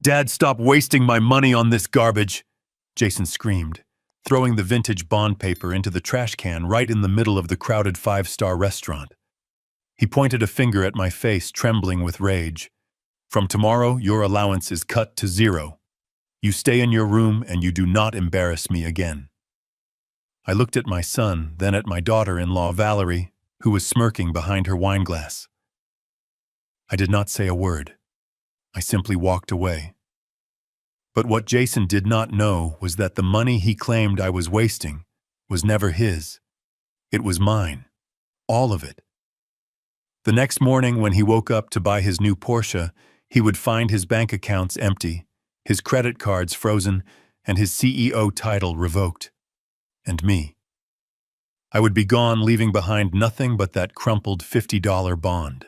Dad, stop wasting my money on this garbage, Jason screamed, throwing the vintage bond paper into the trash can right in the middle of the crowded five-star restaurant. He pointed a finger at my face, trembling with rage. From tomorrow, your allowance is cut to 0. You stay in your room and you do not embarrass me again. I looked at my son, then at my daughter-in-law, Valerie, who was smirking behind her wine glass. I did not say a word. I simply walked away. But what Jason did not know was that the money he claimed I was wasting was never his. It was mine. All of it. The next morning when he woke up to buy his new Porsche, he would find his bank accounts empty, his credit cards frozen, and his CEO title revoked. And me. I would be gone, leaving behind nothing but that crumpled $50 bond.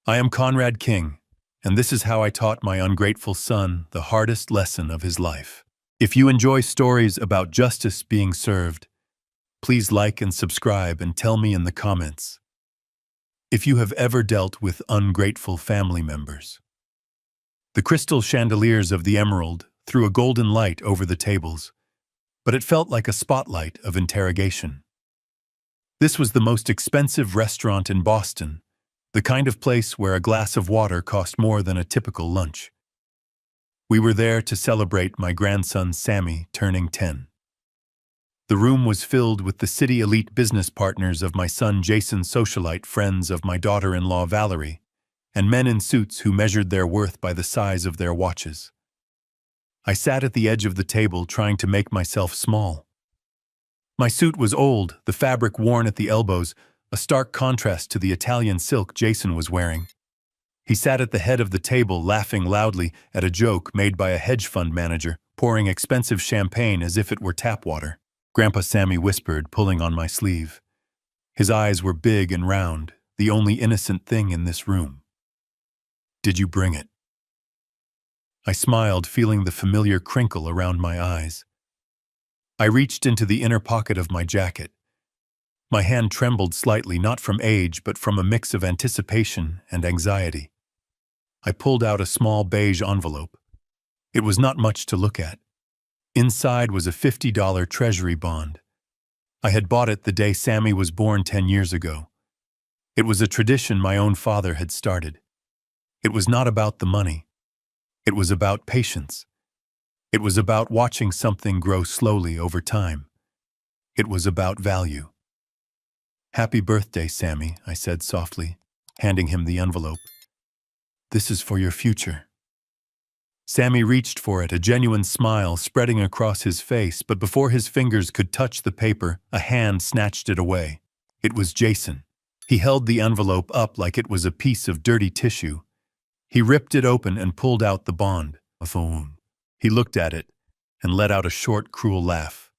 I am Conrad King, and this is how I taught my ungrateful son the hardest lesson of his life. If you enjoy stories about justice being served, please like and subscribe and tell me in the comments if you have ever dealt with ungrateful family members. The crystal chandeliers of the Emerald threw a golden light over the tables, but it felt like a spotlight of interrogation. This was the most expensive restaurant in Boston, the kind of place where a glass of water cost more than a typical lunch. We were there to celebrate my grandson Sammy turning 10. The room was filled with the city elite business partners of my son Jason's socialite friends of my daughter-in-law Valerie, and men in suits who measured their worth by the size of their watches. I sat at the edge of the table trying to make myself small. My suit was old, the fabric worn at the elbows, a stark contrast to the Italian silk Jason was wearing. He sat at the head of the table laughing loudly at a joke made by a hedge fund manager, pouring expensive champagne as if it were tap water. Grandpa Sammy whispered, pulling on my sleeve. His eyes were big and round, the only innocent thing in this room. Did you bring it? I smiled, feeling the familiar crinkle around my eyes. I reached into the inner pocket of my jacket. My hand trembled slightly, not from age, but from a mix of anticipation and anxiety. I pulled out a small beige envelope. It was not much to look at. Inside was a $50 treasury bond. I had bought it the day Sammy was born 10 years ago. It was a tradition my own father had started. It was not about the money. It was about patience. It was about watching something grow slowly over time. It was about value. Happy birthday, Sammy, I said softly, handing him the envelope. This is for your future. Sammy reached for it, a genuine smile spreading across his face, but before his fingers could touch the paper, a hand snatched it away. It was Jason. He held the envelope up like it was a piece of dirty tissue. He ripped it open and pulled out the bond. He looked at it and let out a short, cruel laugh.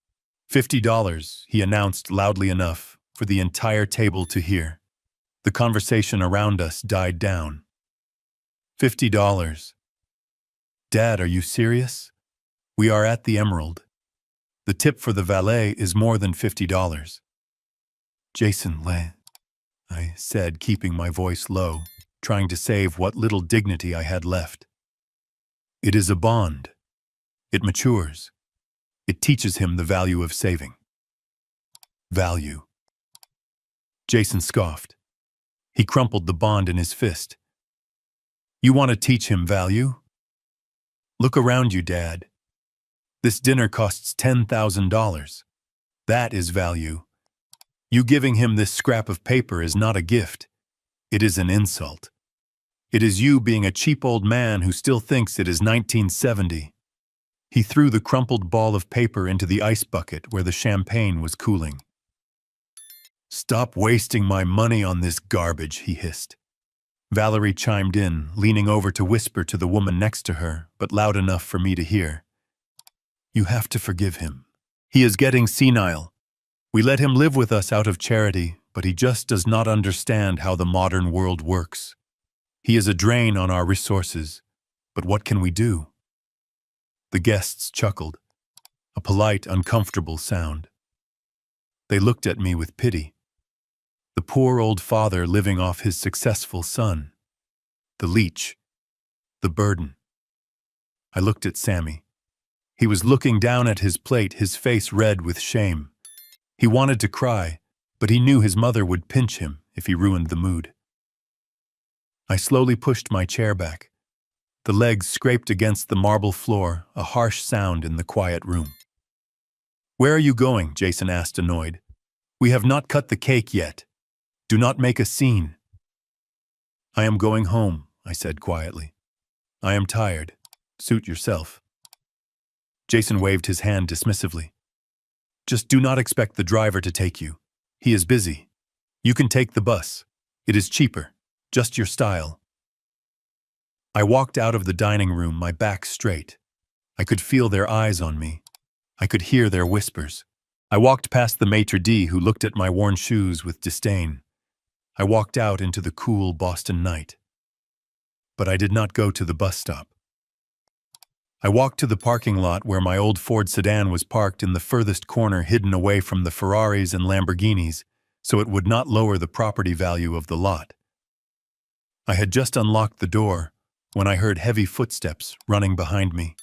$50, he announced loudly enough for the entire table to hear. The conversation around us died down. $50. Dad, are you serious? We are at the Emerald. The tip for the valet is more than $50. Jason, I said, keeping my voice low, trying to save what little dignity I had left. It is a bond. It matures. It teaches him the value of saving. Value. Jason scoffed. He crumpled the bond in his fist. You want to teach him value? Look around you, Dad. This dinner costs $10,000. That is value. You giving him this scrap of paper is not a gift. It is an insult. It is you being a cheap old man who still thinks it is 1970. He threw the crumpled ball of paper into the ice bucket where the champagne was cooling. Stop wasting my money on this garbage, he hissed. Valerie chimed in, leaning over to whisper to the woman next to her, but loud enough for me to hear. You have to forgive him. He is getting senile. We let him live with us out of charity, but he just does not understand how the modern world works. He is a drain on our resources, but what can we do? The guests chuckled, a polite, uncomfortable sound. They looked at me with pity. The poor old father living off his successful son. The leech. The burden. I looked at Sammy. He was looking down at his plate, his face red with shame. He wanted to cry, but he knew his mother would pinch him if he ruined the mood. I slowly pushed my chair back. The legs scraped against the marble floor, a harsh sound in the quiet room. "Where are you going?" Jason asked, annoyed. "We have not cut the cake yet. Do not make a scene." "I am going home," I said quietly. "I am tired. Suit yourself." Jason waved his hand dismissively. "Just do not expect the driver to take you. He is busy. You can take the bus. It is cheaper. Just your style." I walked out of the dining room, my back straight. I could feel their eyes on me. I could hear their whispers. I walked past the maitre d' who looked at my worn shoes with disdain. I walked out into the cool Boston night. But I did not go to the bus stop. I walked to the parking lot where my old Ford sedan was parked in the furthest corner, hidden away from the Ferraris and Lamborghinis, so it would not lower the property value of the lot. I had just unlocked the door when I heard heavy footsteps running behind me.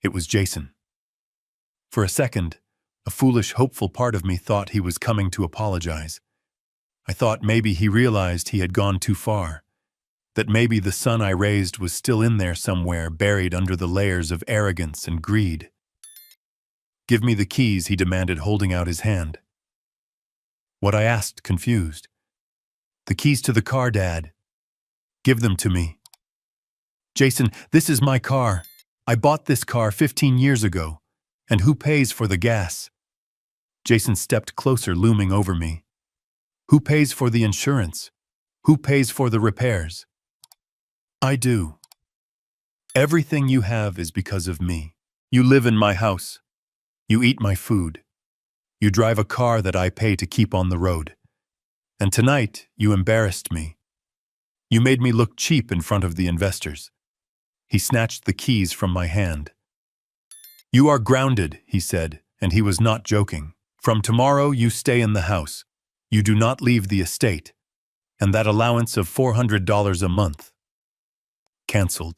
It was Jason. For a second, a foolish, hopeful part of me thought he was coming to apologize. I thought maybe he realized he had gone too far, that maybe the son I raised was still in there somewhere, buried under the layers of arrogance and greed. "Give me the keys," he demanded, holding out his hand. "What?" I asked, confused. "The keys to the car, Dad. Give them to me." "Jason, this is my car. I bought this car 15 years ago. And who pays for the gas?" Jason stepped closer, looming over me. "Who pays for the insurance? Who pays for the repairs?" "I do. Everything you have is because of me. You live in my house. You eat my food. You drive a car that I pay to keep on the road. And tonight, you embarrassed me. You made me look cheap in front of the investors." He snatched the keys from my hand. "You are grounded," he said, and he was not joking. "From tomorrow, you stay in the house. You do not leave the estate. And that allowance of $400 a month. Cancelled.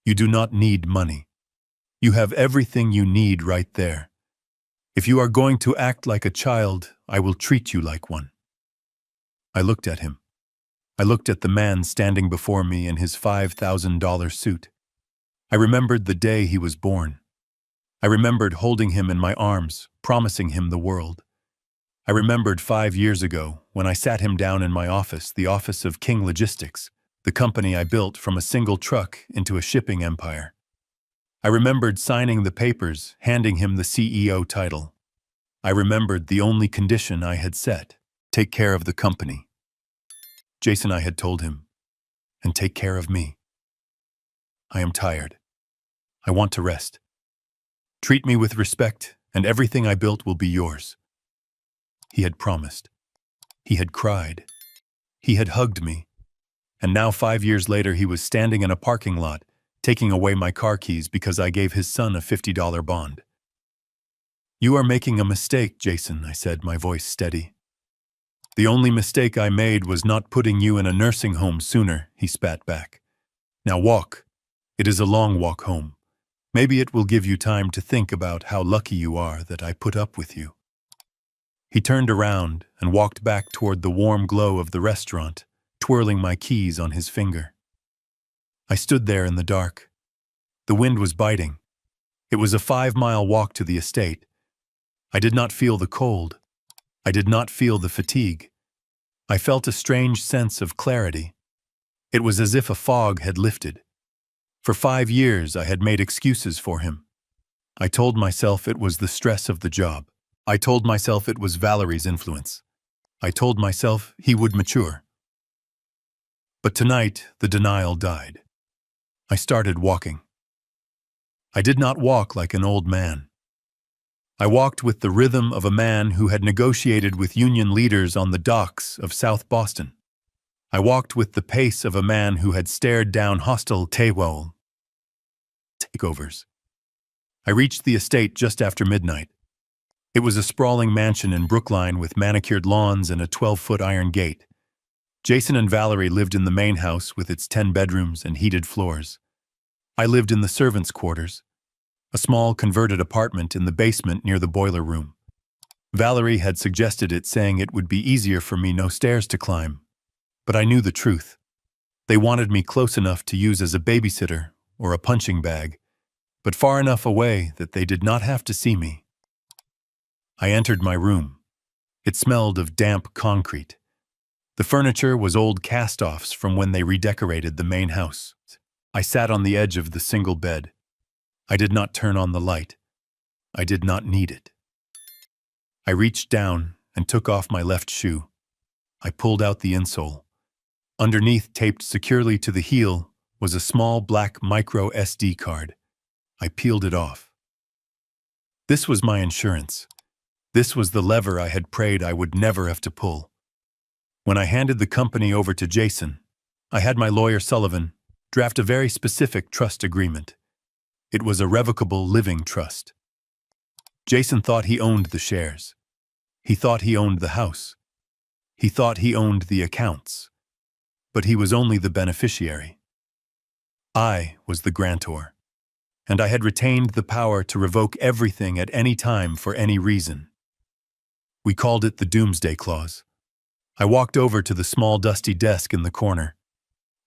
You do not need money. You have everything you need right there. If you are going to act like a child, I will treat you like one." I looked at him. I looked at the man standing before me in his $5,000 suit. I remembered the day he was born. I remembered holding him in my arms, promising him the world. I remembered 5 years ago when I sat him down in my office, the office of King Logistics, the company I built from a single truck into a shipping empire. I remembered signing the papers, handing him the CEO title. I remembered the only condition I had set: take care of the company. Jason, I had told him, and take care of me. I am tired. I want to rest. Treat me with respect, and everything I built will be yours. He had promised. He had cried. He had hugged me. And now 5 years later, he was standing in a parking lot, taking away my car keys because I gave his son a $50 bond. "You are making a mistake, Jason," I said, my voice steady. "The only mistake I made was not putting you in a nursing home sooner," he spat back. "Now walk. It is a long walk home. Maybe it will give you time to think about how lucky you are that I put up with you." He turned around and walked back toward the warm glow of the restaurant, twirling my keys on his finger. I stood there in the dark. The wind was biting. It was a 5-mile walk to the estate. I did not feel the cold. I did not feel the fatigue. I felt a strange sense of clarity. It was as if a fog had lifted. For 5 years, I had made excuses for him. I told myself it was the stress of the job. I told myself it was Valerie's influence. I told myself he would mature. But tonight, the denial died. I started walking. I did not walk like an old man. I walked with the rhythm of a man who had negotiated with union leaders on the docks of South Boston. I walked with the pace of a man who had stared down hostile takeovers. I reached the estate just after midnight. It was a sprawling mansion in Brookline with manicured lawns and a 12-foot iron gate. Jason and Valerie lived in the main house with its 10 bedrooms and heated floors. I lived in the servants' quarters, a small converted apartment in the basement near the boiler room. Valerie had suggested it, saying it would be easier for me, no stairs to climb. But I knew the truth. They wanted me close enough to use as a babysitter or a punching bag, but far enough away that they did not have to see me. I entered my room. It smelled of damp concrete. The furniture was old cast-offs from when they redecorated the main house. I sat on the edge of the single bed. I did not turn on the light. I did not need it. I reached down and took off my left shoe. I pulled out the insole. Underneath, taped securely to the heel, was a small black micro SD card. I peeled it off. This was my insurance. This was the lever I had prayed I would never have to pull. When I handed the company over to Jason, I had my lawyer Sullivan draft a very specific trust agreement. It was a revocable living trust. Jason thought he owned the shares. He thought he owned the house. He thought he owned the accounts. But he was only the beneficiary. I was the grantor, and I had retained the power to revoke everything at any time for any reason. We called it the Doomsday Clause. I walked over to the small dusty desk in the corner.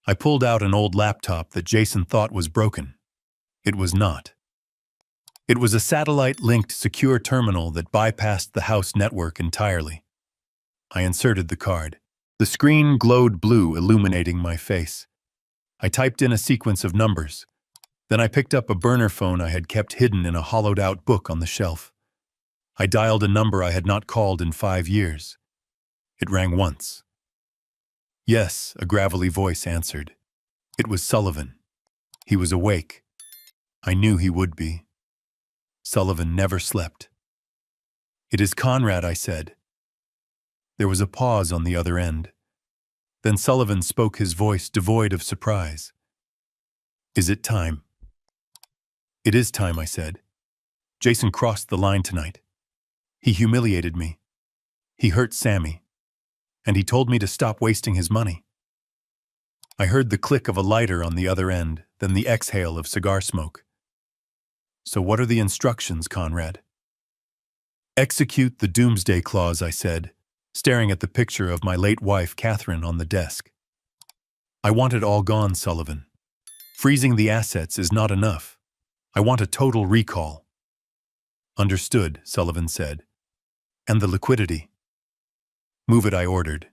I pulled out an old laptop that Jason thought was broken. It was not. It was a satellite-linked secure terminal that bypassed the house network entirely. I inserted the card. The screen glowed blue, illuminating my face. I typed in a sequence of numbers. Then I picked up a burner phone I had kept hidden in a hollowed-out book on the shelf. I dialed a number I had not called in 5 years. It rang once. Yes, a gravelly voice answered. It was Sullivan. He was awake. I knew he would be. Sullivan never slept. "It is Conrad," I said. There was a pause on the other end. Then Sullivan spoke, his voice devoid of surprise. "Is it time?" "It is time," I said. "Jason crossed the line tonight. He humiliated me. He hurt Sammy. And he told me to stop wasting his money." I heard the click of a lighter on the other end, then the exhale of cigar smoke. "So what are the instructions, Conrad?" "Execute the Doomsday Clause," I said, staring at the picture of my late wife, Catherine, on the desk. "I want it all gone, Sullivan. Freezing the assets is not enough. I want a total recall." "Understood," Sullivan said. "And the liquidity?" "Move it," I ordered.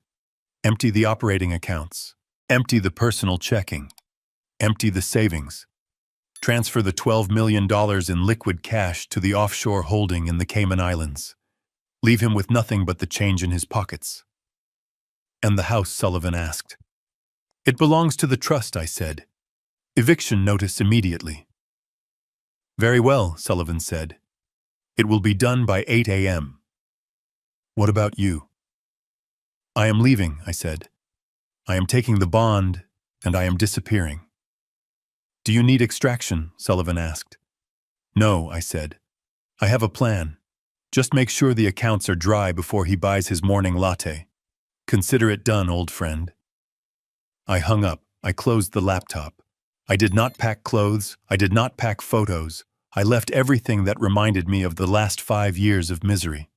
"Empty the operating accounts. Empty the personal checking. Empty the savings. Transfer the $12 million in liquid cash to the offshore holding in the Cayman Islands. Leave him with nothing but the change in his pockets." "And the house?" Sullivan asked. "It belongs to the trust," I said. "Eviction notice immediately." "Very well," Sullivan said. "It will be done by 8 a.m. "What about you?" "I am leaving," I said. "I am taking the bond, and I am disappearing." "Do you need extraction?" Sullivan asked. "No," I said. "I have a plan. Just make sure the accounts are dry before he buys his morning latte. Consider it done, old friend." I hung up. I closed the laptop. I did not pack clothes. I did not pack photos. I left everything that reminded me of the last 5 years of misery.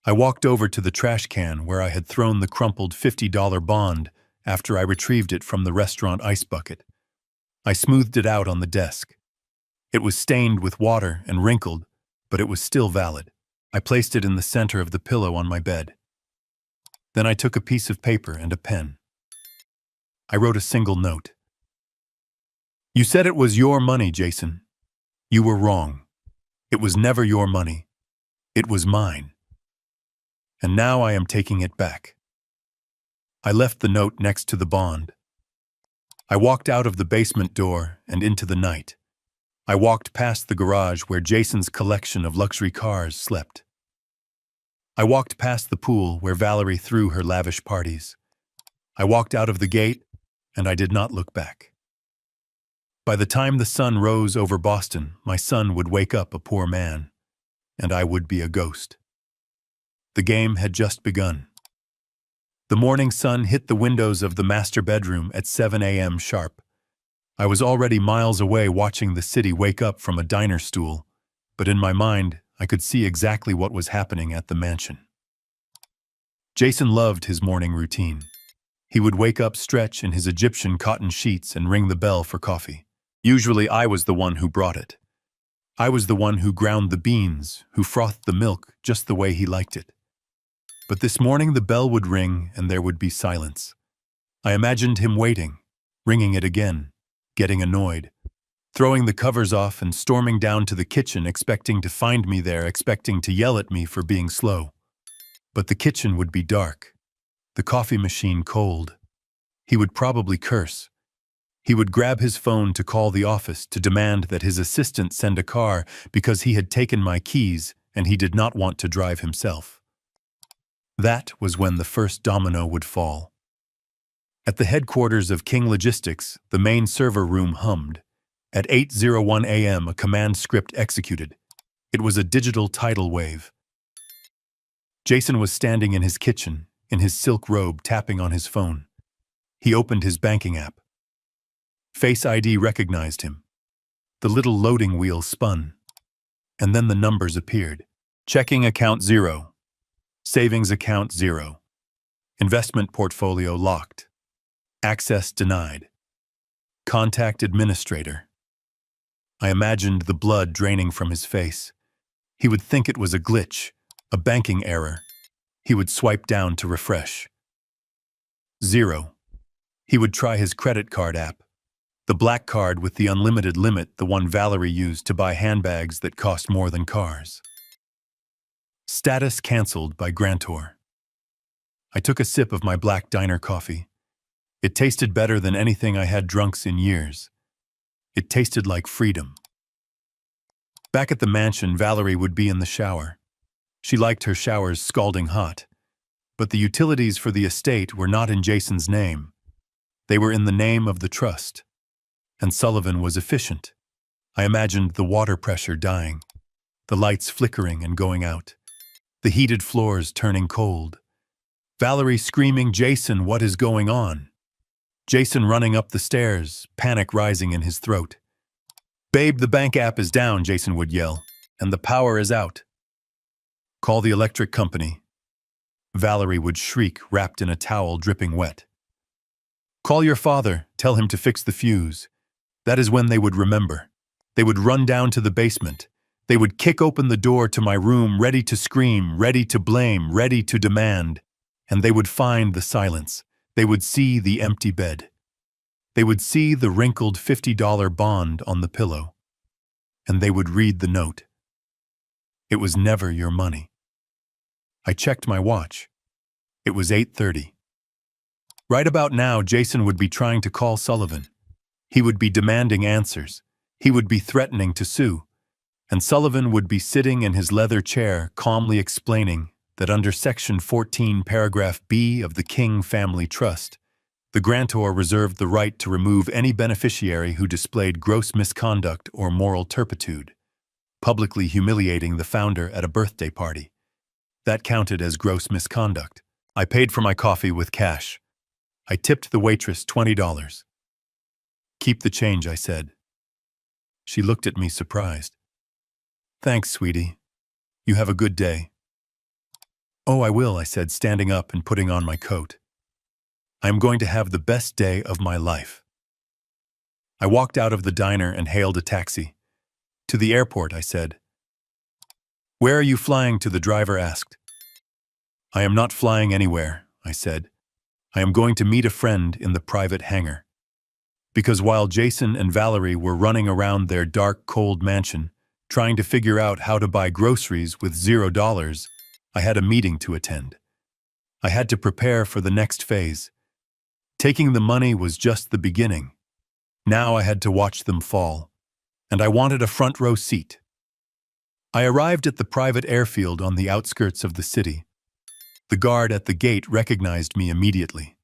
I walked over to the trash can where I had thrown the crumpled $50 bond after I retrieved it from the restaurant ice bucket. I smoothed it out on the desk. It was stained with water and wrinkled, but it was still valid. I placed it in the center of the pillow on my bed. Then I took a piece of paper and a pen. I wrote a single note. "You said it was your money, Jason. You were wrong. It was never your money. It was mine. And now I am taking it back." I left the note next to the bond. I walked out of the basement door and into the night. I walked past the garage where Jason's collection of luxury cars slept. I walked past the pool where Valerie threw her lavish parties. I walked out of the gate, and I did not look back. By the time the sun rose over Boston, my son would wake up a poor man, and I would be a ghost. The game had just begun. The morning sun hit the windows of the master bedroom at 7 a.m. sharp. I was already miles away watching the city wake up from a diner stool, but in my mind, I could see exactly what was happening at the mansion. Jason loved his morning routine. He would wake up, stretch in his Egyptian cotton sheets, and ring the bell for coffee. Usually I was the one who brought it. I was the one who ground the beans, who frothed the milk just the way he liked it. But this morning the bell would ring and there would be silence. I imagined him waiting, ringing it again, getting annoyed, throwing the covers off and storming down to the kitchen, expecting to find me there, expecting to yell at me for being slow. But the kitchen would be dark, the coffee machine cold. He would probably curse. He would grab his phone to call the office to demand that his assistant send a car because he had taken my keys and he did not want to drive himself. That was when the first domino would fall. At the headquarters of King Logistics, the main server room hummed. At 8:01 a.m., a command script executed. It was a digital tidal wave. Jason was standing in his kitchen, in his silk robe, tapping on his phone. He opened his banking app. Face ID recognized him. The little loading wheel spun. And then the numbers appeared. Checking account 0. Savings account 0. Investment portfolio locked. Access denied. Contact administrator. I imagined the blood draining from his face. He would think it was a glitch, a banking error. He would swipe down to refresh. 0. He would try his credit card app. The black card with the unlimited limit, the one Valerie used to buy handbags that cost more than cars. Status canceled by grantor. I took a sip of my black diner coffee. It tasted better than anything I had drunk in years. It tasted like freedom. Back at the mansion, Valerie would be in the shower. She liked her showers scalding hot. But the utilities for the estate were not in Jason's name. They were in the name of the trust. And Sullivan was efficient. I imagined the water pressure dying, the lights flickering and going out, the heated floors turning cold. Valerie screaming, "Jason, what is going on?" Jason running up the stairs, panic rising in his throat. "Babe, the bank app is down," Jason would yell, "and the power is out." "Call the electric company." Valerie would shriek, wrapped in a towel dripping wet. "Call your father, tell him to fix the fuse." That is when they would remember. They would run down to the basement. They would kick open the door to my room, ready to scream, ready to blame, ready to demand. And they would find the silence. They would see the empty bed. They would see the wrinkled $50 bond on the pillow. And they would read the note. It was never your money. I checked my watch. It was 8:30. Right about now, Jason would be trying to call Sullivan. He would be demanding answers. He would be threatening to sue. And Sullivan would be sitting in his leather chair, calmly explaining that under Section 14, Paragraph B of the King Family Trust, the grantor reserved the right to remove any beneficiary who displayed gross misconduct or moral turpitude, publicly humiliating the founder at a birthday party. That counted as gross misconduct. I paid for my coffee with cash. I tipped the waitress $20. "Keep the change," I said. She looked at me surprised. "Thanks, sweetie. You have a good day." "Oh, I will," I said, standing up and putting on my coat. "I am going to have the best day of my life." I walked out of the diner and hailed a taxi. "To the airport," I said. "Where are you flying to?" the driver asked. "I am not flying anywhere," I said. "I am going to meet a friend in the private hangar." Because while Jason and Valerie were running around their dark, cold mansion, trying to figure out how to buy groceries with $0, I had a meeting to attend. I had to prepare for the next phase. Taking the money was just the beginning. Now I had to watch them fall. And I wanted a front row seat. I arrived at the private airfield on the outskirts of the city. The guard at the gate recognized me immediately.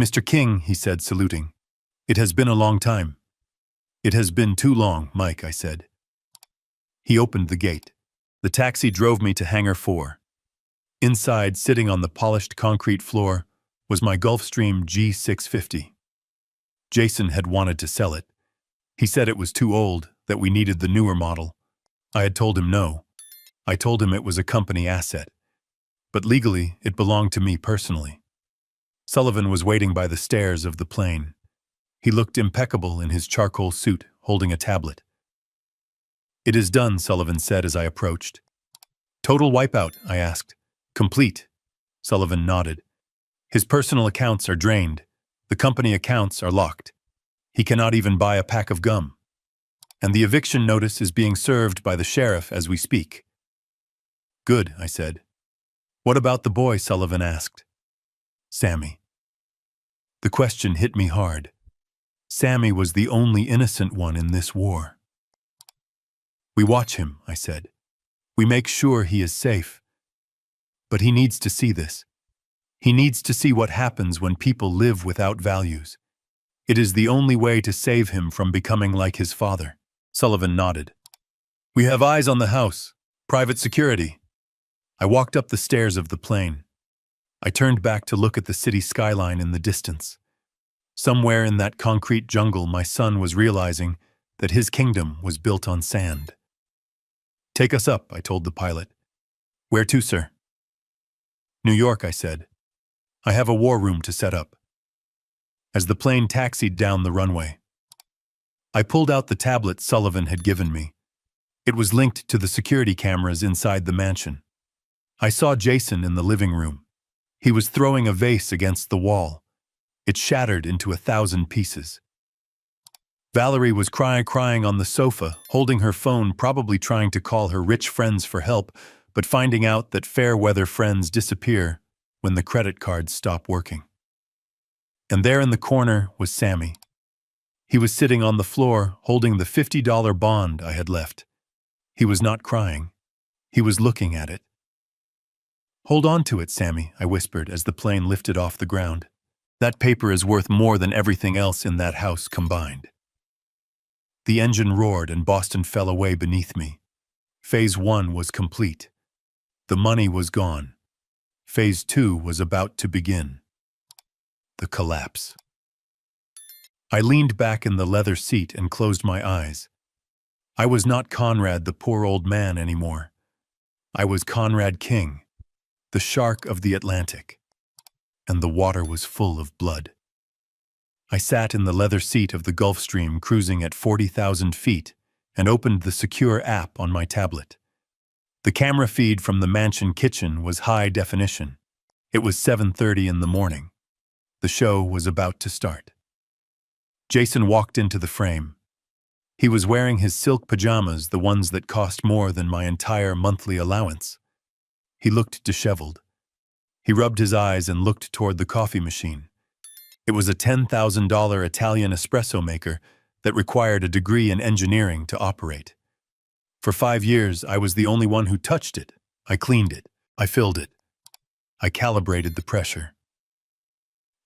"Mr. King," he said, saluting. "It has been a long time." "It has been too long, Mike," I said. He opened the gate. The taxi drove me to Hangar 4. Inside, sitting on the polished concrete floor, was my Gulfstream G650. Jason had wanted to sell it. He said it was too old, that we needed the newer model. I had told him no. I told him it was a company asset. But legally, it belonged to me personally. Sullivan was waiting by the stairs of the plane. He looked impeccable in his charcoal suit, holding a tablet. "It is done," Sullivan said as I approached. "Total wipeout?" I asked. "Complete." Sullivan nodded. "His personal accounts are drained. The company accounts are locked. He cannot even buy a pack of gum. And the eviction notice is being served by the sheriff as we speak." "Good," I said. "What about the boy?" Sullivan asked. "Sammy." The question hit me hard. Sammy was the only innocent one in this war. "We watch him," I said. "We make sure he is safe. But he needs to see this. He needs to see what happens when people live without values. It is the only way to save him from becoming like his father." Sullivan nodded. "We have eyes on the house. Private security." I walked up the stairs of the plane. I turned back to look at the city skyline in the distance. Somewhere in that concrete jungle, my son was realizing that his kingdom was built on sand. "Take us up," I told the pilot. "Where to, sir?" "New York," I said. "I have a war room to set up." As the plane taxied down the runway, I pulled out the tablet Sullivan had given me. It was linked to the security cameras inside the mansion. I saw Jason in the living room. He was throwing a vase against the wall. It shattered into 1,000 pieces. Valerie was crying on the sofa, holding her phone, probably trying to call her rich friends for help, but finding out that fair-weather friends disappear when the credit cards stop working. And there in the corner was Sammy. He was sitting on the floor, holding the $50 bond I had left. He was not crying. He was looking at it. "Hold on to it, Sammy," I whispered as the plane lifted off the ground. "That paper is worth more than everything else in that house combined." The engine roared and Boston fell away beneath me. Phase 1 was complete. The money was gone. Phase 2 was about to begin. The collapse. I leaned back in the leather seat and closed my eyes. I was not Conrad the poor old man anymore. I was Conrad King, the shark of the Atlantic, and the water was full of blood. I sat in the leather seat of the Gulfstream cruising at 40,000 feet and opened the secure app on my tablet. The camera feed from the mansion kitchen was high definition. It was 7:30 in the morning. The show was about to start. Jason walked into the frame. He was wearing his silk pajamas, the ones that cost more than my entire monthly allowance. He looked disheveled. He rubbed his eyes and looked toward the coffee machine. It was a $10,000 Italian espresso maker that required a degree in engineering to operate. For 5 years, I was the only one who touched it. I cleaned it. I filled it. I calibrated the pressure.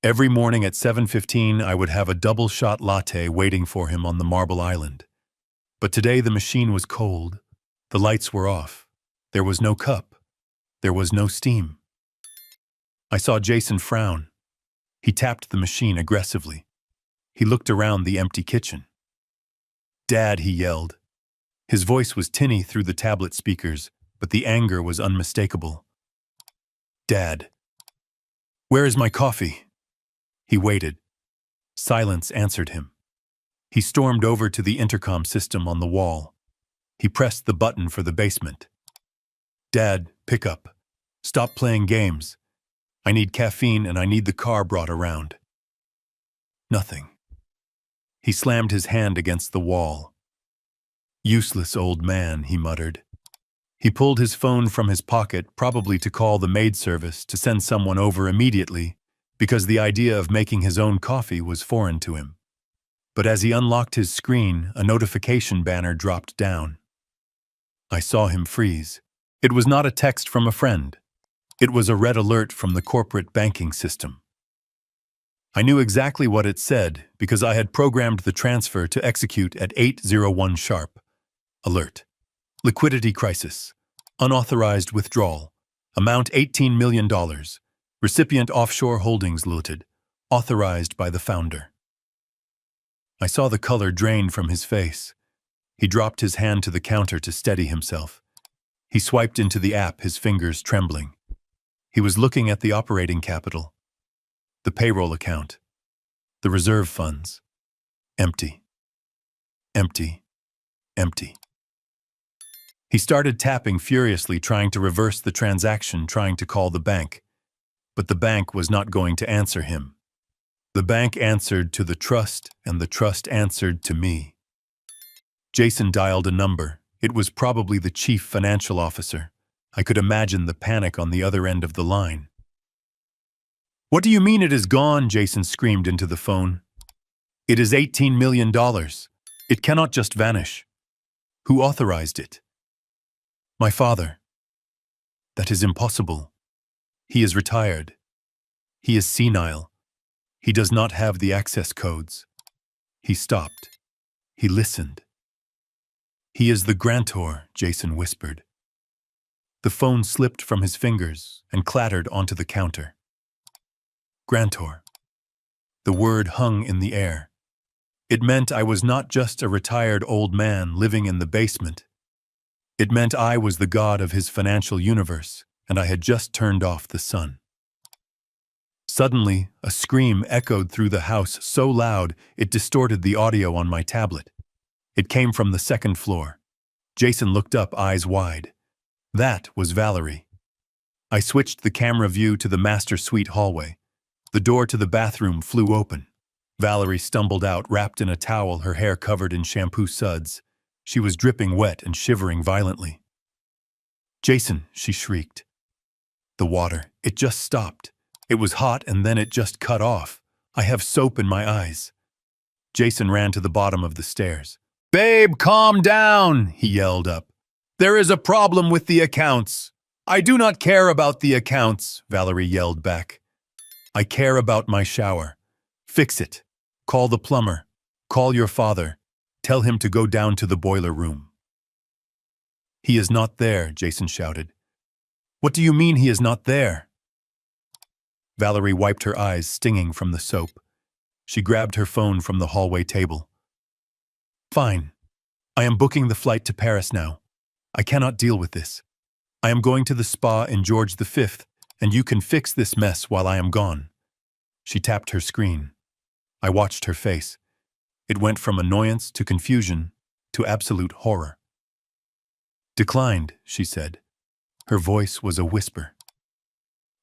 Every morning at 7:15, I would have a double-shot latte waiting for him on the marble island. But today the machine was cold. The lights were off. There was no cup. There was no steam. I saw Jason frown. He tapped the machine aggressively. He looked around the empty kitchen. "Dad," he yelled. His voice was tinny through the tablet speakers, but the anger was unmistakable. "Dad, where is my coffee?" He waited. Silence answered him. He stormed over to the intercom system on the wall. He pressed the button for the basement. "Dad, pick up. Stop playing games. I need caffeine and I need the car brought around." Nothing. He slammed his hand against the wall. "Useless old man," he muttered. He pulled his phone from his pocket, probably to call the maid service to send someone over immediately, because the idea of making his own coffee was foreign to him. But as he unlocked his screen, a notification banner dropped down. I saw him freeze. It was not a text from a friend. It was a red alert from the corporate banking system. I knew exactly what it said because I had programmed the transfer to execute at 8:01 sharp. Alert. Liquidity crisis. Unauthorized withdrawal. Amount $18 million. Recipient offshore holdings looted. Authorized by the founder. I saw the color drain from his face. He dropped his hand to the counter to steady himself. He swiped into the app, his fingers trembling. He was looking at the operating capital, the payroll account, the reserve funds. Empty. Empty. Empty. He started tapping furiously, trying to reverse the transaction, trying to call the bank. But the bank was not going to answer him. The bank answered to the trust, and the trust answered to me. Jason dialed a number. It was probably the chief financial officer. I could imagine the panic on the other end of the line. "What do you mean it is gone?" Jason screamed into the phone. "It is $18 million. It cannot just vanish." "Who authorized it?" "My father." "That is impossible. He is retired. He is senile. He does not have the access codes." He stopped. He listened. "He is the grantor," Jason whispered. The phone slipped from his fingers and clattered onto the counter. Grantor. The word hung in the air. It meant I was not just a retired old man living in the basement. It meant I was the god of his financial universe, and I had just turned off the sun. Suddenly, a scream echoed through the house so loud it distorted the audio on my tablet. It came from the second floor. Jason looked up, eyes wide. That was Valerie. I switched the camera view to the master suite hallway. The door to the bathroom flew open. Valerie stumbled out, wrapped in a towel, her hair covered in shampoo suds. She was dripping wet and shivering violently. "Jason," she shrieked. "The water, it just stopped. It was hot and then it just cut off. I have soap in my eyes." Jason ran to the bottom of the stairs. "Babe, calm down," he yelled up. "There is a problem with the accounts." "I do not care about the accounts," Valerie yelled back. "I care about my shower. Fix it. Call the plumber. Call your father. Tell him to go down to the boiler room." "He is not there," Jason shouted. "What do you mean he is not there?" Valerie wiped her eyes, stinging from the soap. She grabbed her phone from the hallway table. "Fine. I am booking the flight to Paris now. I cannot deal with this. I am going to the spa in George V, and you can fix this mess while I am gone." She tapped her screen. I watched her face. It went from annoyance to confusion to absolute horror. "Declined," she said. Her voice was a whisper.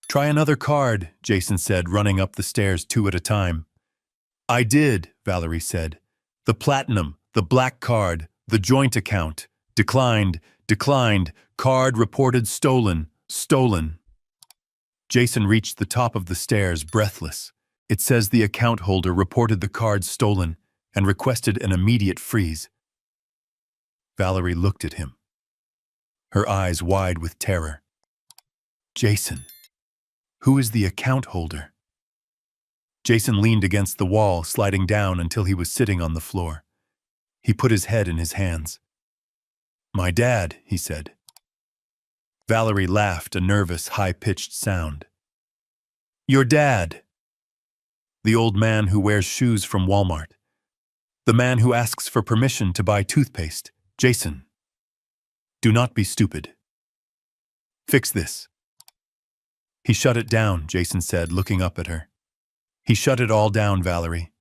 "Try another card," Jason said, running up the stairs 2 at a time. "I did," Valerie said. "The platinum, the black card, the joint account. Declined, declined, card reported stolen, stolen." Jason reached the top of the stairs, breathless. "It says the account holder reported the card stolen and requested an immediate freeze." Valerie looked at him, her eyes wide with terror. "Jason, who is the account holder?" Jason leaned against the wall, sliding down until he was sitting on the floor. He put his head in his hands. "My dad," he said. Valerie laughed, a nervous, high-pitched sound. "Your dad. The old man who wears shoes from Walmart. The man who asks for permission to buy toothpaste. Jason, do not be stupid. Fix this." "He shut it down," Jason said, looking up at her. "He shut it all down, Valerie.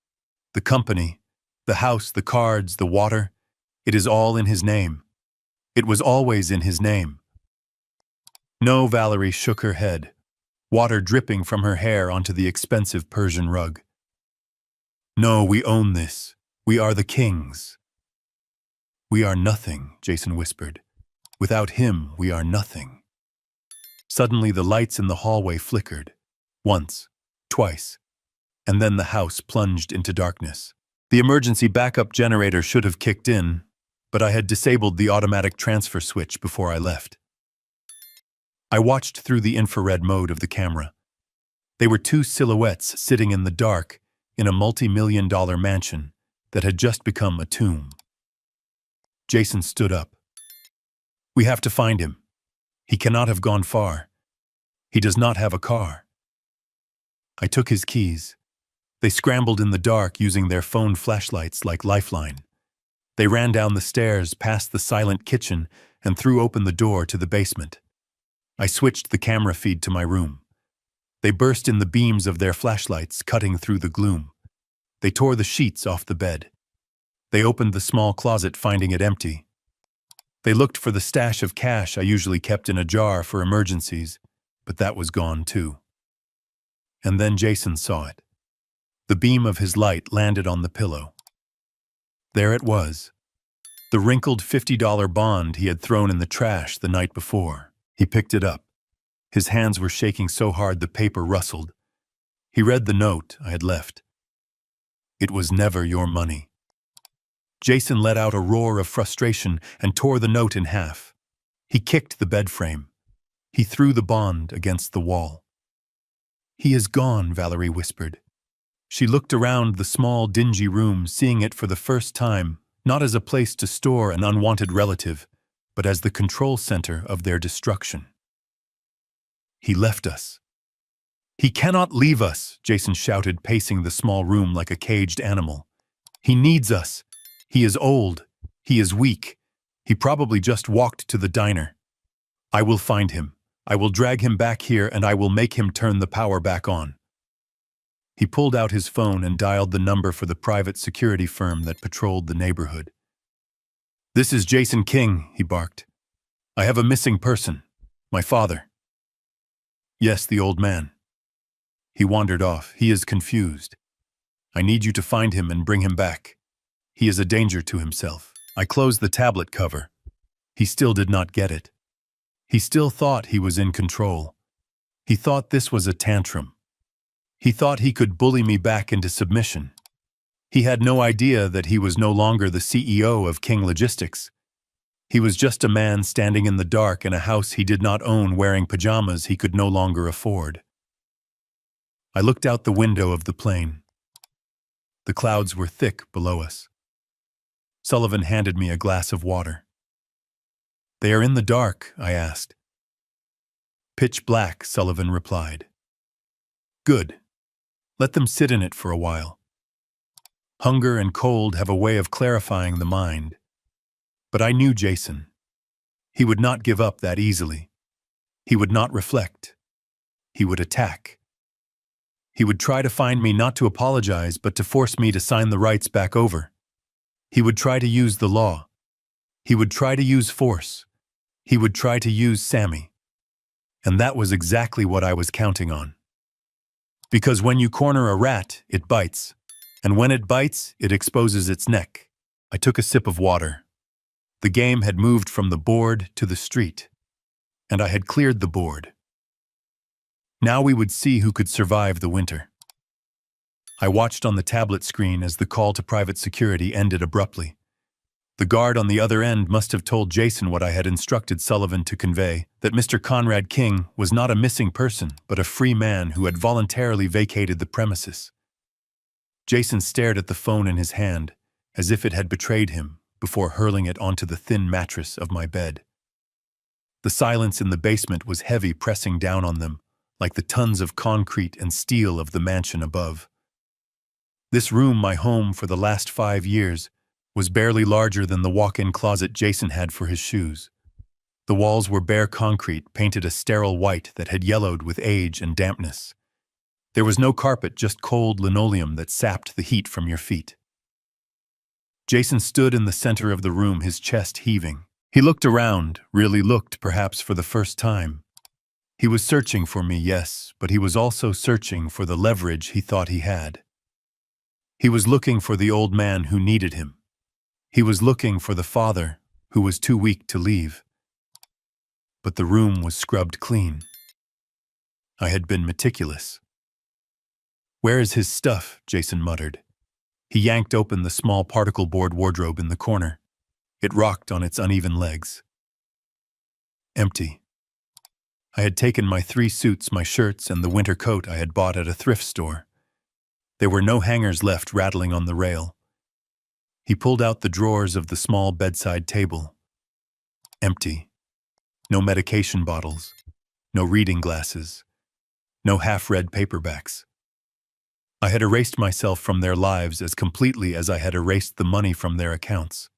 The company, the house, the cards, the water, it is all in his name. It was always in his name." "No," Valerie shook her head, water dripping from her hair onto the expensive Persian rug. "No, we own this. We are the kings." "We are nothing," Jason whispered. "Without him, we are nothing." Suddenly, the lights in the hallway flickered. Once, twice, and then the house plunged into darkness. The emergency backup generator should have kicked in, but I had disabled the automatic transfer switch before I left. I watched through the infrared mode of the camera. They were 2 silhouettes sitting in the dark in a multi-million-dollar mansion that had just become a tomb. Jason stood up. "We have to find him. He cannot have gone far. He does not have a car." I took his keys. They scrambled in the dark using their phone flashlights like lifeline. They ran down the stairs, past the silent kitchen, and threw open the door to the basement. I switched the camera feed to my room. They burst in the beams of their flashlights, cutting through the gloom. They tore the sheets off the bed. They opened the small closet, finding it empty. They looked for the stash of cash I usually kept in a jar for emergencies, but that was gone too. And then Jason saw it. The beam of his light landed on the pillow. There it was. The wrinkled $50 bond he had thrown in the trash the night before. He picked it up. His hands were shaking so hard the paper rustled. He read the note I had left. It was never your money. Jason let out a roar of frustration and tore the note in half. He kicked the bed frame. He threw the bond against the wall. He is gone, Valerie whispered. She looked around the small, dingy room, seeing it for the first time, not as a place to store an unwanted relative, but as the control center of their destruction. He left us. He cannot leave us, Jason shouted, pacing the small room like a caged animal. He needs us. He is old. He is weak. He probably just walked to the diner. I will find him. I will drag him back here and I will make him turn the power back on. He pulled out his phone and dialed the number for the private security firm that patrolled the neighborhood. This is Jason King, he barked. I have a missing person. My father. Yes, the old man. He wandered off. He is confused. I need you to find him and bring him back. He is a danger to himself. I closed the tablet cover. He still did not get it. He still thought he was in control. He thought this was a tantrum. He thought he could bully me back into submission. He had no idea that he was no longer the CEO of King Logistics. He was just a man standing in the dark in a house he did not own, wearing pajamas he could no longer afford. I looked out the window of the plane. The clouds were thick below us. Sullivan handed me a glass of water. They are in the dark, I asked. Pitch black, Sullivan replied. Good. Let them sit in it for a while. Hunger and cold have a way of clarifying the mind. But I knew Jason. He would not give up that easily. He would not reflect. He would attack. He would try to find me, not to apologize, but to force me to sign the rights back over. He would try to use the law. He would try to use force. He would try to use Sammy. And that was exactly what I was counting on. Because when you corner a rat, it bites. And when it bites, it exposes its neck. I took a sip of water. The game had moved from the board to the street. And I had cleared the board. Now we would see who could survive the winter. I watched on the tablet screen as the call to private security ended abruptly. The guard on the other end must have told Jason what I had instructed Sullivan to convey, that Mr. Conrad King was not a missing person, but a free man who had voluntarily vacated the premises. Jason stared at the phone in his hand, as if it had betrayed him, before hurling it onto the thin mattress of my bed. The silence in the basement was heavy, pressing down on them, like the tons of concrete and steel of the mansion above. This room, my home for the last 5 years, was barely larger than the walk-in closet Jason had for his shoes. The walls were bare concrete, painted a sterile white that had yellowed with age and dampness. There was no carpet, just cold linoleum that sapped the heat from your feet. Jason stood in the center of the room, his chest heaving. He looked around, really looked, perhaps for the first time. He was searching for me, yes, but he was also searching for the leverage he thought he had. He was looking for the old man who needed him. He was looking for the father who was too weak to leave. But the room was scrubbed clean. I had been meticulous. Where is his stuff? Jason muttered. He yanked open the small particle board wardrobe in the corner. It rocked on its uneven legs. Empty. I had taken my 3 suits, my shirts, and the winter coat I had bought at a thrift store. There were no hangers left rattling on the rail. He pulled out the drawers of the small bedside table. Empty. No medication bottles. No reading glasses. No half-read paperbacks. I had erased myself from their lives as completely as I had erased the money from their accounts.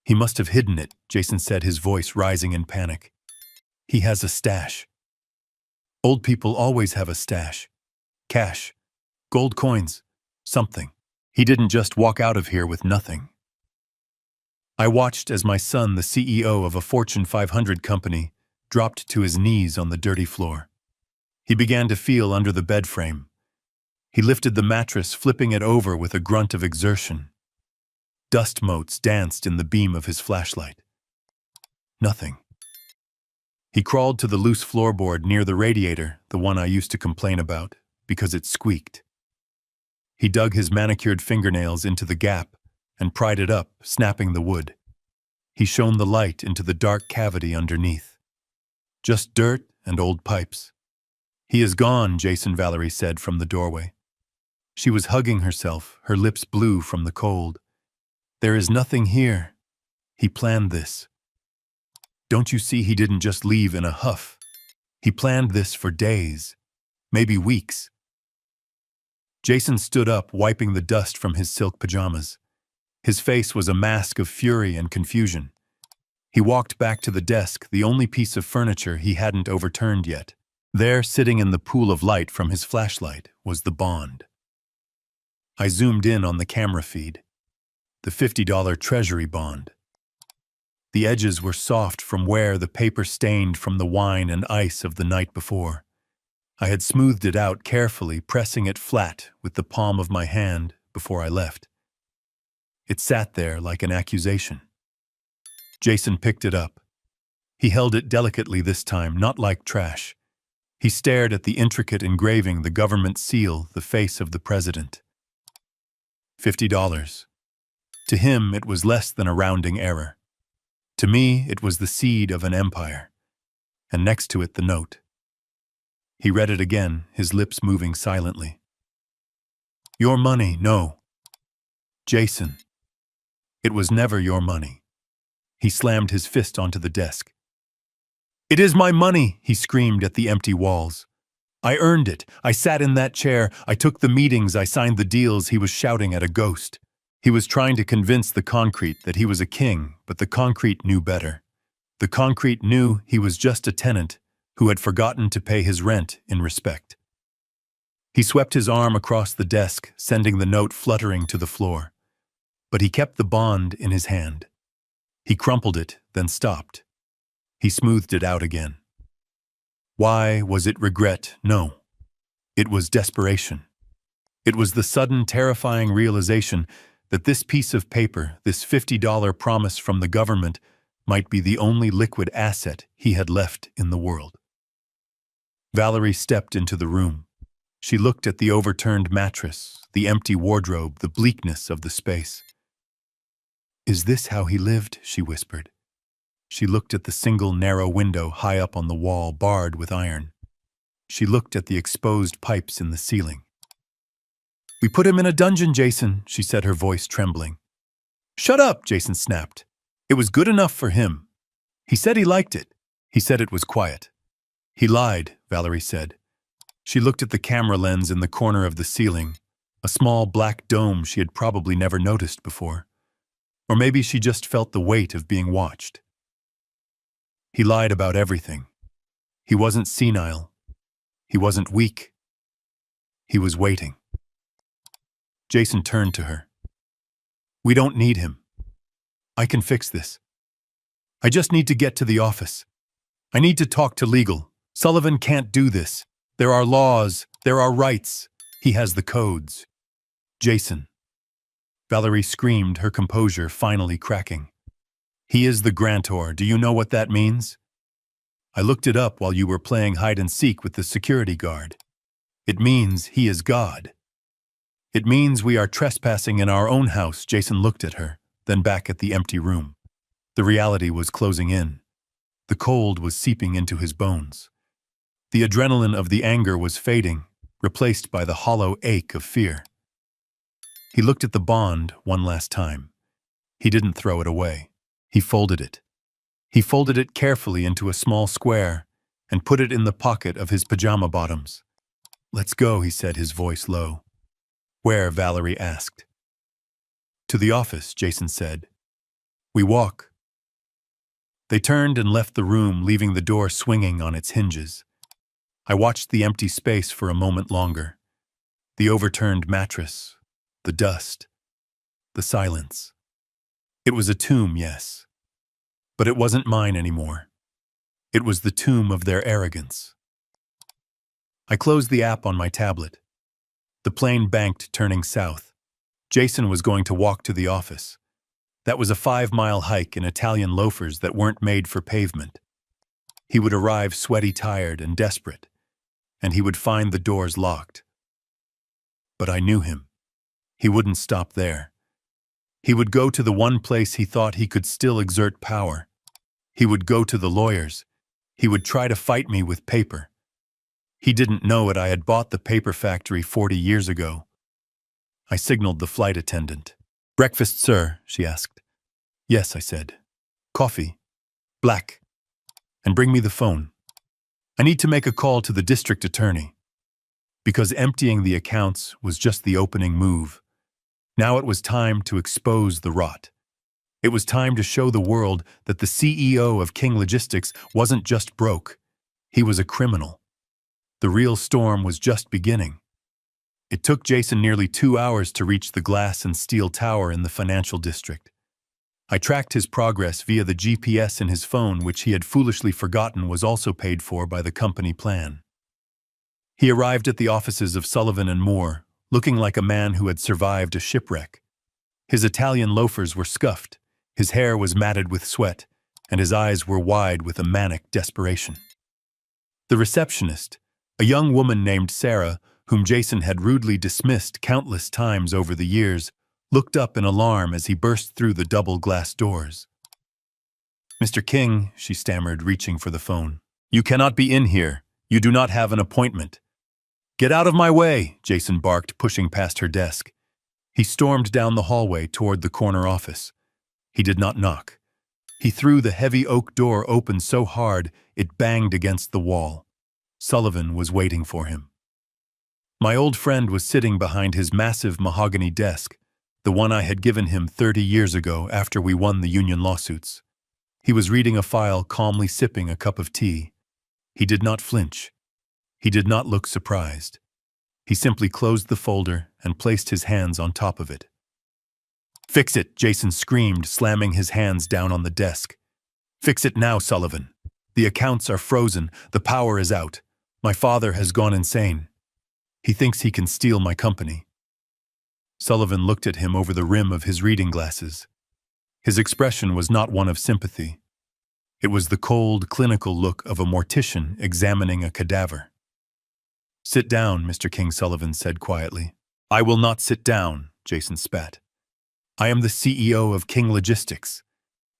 He must have hidden it, Jason said, his voice rising in panic. He has a stash. Old people always have a stash. Cash. Gold coins. Something. He didn't just walk out of here with nothing. I watched as my son, the CEO of a Fortune 500 company, dropped to his knees on the dirty floor. He began to feel under the bed frame. He lifted the mattress, flipping it over with a grunt of exertion. Dust motes danced in the beam of his flashlight. Nothing. He crawled to the loose floorboard near the radiator, the one I used to complain about, because it squeaked. He dug his manicured fingernails into the gap and pried it up, snapping the wood. He shone the light into the dark cavity underneath. Just dirt and old pipes. He is gone, Jason, Valerie said from the doorway. She was hugging herself, her lips blue from the cold. There is nothing here. He planned this. Don't you see he didn't just leave in a huff? He planned this for days, maybe weeks. Jason stood up, wiping the dust from his silk pajamas. His face was a mask of fury and confusion. He walked back to the desk, the only piece of furniture he hadn't overturned yet. There, sitting in the pool of light from his flashlight, was the bond. I zoomed in on the camera feed. The $50 Treasury bond. The edges were soft from wear, the paper stained from the wine and ice of the night before. I had smoothed it out carefully, pressing it flat with the palm of my hand before I left. It sat there like an accusation. Jason picked it up. He held it delicately this time, not like trash. He stared at the intricate engraving, the government seal, the face of the president. $50. To him, it was less than a rounding error. To me, it was the seed of an empire. And next to it, the note. He read it again, his lips moving silently. Your money, no. Jason. It was never your money. He slammed his fist onto the desk. It is my money, he screamed at the empty walls. I earned it. I sat in that chair. I took the meetings. I signed the deals. He was shouting at a ghost. He was trying to convince the concrete that he was a king, but the concrete knew better. The concrete knew he was just a tenant who had forgotten to pay his rent in respect. He swept his arm across the desk, sending the note fluttering to the floor. But he kept the bond in his hand. He crumpled it, then stopped. He smoothed it out again. Why was it regret? No. It was desperation. It was the sudden, terrifying realization that this piece of paper, this $50 promise from the government, might be the only liquid asset he had left in the world. Valerie stepped into the room. She looked at the overturned mattress, the empty wardrobe, the bleakness of the space. Is this how he lived? She whispered. She looked at the single narrow window high up on the wall, barred with iron. She looked at the exposed pipes in the ceiling. We put him in a dungeon, Jason, she said, her voice trembling. Shut up, Jason snapped. It was good enough for him. He said he liked it. He said it was quiet. He lied, Valerie said. She looked at the camera lens in the corner of the ceiling, a small black dome she had probably never noticed before. Or maybe she just felt the weight of being watched. He lied about everything. He wasn't senile. He wasn't weak. He was waiting. Jason turned to her. We don't need him. I can fix this. I just need to get to the office. I need to talk to legal. Sullivan can't do this. There are laws. There are rights. He has the codes. Jason. Valerie screamed, her composure finally cracking. He is the grantor. Do you know what that means? I looked it up while you were playing hide-and-seek with the security guard. It means he is God. It means we are trespassing in our own house. Jason looked at her, then back at the empty room. The reality was closing in. The cold was seeping into his bones. The adrenaline of the anger was fading, replaced by the hollow ache of fear. He looked at the bond one last time. He didn't throw it away. He folded it. He folded it carefully into a small square and put it in the pocket of his pajama bottoms. Let's go, he said, his voice low. Where? Valerie asked. To the office, Jason said. We walk. They turned and left the room, leaving the door swinging on its hinges. I watched the empty space for a moment longer. The overturned mattress, the dust, the silence. It was a tomb, yes. But it wasn't mine anymore. It was the tomb of their arrogance. I closed the app on my tablet. The plane banked, turning south. Jason was going to walk to the office. That was a 5-mile hike in Italian loafers that weren't made for pavement. He would arrive sweaty, tired, and desperate, and he would find the doors locked. But I knew him. He wouldn't stop there. He would go to the one place he thought he could still exert power. He would go to the lawyers. He would try to fight me with paper. He didn't know it. I had bought the paper factory 40 years ago. I signaled the flight attendant. Breakfast, sir, she asked. Yes, I said. Coffee. Black. And bring me the phone. I need to make a call to the district attorney. Because emptying the accounts was just the opening move. Now it was time to expose the rot. It was time to show the world that the CEO of King Logistics wasn't just broke. He was a criminal. The real storm was just beginning. It took Jason nearly 2 hours to reach the glass and steel tower in the financial district. I tracked his progress via the GPS in his phone, which he had foolishly forgotten was also paid for by the company plan. He arrived at the offices of Sullivan and Moore, looking like a man who had survived a shipwreck. His Italian loafers were scuffed, his hair was matted with sweat, and his eyes were wide with a manic desperation. The receptionist, a young woman named Sarah, whom Jason had rudely dismissed countless times over the years, looked up in alarm as he burst through the double glass doors. Mr. King, she stammered, reaching for the phone. You cannot be in here. You do not have an appointment. Get out of my way, Jason barked, pushing past her desk. He stormed down the hallway toward the corner office. He did not knock. He threw the heavy oak door open so hard it banged against the wall. Sullivan was waiting for him. My old friend was sitting behind his massive mahogany desk, the one I had given him 30 years ago after we won the union lawsuits. He was reading a file, calmly sipping a cup of tea. He did not flinch. He did not look surprised. He simply closed the folder and placed his hands on top of it. Fix it, Jason screamed, slamming his hands down on the desk. Fix it now, Sullivan. The accounts are frozen. The power is out. My father has gone insane. He thinks he can steal my company. Sullivan looked at him over the rim of his reading glasses. His expression was not one of sympathy. It was the cold, clinical look of a mortician examining a cadaver. Sit down, Mr. King, Sullivan said quietly. I will not sit down, Jason spat. I am the CEO of King Logistics.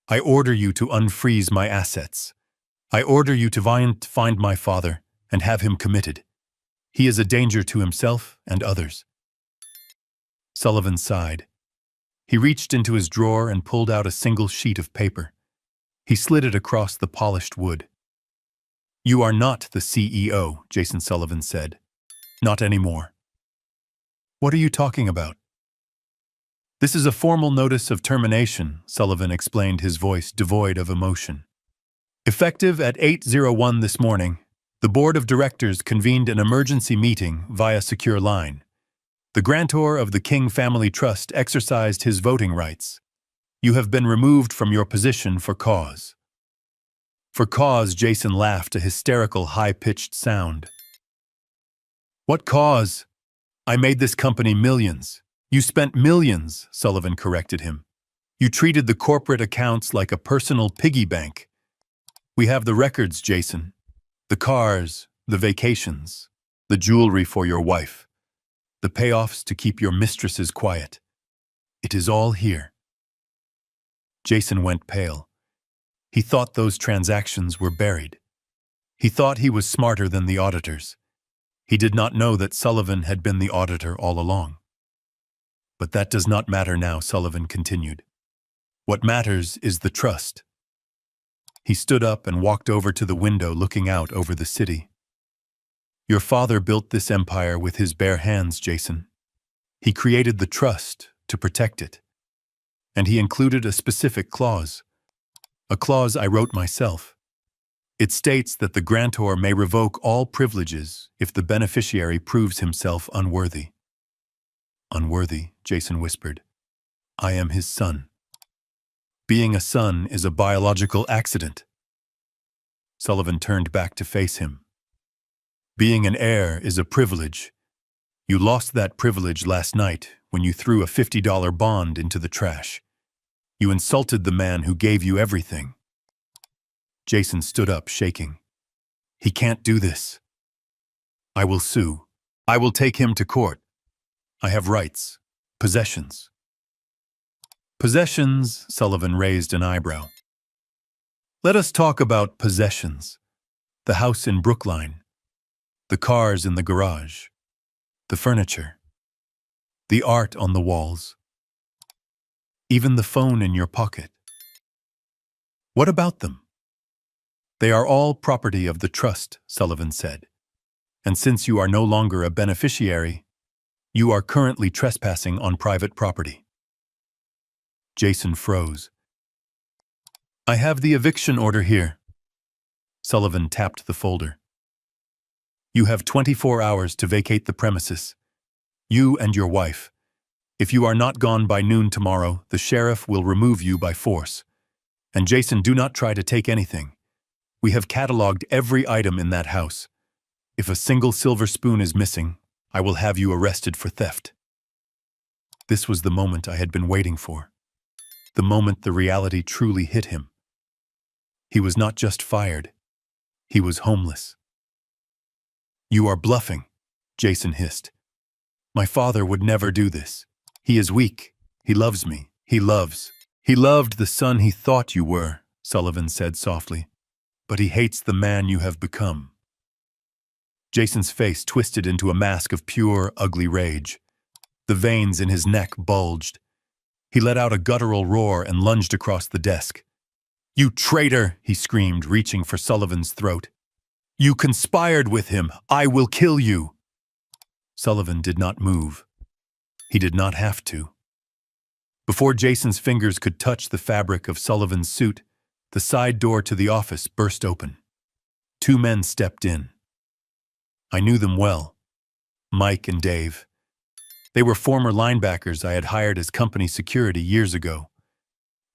I order you to unfreeze my assets. I order you to find my father and have him committed. He is a danger to himself and others. Sullivan sighed. He reached into his drawer and pulled out a single sheet of paper. He slid it across the polished wood. You are not the CEO, Jason Sullivan said. Not anymore. What are you talking about? This is a formal notice of termination, Sullivan explained, his voice devoid of emotion. Effective at 8:01 this morning, the board of directors convened an emergency meeting via secure line. The grantor of the King Family Trust exercised his voting rights. You have been removed from your position for cause. For cause, Jason laughed, a hysterical, high-pitched sound. What cause? I made this company millions. You spent millions, Sullivan corrected him. You treated the corporate accounts like a personal piggy bank. We have the records, Jason. The cars, the vacations, the jewelry for your wife, the payoffs to keep your mistresses quiet. It is all here. Jason went pale. He thought those transactions were buried. He thought he was smarter than the auditors. He did not know that Sullivan had been the auditor all along. But that does not matter now, Sullivan continued. What matters is the trust. He stood up and walked over to the window looking out over the city. Your father built this empire with his bare hands, Jason. He created the trust to protect it. And he included a specific clause, a clause I wrote myself. It states that the grantor may revoke all privileges if the beneficiary proves himself unworthy. Unworthy, Jason whispered. I am his son. Being a son is a biological accident. Sullivan turned back to face him. Being an heir is a privilege. You lost that privilege last night when you threw a $50 bond into the trash. You insulted the man who gave you everything. Jason stood up, shaking. He can't do this. I will sue. I will take him to court. I have rights. Possessions. Possessions, Sullivan raised an eyebrow. Let us talk about possessions. The house in Brookline. The cars in the garage. The furniture. The art on the walls. Even the phone in your pocket. What about them? They are all property of the trust, Sullivan said. And since you are no longer a beneficiary, you are currently trespassing on private property. Jason froze. I have the eviction order here. Sullivan tapped the folder. You have 24 hours to vacate the premises. You and your wife. If you are not gone by noon tomorrow, the sheriff will remove you by force. And Jason, do not try to take anything. We have cataloged every item in that house. If a single silver spoon is missing, I will have you arrested for theft. This was the moment I had been waiting for. The moment the reality truly hit him. He was not just fired. He was homeless. You are bluffing, Jason hissed. My father would never do this. He is weak. He loves me. He loved the son he thought you were, Sullivan said softly. But he hates the man you have become. Jason's face twisted into a mask of pure, ugly rage. The veins in his neck bulged. He let out a guttural roar and lunged across the desk. You traitor, he screamed, reaching for Sullivan's throat. You conspired with him. I will kill you. Sullivan did not move. He did not have to. Before Jason's fingers could touch the fabric of Sullivan's suit, the side door to the office burst open. Two men stepped in. I knew them well. Mike and Dave. They were former linebackers I had hired as company security years ago.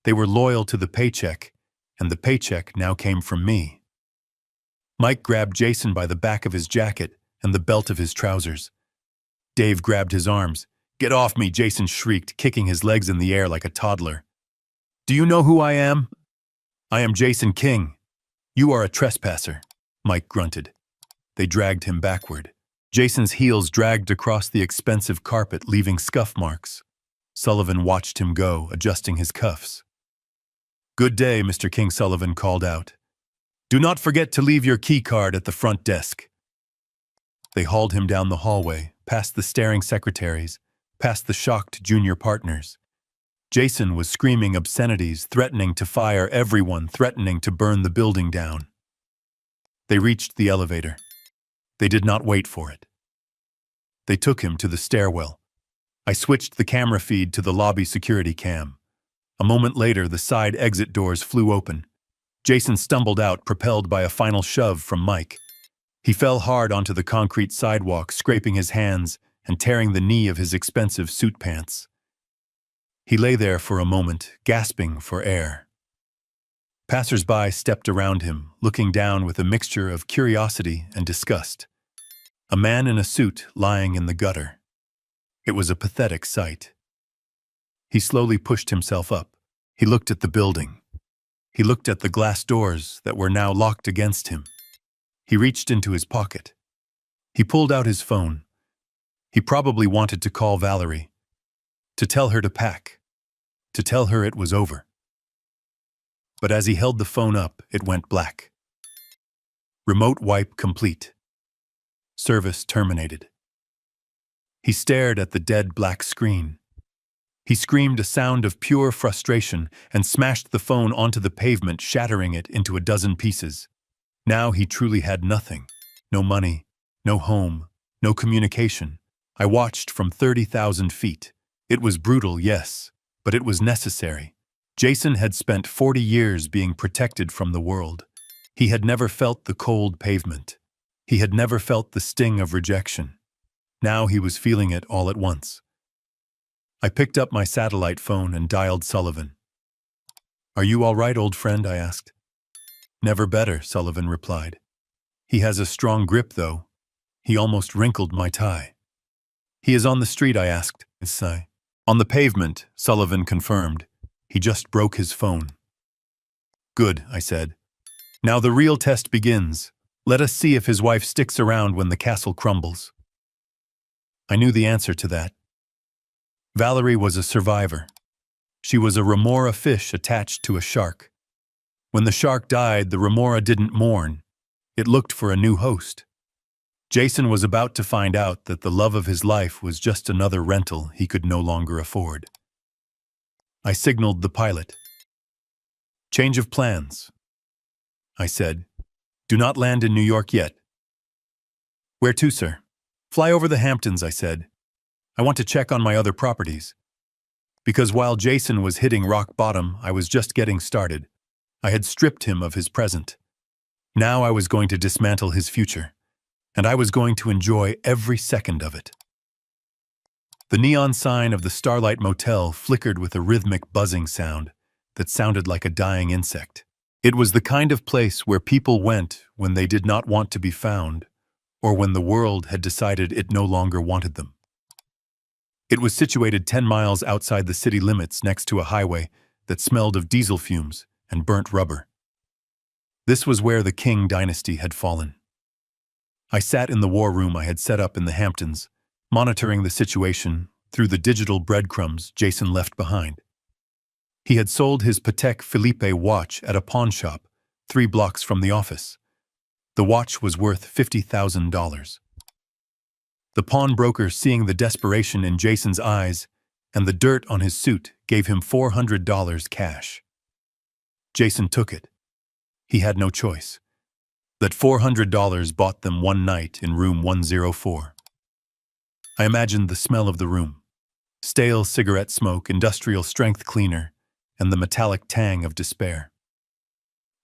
They were loyal to the paycheck, and the paycheck now came from me. Mike grabbed Jason by the back of his jacket and the belt of his trousers. Dave grabbed his arms. Get off me, Jason shrieked, kicking his legs in the air like a toddler. Do you know who I am? I am Jason King. You are a trespasser, Mike grunted. They dragged him backward. Jason's heels dragged across the expensive carpet, leaving scuff marks. Sullivan watched him go, adjusting his cuffs. Good day, Mr. King, Sullivan called out. Do not forget to leave your key card at the front desk. They hauled him down the hallway, past the staring secretaries, past the shocked junior partners. Jason was screaming obscenities, threatening to fire everyone, threatening to burn the building down. They reached the elevator. They did not wait for it. They took him to the stairwell. I switched the camera feed to the lobby security cam. A moment later, the side exit doors flew open. Jason stumbled out, propelled by a final shove from Mike. He fell hard onto the concrete sidewalk, scraping his hands and tearing the knee of his expensive suit pants. He lay there for a moment, gasping for air. Passers-by stepped around him, looking down with a mixture of curiosity and disgust. A man in a suit lying in the gutter. It was a pathetic sight. He slowly pushed himself up. He looked at the building. He looked at the glass doors that were now locked against him. He reached into his pocket. He pulled out his phone. He probably wanted to call Valerie, to tell her to pack, to tell her it was over. But as he held the phone up, it went black. Remote wipe complete. Service terminated. He stared at the dead black screen. He screamed a sound of pure frustration and smashed the phone onto the pavement, shattering it into a dozen pieces. Now he truly had nothing. No money, no home, no communication, I watched from 30,000 feet. It was brutal, yes, but it was necessary. Jason had spent 40 years being protected from the world. He had never felt the cold pavement. He had never felt the sting of rejection. Now he was feeling it all at once. I picked up my satellite phone and dialed Sullivan. "Are you all right, old friend?" I asked. "Never better," Sullivan replied. "He has a strong grip, though." He almost wrinkled my tie. "He is on the street," I asked. "On the pavement," Sullivan confirmed. "He just broke his phone." "Good," I said. "Now the real test begins. Let us see if his wife sticks around when the castle crumbles." I knew the answer to that. Valerie was a survivor. She was a remora fish attached to a shark. When the shark died, the remora didn't mourn. It looked for a new host. Jason was about to find out that the love of his life was just another rental he could no longer afford. I signaled the pilot. "Change of plans," I said. "Do not land in New York yet." "Where to, sir?" "Fly over the Hamptons," I said. "I want to check on my other properties." Because while Jason was hitting rock bottom, I was just getting started. I had stripped him of his present. Now I was going to dismantle his future, and I was going to enjoy every second of it. The neon sign of the Starlight Motel flickered with a rhythmic buzzing sound that sounded like a dying insect. It was the kind of place where people went when they did not want to be found, or when the world had decided it no longer wanted them. It was situated 10 miles outside the city limits next to a highway that smelled of diesel fumes and burnt rubber. This was where the King dynasty had fallen. I sat in the war room I had set up in the Hamptons, monitoring the situation through the digital breadcrumbs Jason left behind. He had sold his Patek Philippe watch at a pawn shop 3 blocks from the office. The watch was worth $50,000. The pawnbroker, seeing the desperation in Jason's eyes and the dirt on his suit, gave him $400 cash. Jason took it. He had no choice. That $400 bought them one night in room 104. I imagined the smell of the room. Stale cigarette smoke, industrial strength cleaner, and the metallic tang of despair.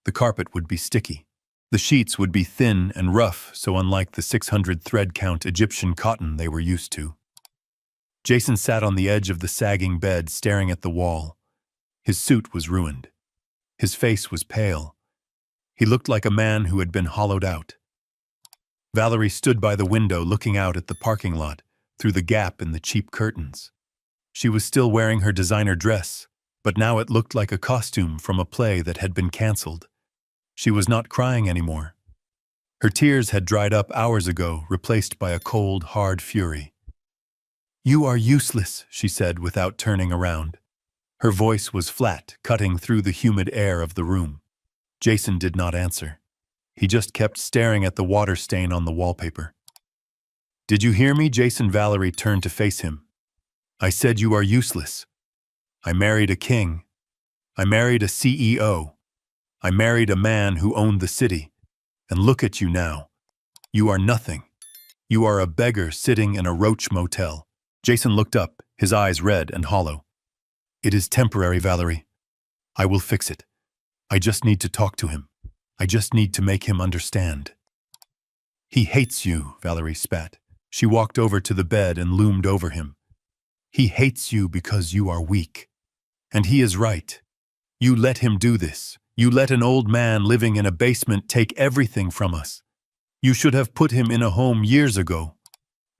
The carpet would be sticky. The sheets would be thin and rough, so unlike the 600 thread count Egyptian cotton they were used to. Jason sat on the edge of the sagging bed, staring at the wall. His suit was ruined. His face was pale. He looked like a man who had been hollowed out. Valerie stood by the window looking out at the parking lot through the gap in the cheap curtains. She was still wearing her designer dress, but now it looked like a costume from a play that had been canceled. She was not crying anymore. Her tears had dried up hours ago, replaced by a cold, hard fury. "You are useless," she said without turning around. Her voice was flat, cutting through the humid air of the room. Jason did not answer. He just kept staring at the water stain on the wallpaper. "Did you hear me?" Jason. Valerie turned to face him. "I said you are useless. I married a king. I married a CEO. I married a man who owned the city. And look at you now. You are nothing. You are a beggar sitting in a roach motel." Jason looked up, his eyes red and hollow. "It is temporary, Valerie. I will fix it. I just need to talk to him. I just need to make him understand." "He hates you," Valerie spat. She walked over to the bed and loomed over him. "He hates you because you are weak. And he is right. You let him do this. You let an old man living in a basement take everything from us. You should have put him in a home years ago.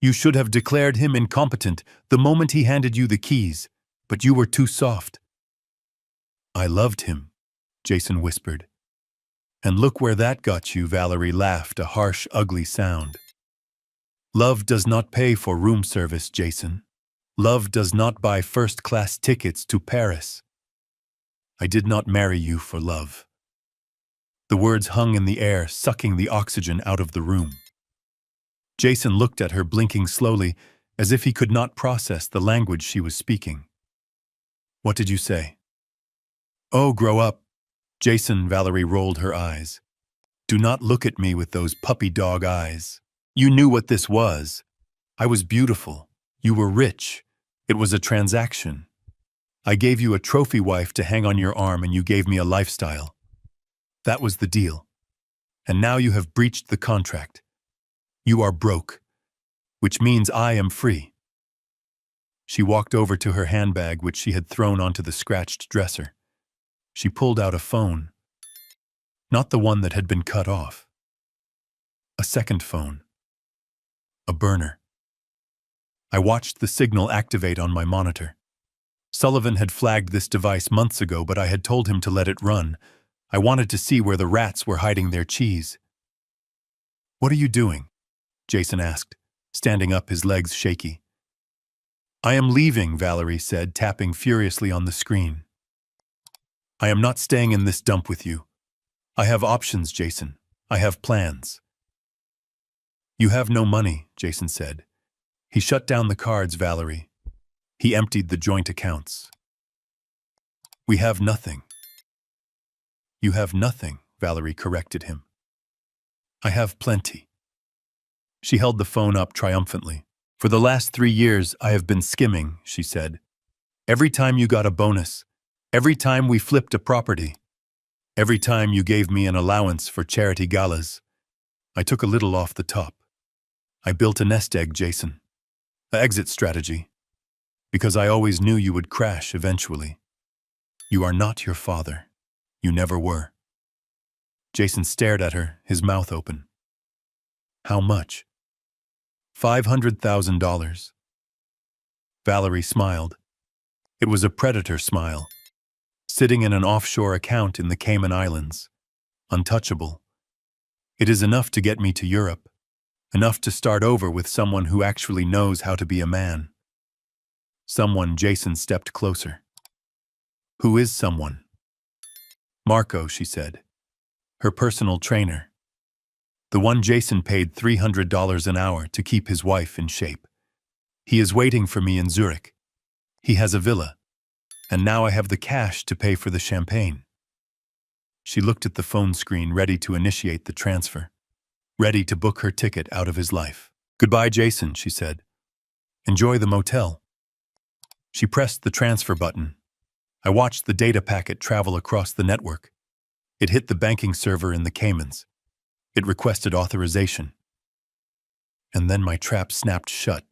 You should have declared him incompetent the moment he handed you the keys, but you were too soft." "I loved him," Jason whispered. "And look where that got you," Valerie laughed, a harsh, ugly sound. "Love does not pay for room service, Jason. Love does not buy first-class tickets to Paris. I did not marry you for love." The words hung in the air, sucking the oxygen out of the room. Jason looked at her, blinking slowly, as if he could not process the language she was speaking. "What did you say?" "Oh, grow up." "Jason," Valerie rolled her eyes. "Do not look at me with those puppy dog eyes. You knew what this was. I was beautiful. You were rich. It was a transaction. I gave you a trophy wife to hang on your arm and you gave me a lifestyle. That was the deal. And now you have breached the contract. You are broke, which means I am free. She walked over to her handbag, which she had thrown onto the scratched dresser. She pulled out a phone. Not the one that had been cut off. A second phone. A burner. I watched the signal activate on my monitor. Sullivan had flagged this device months ago, but I had told him to let it run. I wanted to see where the rats were hiding their cheese. "What are you doing?" Jason asked, standing up, his legs shaky. "I am leaving," Valerie said, tapping furiously on the screen. "I am not staying in this dump with you. I have options, Jason. I have plans." "You have no money," Jason said. He shut down the cards, Valerie. He emptied the joint accounts. "We have nothing." "You have nothing," Valerie corrected him. "I have plenty." She held the phone up triumphantly. "For the last 3 years, I have been skimming," she said. "Every time you got a bonus, every time we flipped a property, every time you gave me an allowance for charity galas, I took a little off the top. I built a nest egg, Jason. An exit strategy. Because I always knew you would crash eventually. You are not your father. You never were." Jason stared at her, his mouth open. "How much?" $500,000. Valerie smiled. It was a predator smile. Sitting in an offshore account in the Cayman Islands. Untouchable. "It is enough to get me to Europe. Enough to start over with someone who actually knows how to be a man." Someone. Jason stepped closer. "Who is someone?" "Marco," she said. "Her personal trainer. The one Jason paid $300 an hour to keep his wife in shape. He is waiting for me in Zurich. He has a villa. And now I have the cash to pay for the champagne." She looked at the phone screen, ready to initiate the transfer. Ready to book her ticket out of his life. "Goodbye, Jason," she said. "Enjoy the motel." She pressed the transfer button. I watched the data packet travel across the network. It hit the banking server in the Caymans. It requested authorization. And then my trap snapped shut.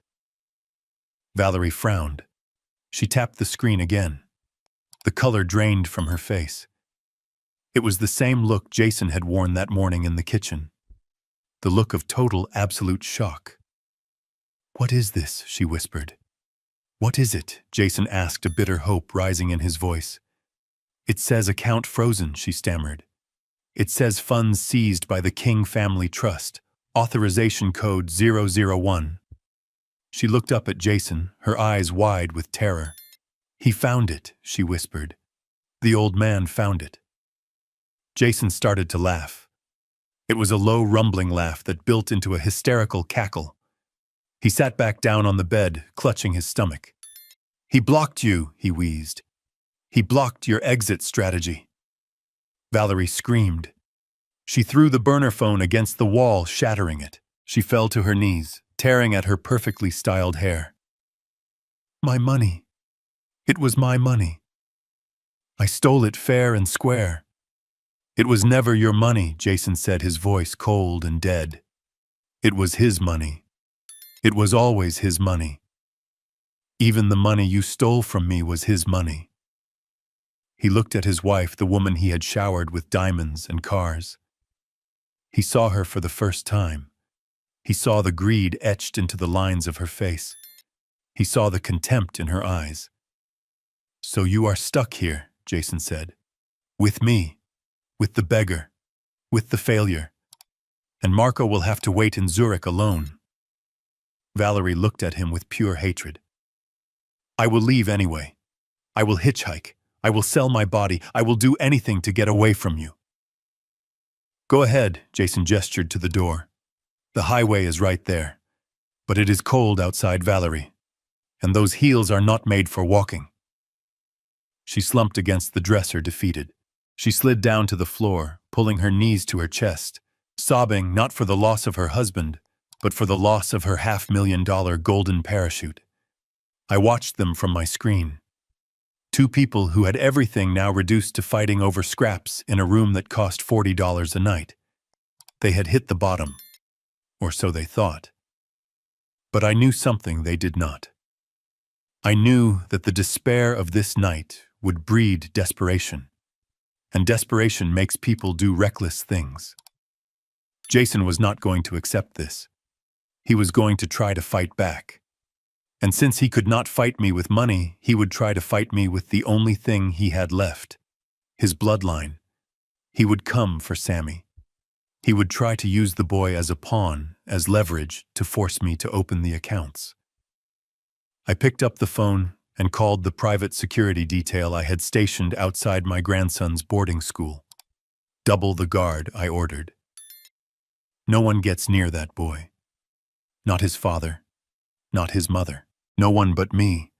Valerie frowned. She tapped the screen again. The color drained from her face. It was the same look Jason had worn that morning in the kitchen. The look of total, absolute shock. "What is this?" she whispered. "What is it?" Jason asked, a bitter hope rising in his voice. "It says account frozen," she stammered. "It says funds seized by the King Family Trust. Authorization code 001. She looked up at Jason, her eyes wide with terror. "He found it," she whispered. "The old man found it." Jason started to laugh. It was a low, rumbling laugh that built into a hysterical cackle. He sat back down on the bed, clutching his stomach. "He blocked you," he wheezed. "He blocked your exit strategy." Valerie screamed. She threw the burner phone against the wall, shattering it. She fell to her knees, tearing at her perfectly styled hair. "My money. It was my money. I stole it fair and square." "It was never your money," Jason said, his voice cold and dead. "It was his money. It was always his money. Even the money you stole from me was his money." He looked at his wife, the woman he had showered with diamonds and cars. He saw her for the first time. He saw the greed etched into the lines of her face. He saw the contempt in her eyes. "So you are stuck here," Jason said. "With me. With the beggar. With the failure. And Marco will have to wait in Zurich alone." Valerie looked at him with pure hatred. "I will leave anyway. I will hitchhike. I will sell my body. I will do anything to get away from you." "Go ahead," Jason gestured to the door. "The highway is right there. But it is cold outside, Valerie. And those heels are not made for walking." She slumped against the dresser, defeated. She slid down to the floor, pulling her knees to her chest, sobbing not for the loss of her husband, but for the loss of her $500,000 golden parachute. I watched them from my screen. Two people who had everything now reduced to fighting over scraps in a room that cost $40 a night. They had hit the bottom, or so they thought. But I knew something they did not. I knew that the despair of this night would breed desperation, and desperation makes people do reckless things. Jason was not going to accept this. He was going to try to fight back. And since he could not fight me with money, he would try to fight me with the only thing he had left, his bloodline. He would come for Sammy. He would try to use the boy as a pawn, as leverage, to force me to open the accounts. I picked up the phone and called the private security detail I had stationed outside my grandson's boarding school. Double the guard, I ordered. No one gets near that boy. Not his father, not his mother. No one but me,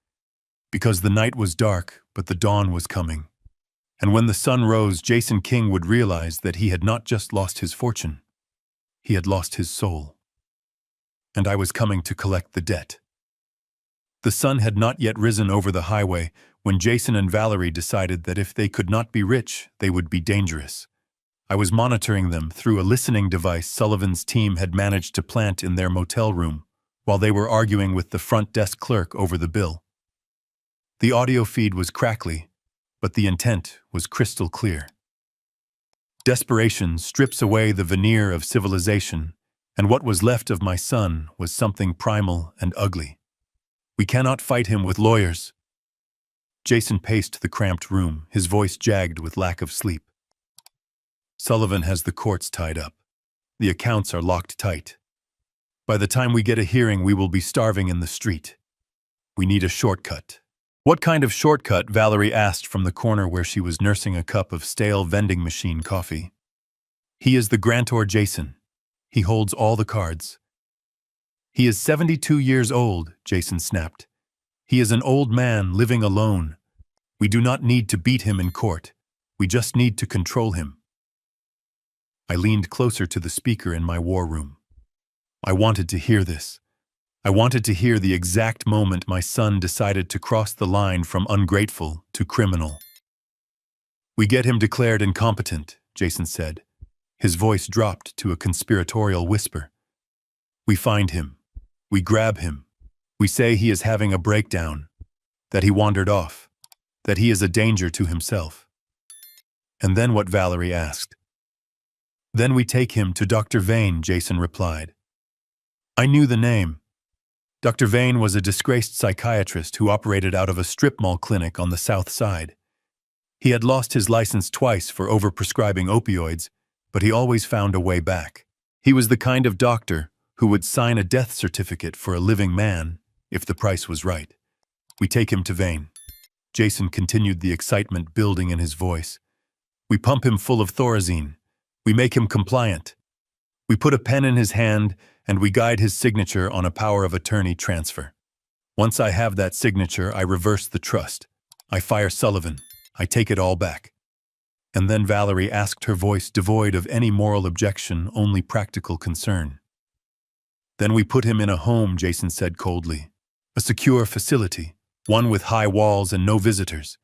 because the night was dark, but the dawn was coming. And when the sun rose, Jason King would realize that he had not just lost his fortune, he had lost his soul. And I was coming to collect the debt. The sun had not yet risen over the highway when Jason and Valerie decided that if they could not be rich, they would be dangerous. I was monitoring them through a listening device Sullivan's team had managed to plant in their motel room, while they were arguing with the front desk clerk over the bill. The audio feed was crackly, but the intent was crystal clear. Desperation strips away the veneer of civilization, and what was left of my son was something primal and ugly. We cannot fight him with lawyers. Jason paced the cramped room, his voice jagged with lack of sleep. Sullivan has the courts tied up. The accounts are locked tight. By the time we get a hearing, we will be starving in the street. We need a shortcut. What kind of shortcut? Valerie asked from the corner where she was nursing a cup of stale vending machine coffee. He is the grantor Jason. He holds all the cards. He is 72 years old, Jason snapped. He is an old man living alone. We do not need to beat him in court. We just need to control him. I leaned closer to the speaker in my war room. I wanted to hear this. I wanted to hear the exact moment my son decided to cross the line from ungrateful to criminal. We get him declared incompetent, Jason said. His voice dropped to a conspiratorial whisper. We find him. We grab him. We say he is having a breakdown, that he wandered off, that he is a danger to himself. And then what? Valerie asked. Then we take him to Dr. Vane, Jason replied. I knew the name. Dr. Vane was a disgraced psychiatrist who operated out of a strip mall clinic on the South Side. He had lost his license twice for overprescribing opioids, but he always found a way back. He was the kind of doctor who would sign a death certificate for a living man if the price was right. We take him to Vane. Jason continued, the excitement building in his voice. We pump him full of Thorazine. We make him compliant. We put a pen in his hand and we guide his signature on a power of attorney transfer. Once I have that signature, I reverse the trust. I fire Sullivan. I take it all back. And then Valerie asked, her voice devoid of any moral objection, only practical concern. Then we put him in a home, Jason said coldly. A secure facility, one with high walls and no visitors.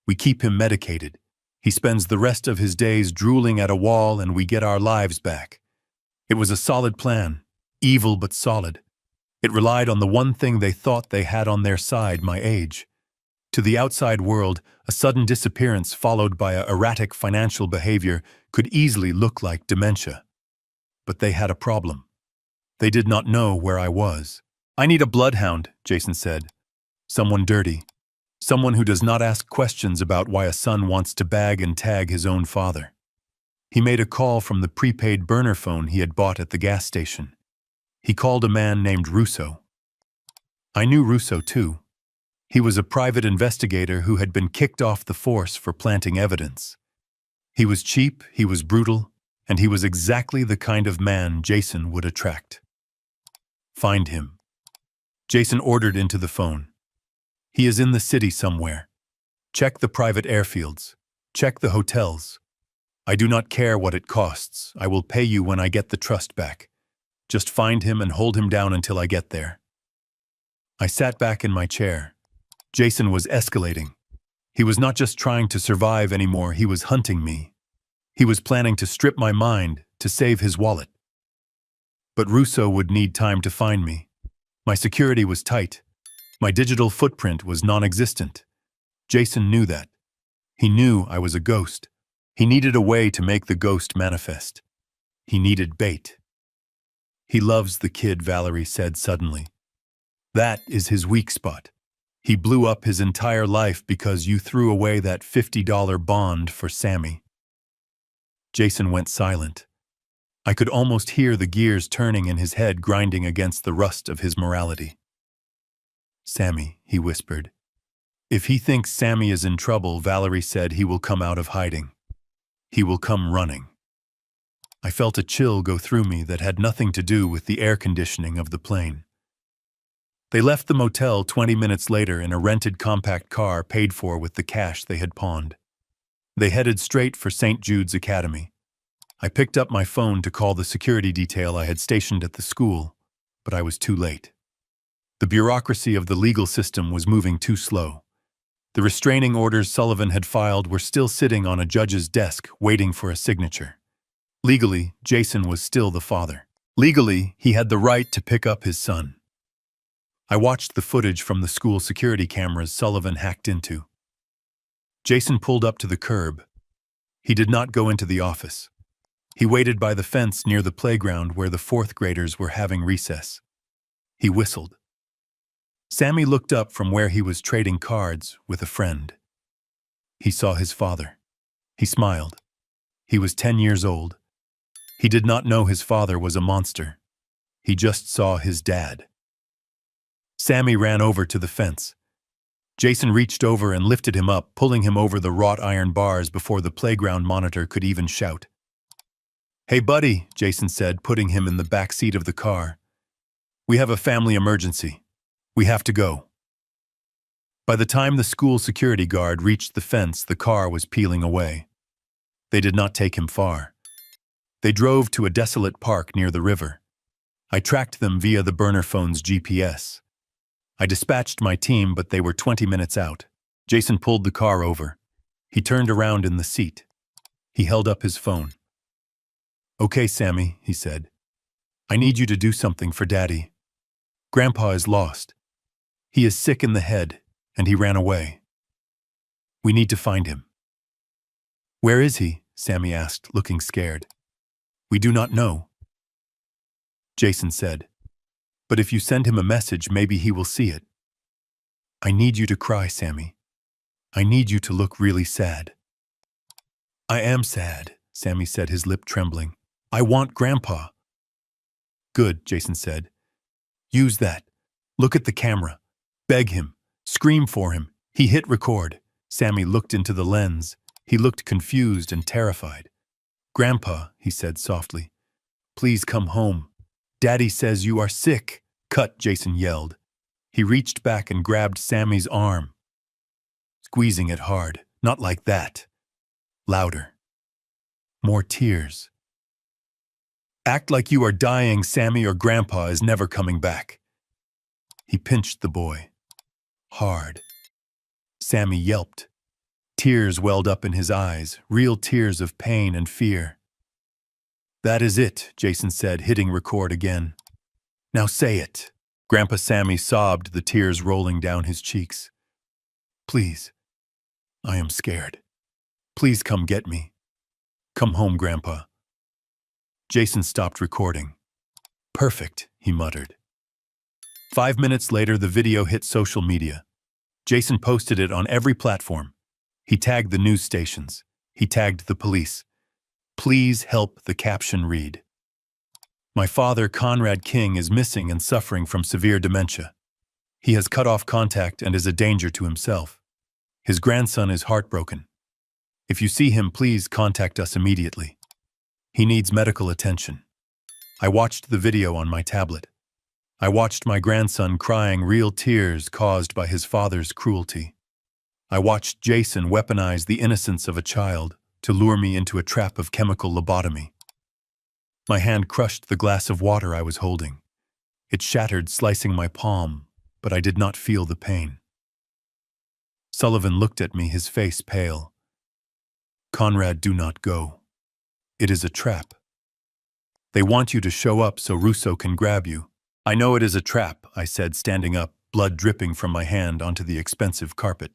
We keep him medicated. He spends the rest of his days drooling at a wall and we get our lives back. It was a solid plan, evil but solid. It relied on the one thing they thought they had on their side, my age. To the outside world, a sudden disappearance followed by an erratic financial behavior could easily look like dementia. But they had a problem. They did not know where I was. I need a bloodhound, Jason said. Someone dirty. Someone who does not ask questions about why a son wants to bag and tag his own father. He made a call from the prepaid burner phone he had bought at the gas station. He called a man named Russo. I knew Russo too. He was a private investigator who had been kicked off the force for planting evidence. He was cheap, he was brutal, and he was exactly the kind of man Jason would attract. Find him. Jason ordered into the phone. He is in the city somewhere. Check the private airfields. Check the hotels. I do not care what it costs. I will pay you when I get the trust back. Just find him and hold him down until I get there. I sat back in my chair. Jason was escalating. He was not just trying to survive anymore, he was hunting me. He was planning to strip my mind to save his wallet. But Russo would need time to find me. My security was tight. My digital footprint was non-existent. Jason knew that. He knew I was a ghost. He needed a way to make the ghost manifest. He needed bait. He loves the kid, Valerie said suddenly. That is his weak spot. He blew up his entire life because you threw away that $50 bond for Sammy. Jason went silent. I could almost hear the gears turning in his head, grinding against the rust of his morality. Sammy, he whispered. If he thinks Sammy is in trouble, Valerie said, he will come out of hiding. He will come running. I felt a chill go through me that had nothing to do with the air conditioning of the plane. They left the motel 20 minutes later in a rented compact car paid for with the cash they had pawned. They headed straight for St. Jude's Academy. I picked up my phone to call the security detail I had stationed at the school, but I was too late. The bureaucracy of the legal system was moving too slow. The restraining orders Sullivan had filed were still sitting on a judge's desk waiting for a signature. Legally, Jason was still the father. Legally, he had the right to pick up his son. I watched the footage from the school security cameras Sullivan hacked into. Jason pulled up to the curb. He did not go into the office. He waited by the fence near the playground where the fourth graders were having recess. He whistled. Sammy looked up from where he was trading cards with a friend. He saw his father. He smiled. He was 10 years old. He did not know his father was a monster. He just saw his dad. Sammy ran over to the fence. Jason reached over and lifted him up, pulling him over the wrought iron bars before the playground monitor could even shout. "Hey, buddy," Jason said, putting him in the back seat of the car. "We have a family emergency. We have to go." By the time the school security guard reached the fence, the car was peeling away. They did not take him far. They drove to a desolate park near the river. I tracked them via the burner phone's GPS. I dispatched my team, but they were 20 minutes out. Jason pulled the car over. He turned around in the seat. He held up his phone. "Okay, Sammy," he said. "I need you to do something for Daddy. Grandpa is lost. He is sick in the head, and he ran away. We need to find him." "Where is he?" Sammy asked, looking scared. "We do not know," Jason said. "But if you send him a message, maybe he will see it." "I need you to cry, Sammy. I need you to look really sad." "I am sad," Sammy said, his lip trembling. "I want Grandpa." "Good," Jason said. "Use that. Look at the camera. Beg him. Scream for him." He hit record. Sammy looked into the lens. He looked confused and terrified. "Grandpa," he said softly, "please come home. Daddy says you are sick." "Cut," Jason yelled. He reached back and grabbed Sammy's arm, squeezing it hard. "Not like that." Louder. More tears. "Act like you are dying, Sammy, or Grandpa is never coming back." He pinched the boy. Hard. Sammy yelped. Tears welled up in his eyes, real tears of pain and fear. "That is it," Jason said, hitting record again. "Now say it." Grandpa Sammy sobbed, the tears rolling down his cheeks. "Please. I am scared. Please come get me. Come home, Grandpa." Jason stopped recording. "Perfect," he muttered. 5 minutes later, the video hit social media. Jason posted it on every platform. He tagged the news stations. He tagged the police. "Please help," the caption read. "My father, Conrad King, is missing and suffering from severe dementia. He has cut off contact and is a danger to himself. His grandson is heartbroken. If you see him, please contact us immediately. He needs medical attention." I watched the video on my tablet. I watched my grandson crying real tears caused by his father's cruelty. I watched Jason weaponize the innocence of a child to lure me into a trap of chemical lobotomy. My hand crushed the glass of water I was holding. It shattered, slicing my palm, but I did not feel the pain. Sullivan looked at me, his face pale. "Conrad, do not go. It is a trap. They want you to show up so Russo can grab you." "I know it is a trap," I said, standing up, blood dripping from my hand onto the expensive carpet.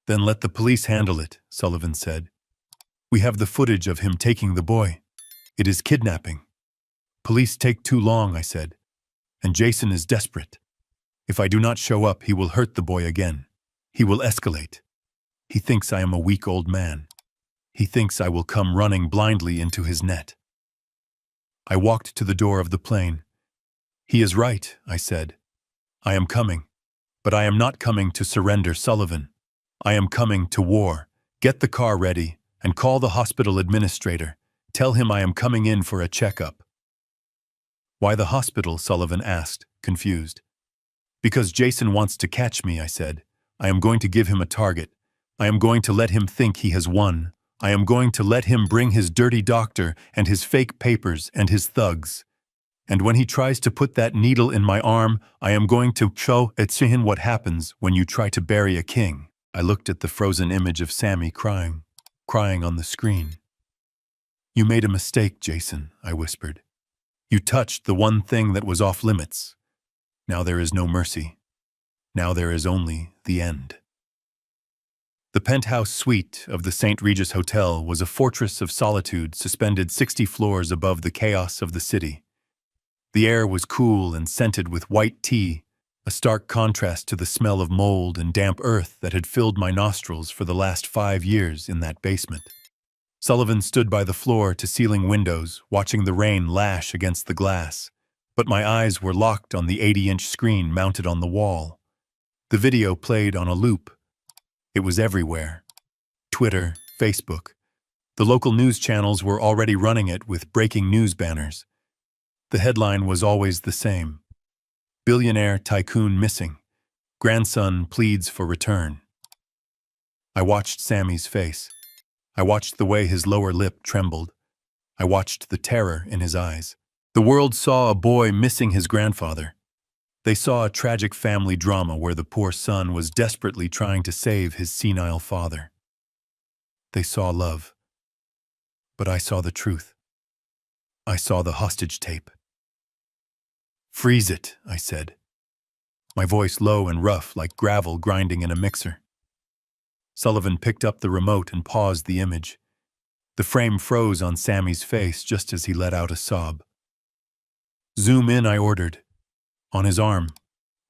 "Then let the police handle it," Sullivan said. "We have the footage of him taking the boy. It is kidnapping." "Police take too long," I said, "and Jason is desperate. If I do not show up, he will hurt the boy again. He will escalate. He thinks I am a weak old man. He thinks I will come running blindly into his net." I walked to the door of the plane. "He is right," I said. "I am coming. But I am not coming to surrender Sullivan. I am coming to war. Get the car ready and call the hospital administrator. Tell him I am coming in for a checkup." "Why the hospital?" Sullivan asked, confused. "Because Jason wants to catch me," I said. "I am going to give him a target. I am going to let him think he has won. I am going to let him bring his dirty doctor and his fake papers and his thugs. And when he tries to put that needle in my arm, I am going to show him what happens when you try to bury a king." I looked at the frozen image of Sammy crying on the screen. "You made a mistake, Jason," I whispered. "You touched the one thing that was off limits. Now there is no mercy. Now there is only the end." The penthouse suite of the St. Regis Hotel was a fortress of solitude suspended 60 floors above the chaos of the city. The air was cool and scented with white tea, a stark contrast to the smell of mold and damp earth that had filled my nostrils for the last 5 years in that basement. Sullivan stood by the floor-to-ceiling windows, watching the rain lash against the glass, but my eyes were locked on the 80-inch screen mounted on the wall. The video played on a loop. It was everywhere. Twitter, Facebook. The local news channels were already running it with breaking news banners. The headline was always the same. "Billionaire tycoon missing. Grandson pleads for return." I watched Sammy's face. I watched the way his lower lip trembled. I watched the terror in his eyes. The world saw a boy missing his grandfather. They saw a tragic family drama where the poor son was desperately trying to save his senile father. They saw love. But I saw the truth. I saw the hostage tape. "Freeze it," I said, my voice low and rough like gravel grinding in a mixer. Sullivan picked up the remote and paused the image. The frame froze on Sammy's face just as he let out a sob. "Zoom in," I ordered. On his arm,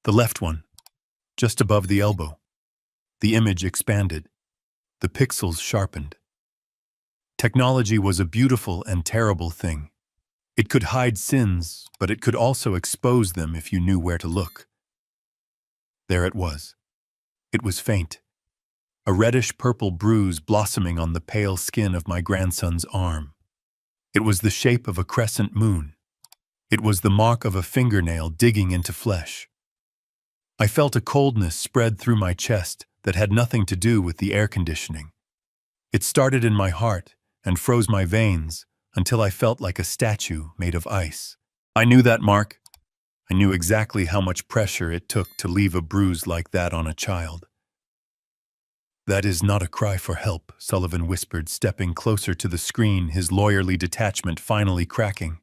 the left one, just above the elbow. The image expanded. The pixels sharpened. Technology was a beautiful and terrible thing. It could hide sins, but it could also expose them if you knew where to look. There it was. It was faint. A reddish-purple bruise blossoming on the pale skin of my grandson's arm. It was the shape of a crescent moon. It was the mark of a fingernail digging into flesh. I felt a coldness spread through my chest that had nothing to do with the air conditioning. It started in my heart and froze my veins until I felt like a statue made of ice. I knew that mark. I knew exactly how much pressure it took to leave a bruise like that on a child. "That is not a cry for help," Sullivan whispered, stepping closer to the screen, his lawyerly detachment finally cracking.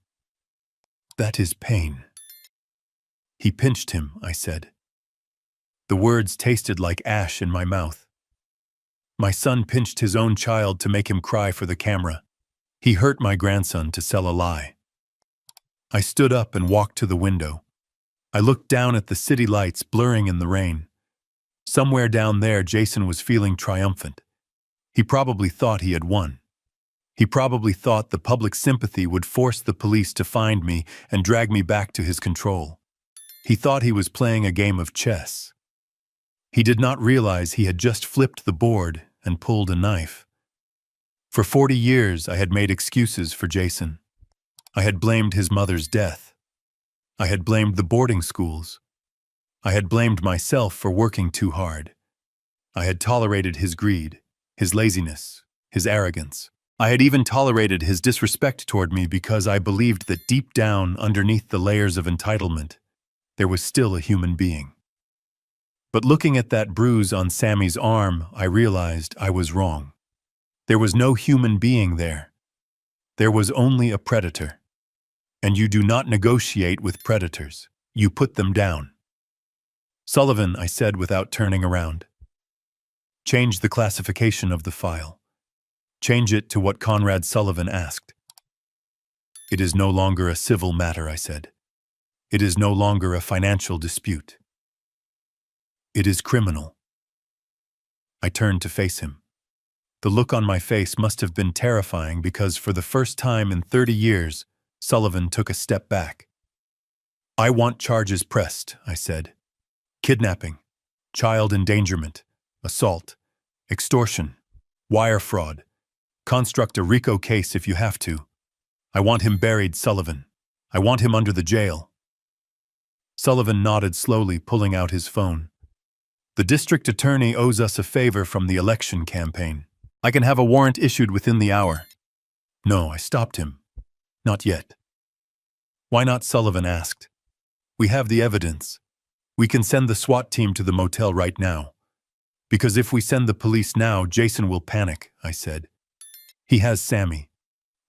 "That is pain." "He pinched him," I said. The words tasted like ash in my mouth. My son pinched his own child to make him cry for the camera. He hurt my grandson to sell a lie. I stood up and walked to the window. I looked down at the city lights blurring in the rain. Somewhere down there, Jason was feeling triumphant. He probably thought he had won. He probably thought the public sympathy would force the police to find me and drag me back to his control. He thought he was playing a game of chess. He did not realize he had just flipped the board and pulled a knife. For 40 years, I had made excuses for Jason. I had blamed his mother's death. I had blamed the boarding schools. I had blamed myself for working too hard. I had tolerated his greed, his laziness, his arrogance. I had even tolerated his disrespect toward me because I believed that deep down, underneath the layers of entitlement, there was still a human being. But looking at that bruise on Sammy's arm, I realized I was wrong. There was no human being there. There was only a predator. And you do not negotiate with predators. You put them down. Sullivan, I said without turning around. Change the classification of the file. Change it to what Conrad Sullivan asked. It is no longer a civil matter, I said. It is no longer a financial dispute. It is criminal. I turned to face him. The look on my face must have been terrifying because for the first time in 30 years, Sullivan took a step back. I want charges pressed, I said. Kidnapping, child endangerment, assault, extortion, wire fraud. Construct a RICO case if you have to. I want him buried, Sullivan. I want him under the jail. Sullivan nodded slowly, pulling out his phone. The district attorney owes us a favor from the election campaign. I can have a warrant issued within the hour. No, I stopped him. Not yet. Why not? Sullivan asked. We have the evidence. We can send the SWAT team to the motel right now. Because if we send the police now, Jason will panic, I said. He has Sammy.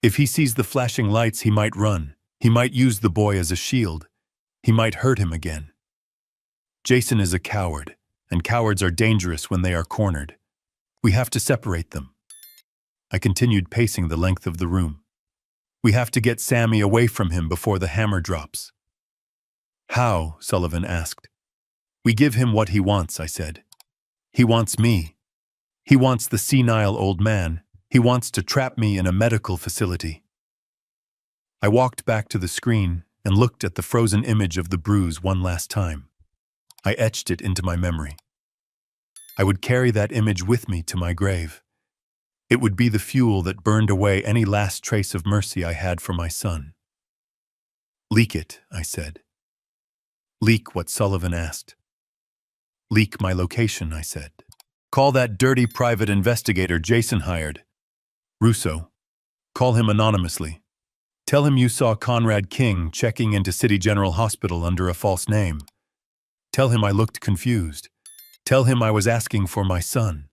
If he sees the flashing lights, he might run. He might use the boy as a shield. He might hurt him again. Jason is a coward, and cowards are dangerous when they are cornered. We have to separate them. I continued pacing the length of the room. We have to get Sammy away from him before the hammer drops. How? Sullivan asked. We give him what he wants, I said. He wants me. He wants the senile old man. He wants to trap me in a medical facility. I walked back to the screen and looked at the frozen image of the bruise one last time. I etched it into my memory. I would carry that image with me to my grave. It would be the fuel that burned away any last trace of mercy I had for my son. Leak it, I said. Leak what Sullivan asked. Leak my location, I said. Call that dirty private investigator Jason hired. Russo. Call him anonymously. Tell him you saw Conrad King checking into City General Hospital under a false name. Tell him I looked confused. Tell him I was asking for my son.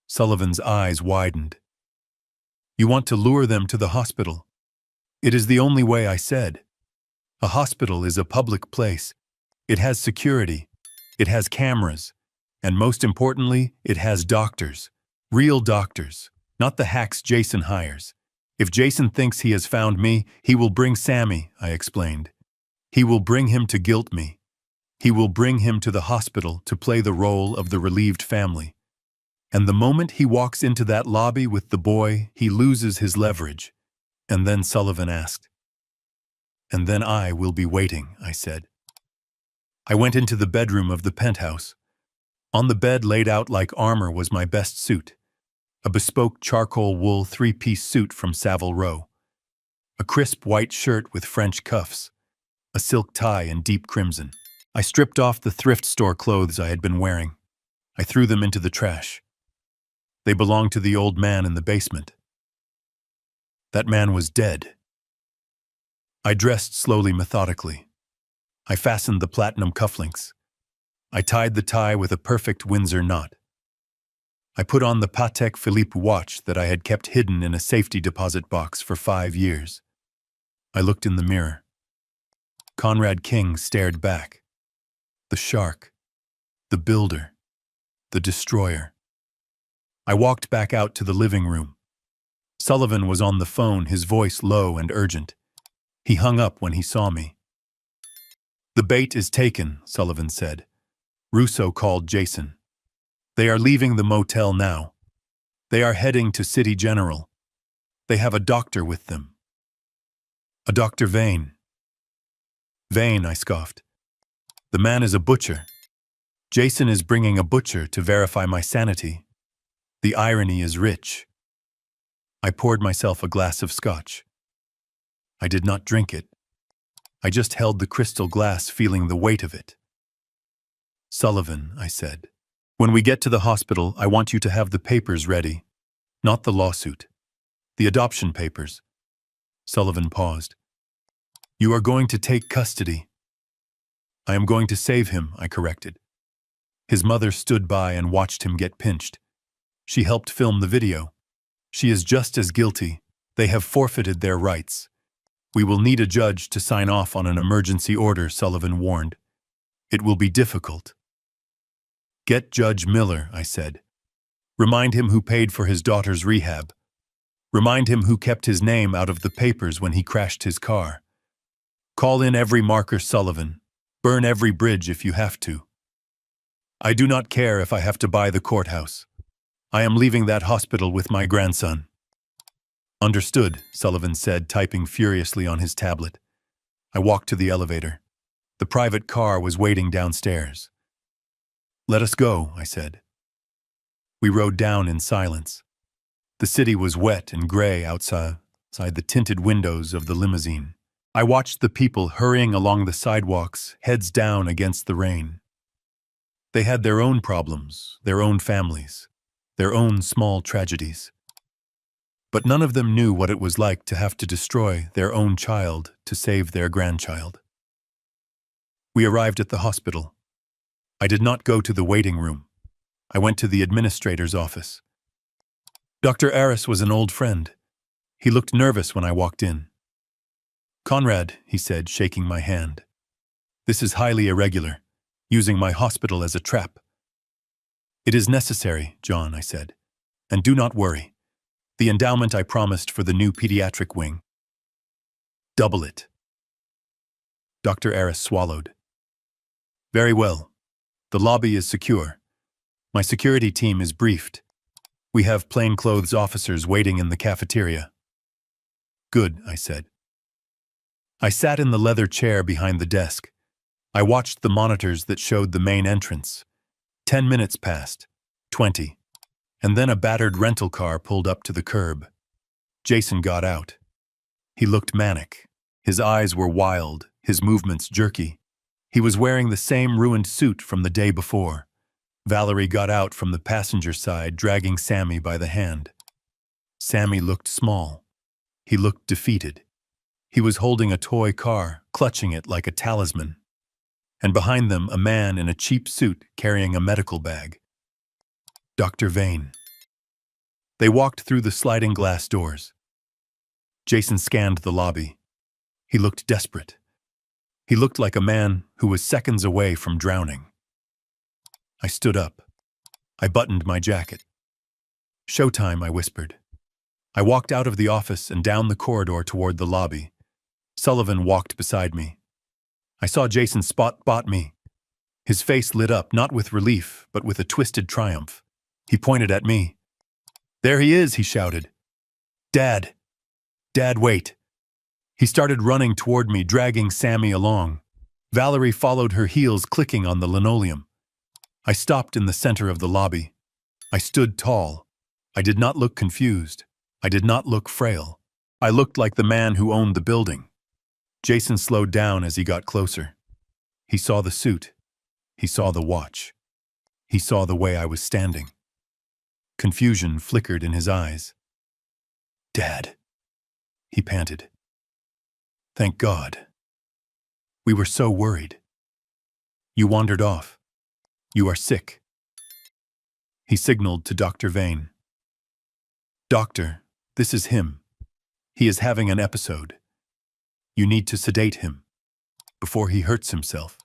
Sullivan's eyes widened. You want to lure them to the hospital? It is the only way, I said. A hospital is a public place. It has security. It has cameras. And most importantly, it has doctors. Real doctors. Not the hacks Jason hires. If Jason thinks he has found me, he will bring Sammy, I explained. He will bring him to guilt me. He will bring him to the hospital to play the role of the relieved family. And the moment he walks into that lobby with the boy, he loses his leverage. And then Sullivan asked. And then I will be waiting, I said. I went into the bedroom of the penthouse. On the bed laid out like armor was my best suit. A bespoke charcoal wool 3-piece suit from Savile Row. A crisp white shirt with French cuffs. A silk tie in deep crimson. I stripped off the thrift store clothes I had been wearing. I threw them into the trash. They belonged to the old man in the basement. That man was dead. I dressed slowly, methodically. I fastened the platinum cufflinks. I tied the tie with a perfect Windsor knot. I put on the Patek Philippe watch that I had kept hidden in a safety deposit box for 5 years. I looked in the mirror. Conrad King stared back. The shark. The builder. The destroyer. I walked back out to the living room. Sullivan was on the phone, his voice low and urgent. He hung up when he saw me. The bait is taken, Sullivan said. Russo called Jason. They are leaving the motel now. They are heading to City General. They have a doctor with them. A Dr. Vane. Vane, I scoffed. The man is a butcher. Jason is bringing a butcher to verify my sanity. The irony is rich. I poured myself a glass of scotch. I did not drink it. I just held the crystal glass, feeling the weight of it. Sullivan, I said. When we get to the hospital, I want you to have the papers ready, not the lawsuit. The adoption papers. Sullivan paused. You are going to take custody. I am going to save him, I corrected. His mother stood by and watched him get pinched. She helped film the video. She is just as guilty. They have forfeited their rights. We will need a judge to sign off on an emergency order, Sullivan warned. It will be difficult. Get Judge Miller, I said. Remind him who paid for his daughter's rehab. Remind him who kept his name out of the papers when he crashed his car. Call in every marker, Sullivan. Burn every bridge if you have to. I do not care if I have to buy the courthouse. I am leaving that hospital with my grandson. Understood, Sullivan said, typing furiously on his tablet. I walked to the elevator. The private car was waiting downstairs. Let us go, I said. We rode down in silence. The city was wet and gray outside the tinted windows of the limousine. I watched the people hurrying along the sidewalks, heads down against the rain. They had their own problems, their own families, their own small tragedies. But none of them knew what it was like to have to destroy their own child to save their grandchild. We arrived at the hospital. I did not go to the waiting room. I went to the administrator's office. Dr. Aris was an old friend. He looked nervous when I walked in. Conrad, he said, shaking my hand. This is highly irregular, using my hospital as a trap. It is necessary, John, I said. And do not worry. The endowment I promised for the new pediatric wing. Double it. Dr. Aris swallowed. Very well. The lobby is secure. My security team is briefed. We have plainclothes officers waiting in the cafeteria. Good, I said. I sat in the leather chair behind the desk. I watched the monitors that showed the main entrance. 10 minutes passed, 20, and then a battered rental car pulled up to the curb. Jason got out. He looked manic. His eyes were wild, his movements jerky. He was wearing the same ruined suit from the day before. Valerie got out from the passenger side, dragging Sammy by the hand. Sammy looked small. He looked defeated. He was holding a toy car, clutching it like a talisman. And behind them, a man in a cheap suit carrying a medical bag. Dr. Vane. They walked through the sliding glass doors. Jason scanned the lobby. He looked desperate. He looked like a man who was seconds away from drowning. I stood up. I buttoned my jacket. Showtime, I whispered. I walked out of the office and down the corridor toward the lobby. Sullivan walked beside me. I saw Jason spot me. His face lit up, not with relief, but with a twisted triumph. He pointed at me. There he is, he shouted. Dad. Dad, wait. He started running toward me, dragging Sammy along. Valerie followed her heels, clicking on the linoleum. I stopped in the center of the lobby. I stood tall. I did not look confused. I did not look frail. I looked like the man who owned the building. Jason slowed down as he got closer. He saw the suit. He saw the watch. He saw the way I was standing. Confusion flickered in his eyes. Dad, he panted. Thank God. We were so worried. You wandered off. You are sick. He signaled to Dr. Vane. Doctor, this is him. He is having an episode. You need to sedate him before he hurts himself.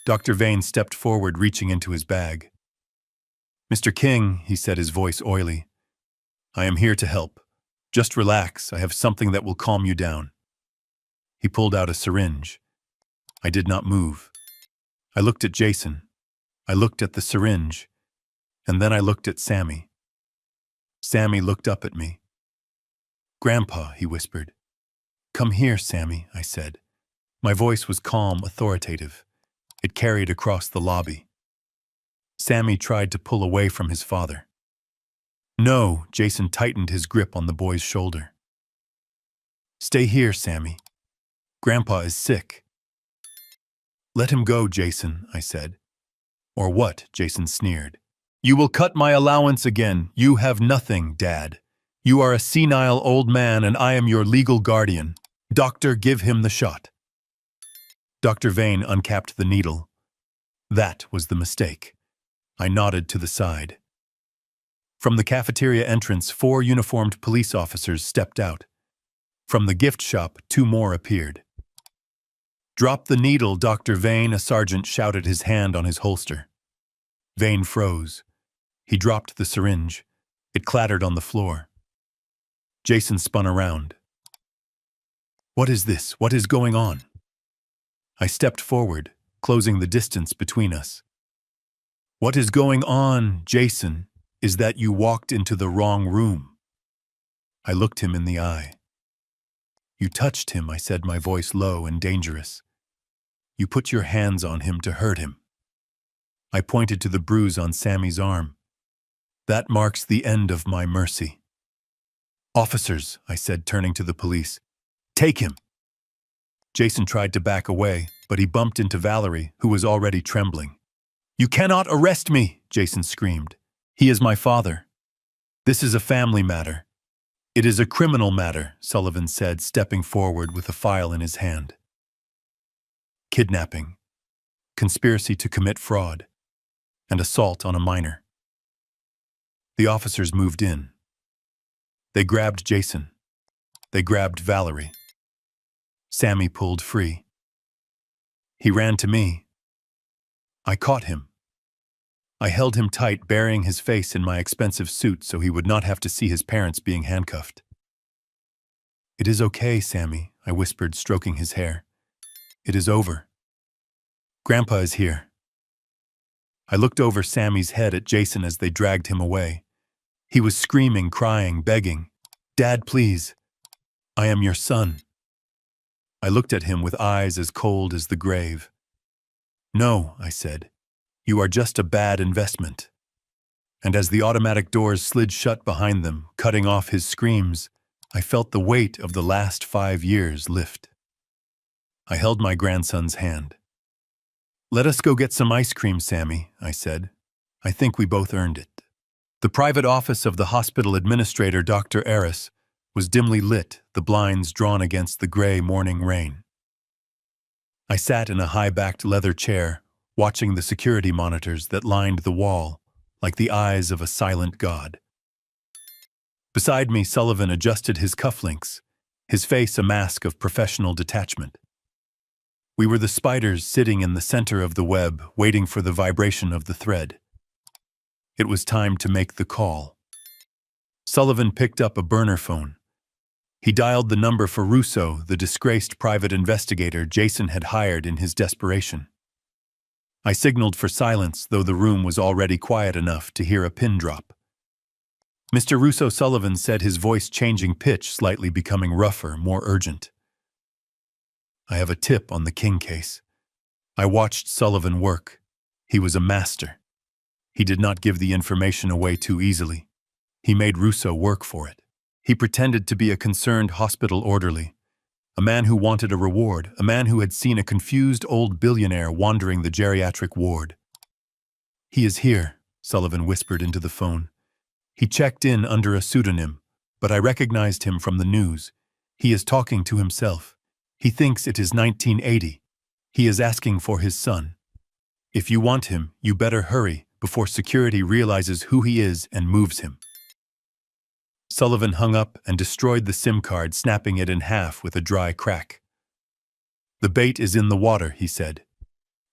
Dr. Vane stepped forward, reaching into his bag. Mr. King, he said, his voice oily. I am here to help. Just relax. I have something that will calm you down. He pulled out a syringe. I did not move. I looked at Jason. I looked at the syringe. And then I looked at Sammy. Sammy looked up at me. Grandpa, he whispered. Come here, Sammy, I said. My voice was calm, authoritative. It carried across the lobby. Sammy tried to pull away from his father. No, Jason tightened his grip on the boy's shoulder. Stay here, Sammy. Grandpa is sick. Let him go, Jason, I said. Or what? Jason sneered. You will cut my allowance again. You have nothing, Dad. You are a senile old man and I am your legal guardian. Doctor, give him the shot. Dr. Vane uncapped the needle. That was the mistake. I nodded to the side. From the cafeteria entrance, 4 uniformed police officers stepped out. From the gift shop, 2 more appeared. Drop the needle, Dr. Vane, a sergeant shouted, his hand on his holster. Vane froze. He dropped the syringe. It clattered on the floor. Jason spun around. What is this? What is going on? I stepped forward, closing the distance between us. What is going on, Jason, is that you walked into the wrong room. I looked him in the eye. You touched him, I said, my voice low and dangerous. You put your hands on him to hurt him. I pointed to the bruise on Sammy's arm. That marks the end of my mercy. Officers, I said, turning to the police. Take him. Jason tried to back away, but he bumped into Valerie, who was already trembling. You cannot arrest me, Jason screamed. He is my father. This is a family matter. It is a criminal matter, Sullivan said, stepping forward with a file in his hand. Kidnapping, conspiracy to commit fraud, and assault on a minor. The officers moved in. They grabbed Jason. They grabbed Valerie. Sammy pulled free. He ran to me. I caught him. I held him tight, burying his face in my expensive suit so he would not have to see his parents being handcuffed. It is okay, Sammy, I whispered, stroking his hair. It is over. Grandpa is here. I looked over Sammy's head at Jason as they dragged him away. He was screaming, crying, begging. Dad, please. I am your son. I looked at him with eyes as cold as the grave. No, I said. You are just a bad investment. And as the automatic doors slid shut behind them, cutting off his screams, I felt the weight of the last 5 years lift. I held my grandson's hand. Let us go get some ice cream, Sammy, I said. I think we both earned it. The private office of the hospital administrator, Dr. Eris, was dimly lit, the blinds drawn against the gray morning rain. I sat in a high-backed leather chair, watching the security monitors that lined the wall like the eyes of a silent god. Beside me, Sullivan adjusted his cufflinks, his face a mask of professional detachment. We were the spiders sitting in the center of the web, waiting for the vibration of the thread. It was time to make the call. Sullivan picked up a burner phone. He dialed the number for Russo, the disgraced private investigator Jason had hired in his desperation. I signaled for silence, though the room was already quiet enough to hear a pin drop. Mr. Russo, Sullivan said, his voice changing pitch, slightly becoming rougher, more urgent. I have a tip on the King case. I watched Sullivan work. He was a master. He did not give the information away too easily. He made Russo work for it. He pretended to be a concerned hospital orderly, a man who wanted a reward, a man who had seen a confused old billionaire wandering the geriatric ward. He is here, Sullivan whispered into the phone. He checked in under a pseudonym, but I recognized him from the news. He is talking to himself. He thinks it is 1980. He is asking for his son. If you want him, you better hurry before security realizes who he is and moves him. Sullivan hung up and destroyed the SIM card, snapping it in half with a dry crack. The bait is in the water, he said.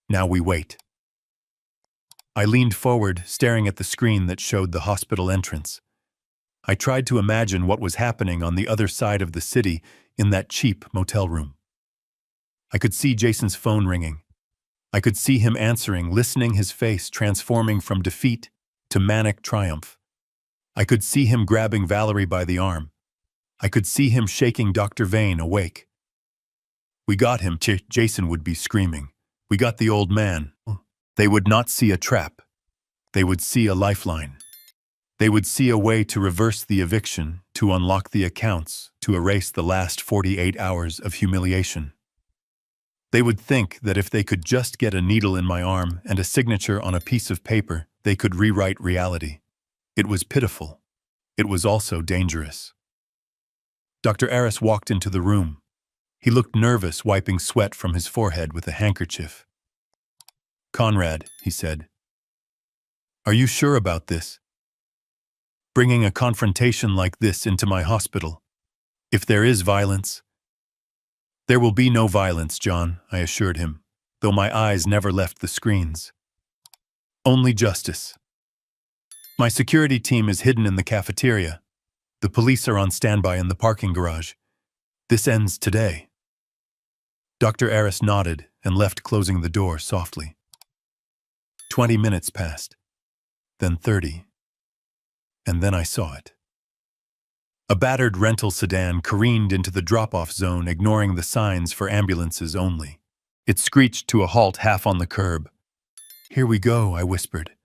Now we wait. I leaned forward, staring at the screen that showed the hospital entrance. I tried to imagine what was happening on the other side of the city in that cheap motel room. I could see Jason's phone ringing. I could see him answering, listening, his face transforming from defeat to manic triumph. I could see him grabbing Valerie by the arm. I could see him shaking Dr. Vane awake. We got him, Jason would be screaming. We got the old man. They would not see a trap. They would see a lifeline. They would see a way to reverse the eviction, to unlock the accounts, to erase the last 48 hours of humiliation. They would think that if they could just get a needle in my arm and a signature on a piece of paper, they could rewrite reality. It was pitiful. It was also dangerous. Dr. Aris walked into the room. He looked nervous, wiping sweat from his forehead with a handkerchief. "Conrad," he said, "are you sure about this? Bringing a confrontation like this into my hospital? If there is violence—" "There will be no violence, John," I assured him, though my eyes never left the screens. "Only justice. My security team is hidden in the cafeteria. The police are on standby in the parking garage. This ends today." Dr. Aris nodded and left, closing the door softly. 20 minutes passed, then 30, and then I saw it. A battered rental sedan careened into the drop-off zone, ignoring the signs for ambulances only. It screeched to a halt half on the curb. "Here we go," I whispered.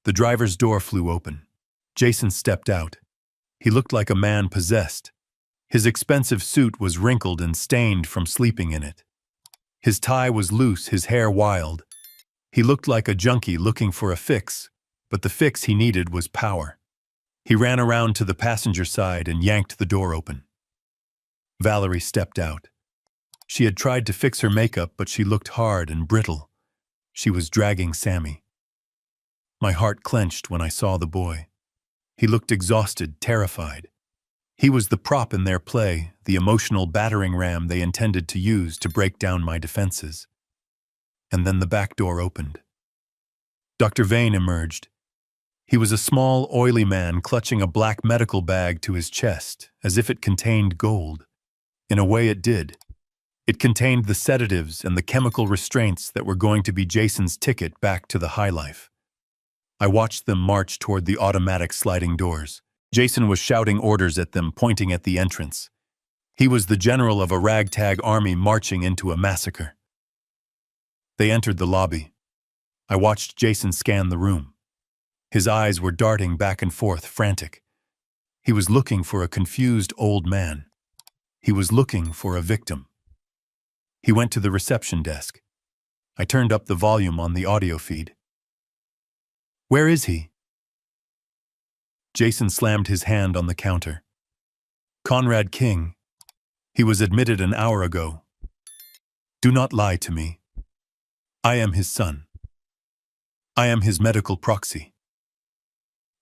The driver's door flew open. Jason stepped out. He looked like a man possessed. His expensive suit was wrinkled and stained from sleeping in it. His tie was loose, his hair wild. He looked like a junkie looking for a fix, but the fix he needed was power. He ran around to the passenger side and yanked the door open. Valerie stepped out. She had tried to fix her makeup, but she looked hard and brittle. She was dragging Sammy. My heart clenched when I saw the boy. He looked exhausted, terrified. He was the prop in their play, the emotional battering ram they intended to use to break down my defenses. And then the back door opened. Dr. Vane emerged. He was a small, oily man clutching a black medical bag to his chest, as if it contained gold. In a way it did. It contained the sedatives and the chemical restraints that were going to be Jason's ticket back to the high life. I watched them march toward the automatic sliding doors. Jason was shouting orders at them, pointing at the entrance. He was the general of a ragtag army marching into a massacre. They entered the lobby. I watched Jason scan the room. His eyes were darting back and forth, frantic. He was looking for a confused old man. He was looking for a victim. He went to the reception desk. I turned up the volume on the audio feed. "Where is he?" Jason slammed his hand on the counter. "Conrad King. He was admitted an hour ago. Do not lie to me. I am his son. I am his medical proxy."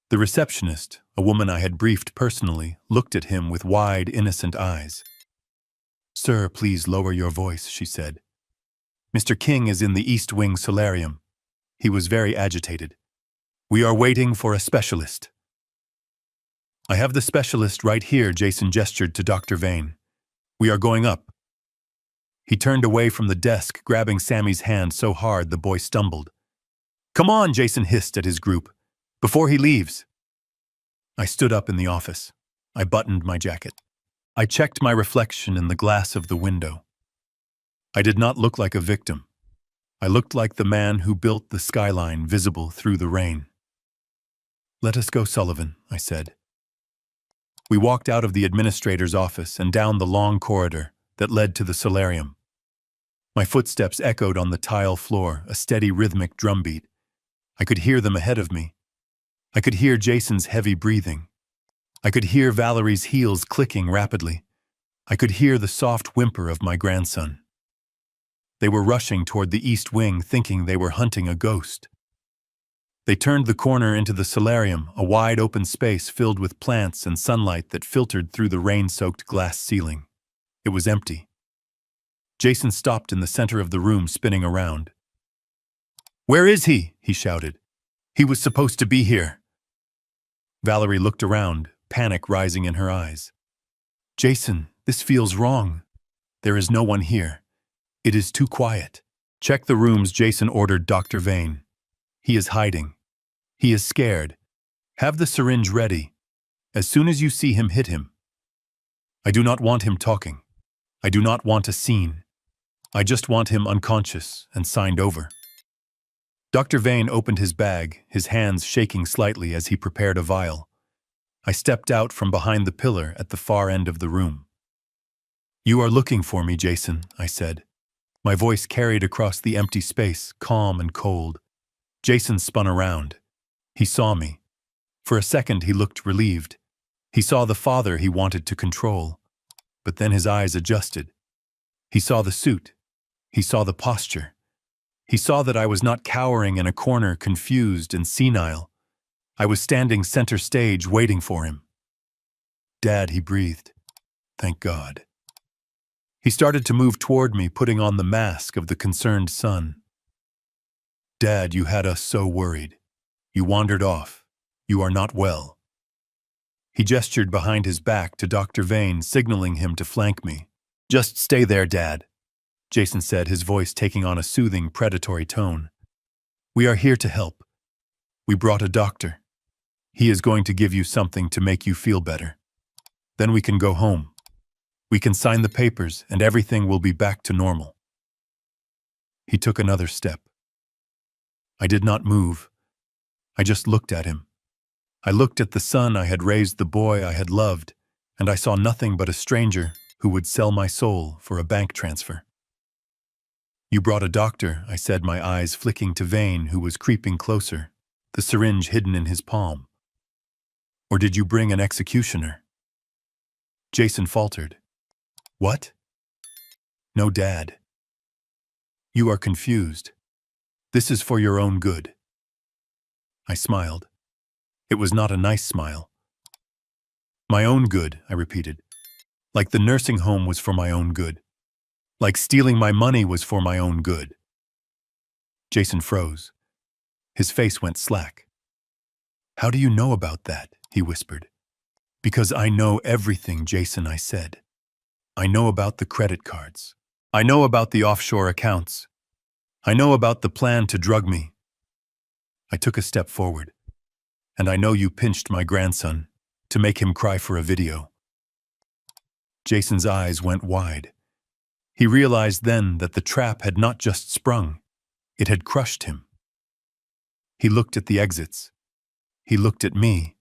The receptionist, a woman I had briefed personally, looked at him with wide, innocent eyes. "Sir, please lower your voice," she said. "Mr. King is in the East Wing solarium." He was very agitated. "We are waiting for a specialist." "I have the specialist right here," Jason gestured to Dr. Vane. "We are going up." He turned away from the desk, grabbing Sammy's hand so hard the boy stumbled. "Come on," Jason hissed at his group, "before he leaves." I stood up in the office. I buttoned my jacket. I checked my reflection in the glass of the window. I did not look like a victim. I looked like the man who built the skyline visible through the rain. "Let us go, Sullivan," I said. We walked out of the administrator's office and down the long corridor that led to the solarium. My footsteps echoed on the tile floor, a steady rhythmic drumbeat. I could hear them ahead of me. I could hear Jason's heavy breathing. I could hear Valerie's heels clicking rapidly. I could hear the soft whimper of my grandson. They were rushing toward the East Wing, thinking they were hunting a ghost. They turned the corner into the solarium, a wide open space filled with plants and sunlight that filtered through the rain-soaked glass ceiling. It was empty. Jason stopped in the center of the room, spinning around. "Where is he?" he shouted. "He was supposed to be here." Valerie looked around, panic rising in her eyes. "Jason, this feels wrong. There is no one here. It is too quiet." "Check the rooms," Jason ordered Dr. Vane. "He is hiding. He is scared. Have the syringe ready. As soon as you see him, hit him." "I do not want him talking. I do not want a scene. I just want him unconscious and signed over." Dr. Vane opened his bag, his hands shaking slightly as he prepared a vial. I stepped out from behind the pillar at the far end of the room. "You are looking for me, Jason," I said. My voice carried across the empty space, calm and cold. Jason spun around. He saw me. For a second he looked relieved. He saw the father he wanted to control, but then his eyes adjusted. He saw the suit. He saw the posture. He saw that I was not cowering in a corner, confused and senile. I was standing center stage, waiting for him. "Dad," he breathed. "Thank God." He started to move toward me, putting on the mask of the concerned son. "Dad, you had us so worried. You wandered off. You are not well." He gestured behind his back to Dr. Vane, signaling him to flank me. "Just stay there, Dad," Jason said, his voice taking on a soothing, predatory tone. "We are here to help. We brought a doctor. He is going to give you something to make you feel better. Then we can go home. We can sign the papers and everything will be back to normal." He took another step. I did not move. I just looked at him. I looked at the son I had raised, the boy I had loved, and I saw nothing but a stranger who would sell my soul for a bank transfer. "You brought a doctor," I said, my eyes flicking to Vane, who was creeping closer, the syringe hidden in his palm. "Or did you bring an executioner?" Jason faltered. "What?" "No, Dad. You are confused. This is for your own good." I smiled. It was not a nice smile. "My own good," I repeated. "Like the nursing home was for my own good. Like stealing my money was for my own good." Jason froze. His face went slack. "How do you know about that?" he whispered. "Because I know everything, Jason," I said. "I know about the credit cards. I know about the offshore accounts. I know about the plan to drug me." I took a step forward. "And I know you pinched my grandson to make him cry for a video." Jason's eyes went wide. He realized then that the trap had not just sprung, it had crushed him. He looked at the exits. He looked at me.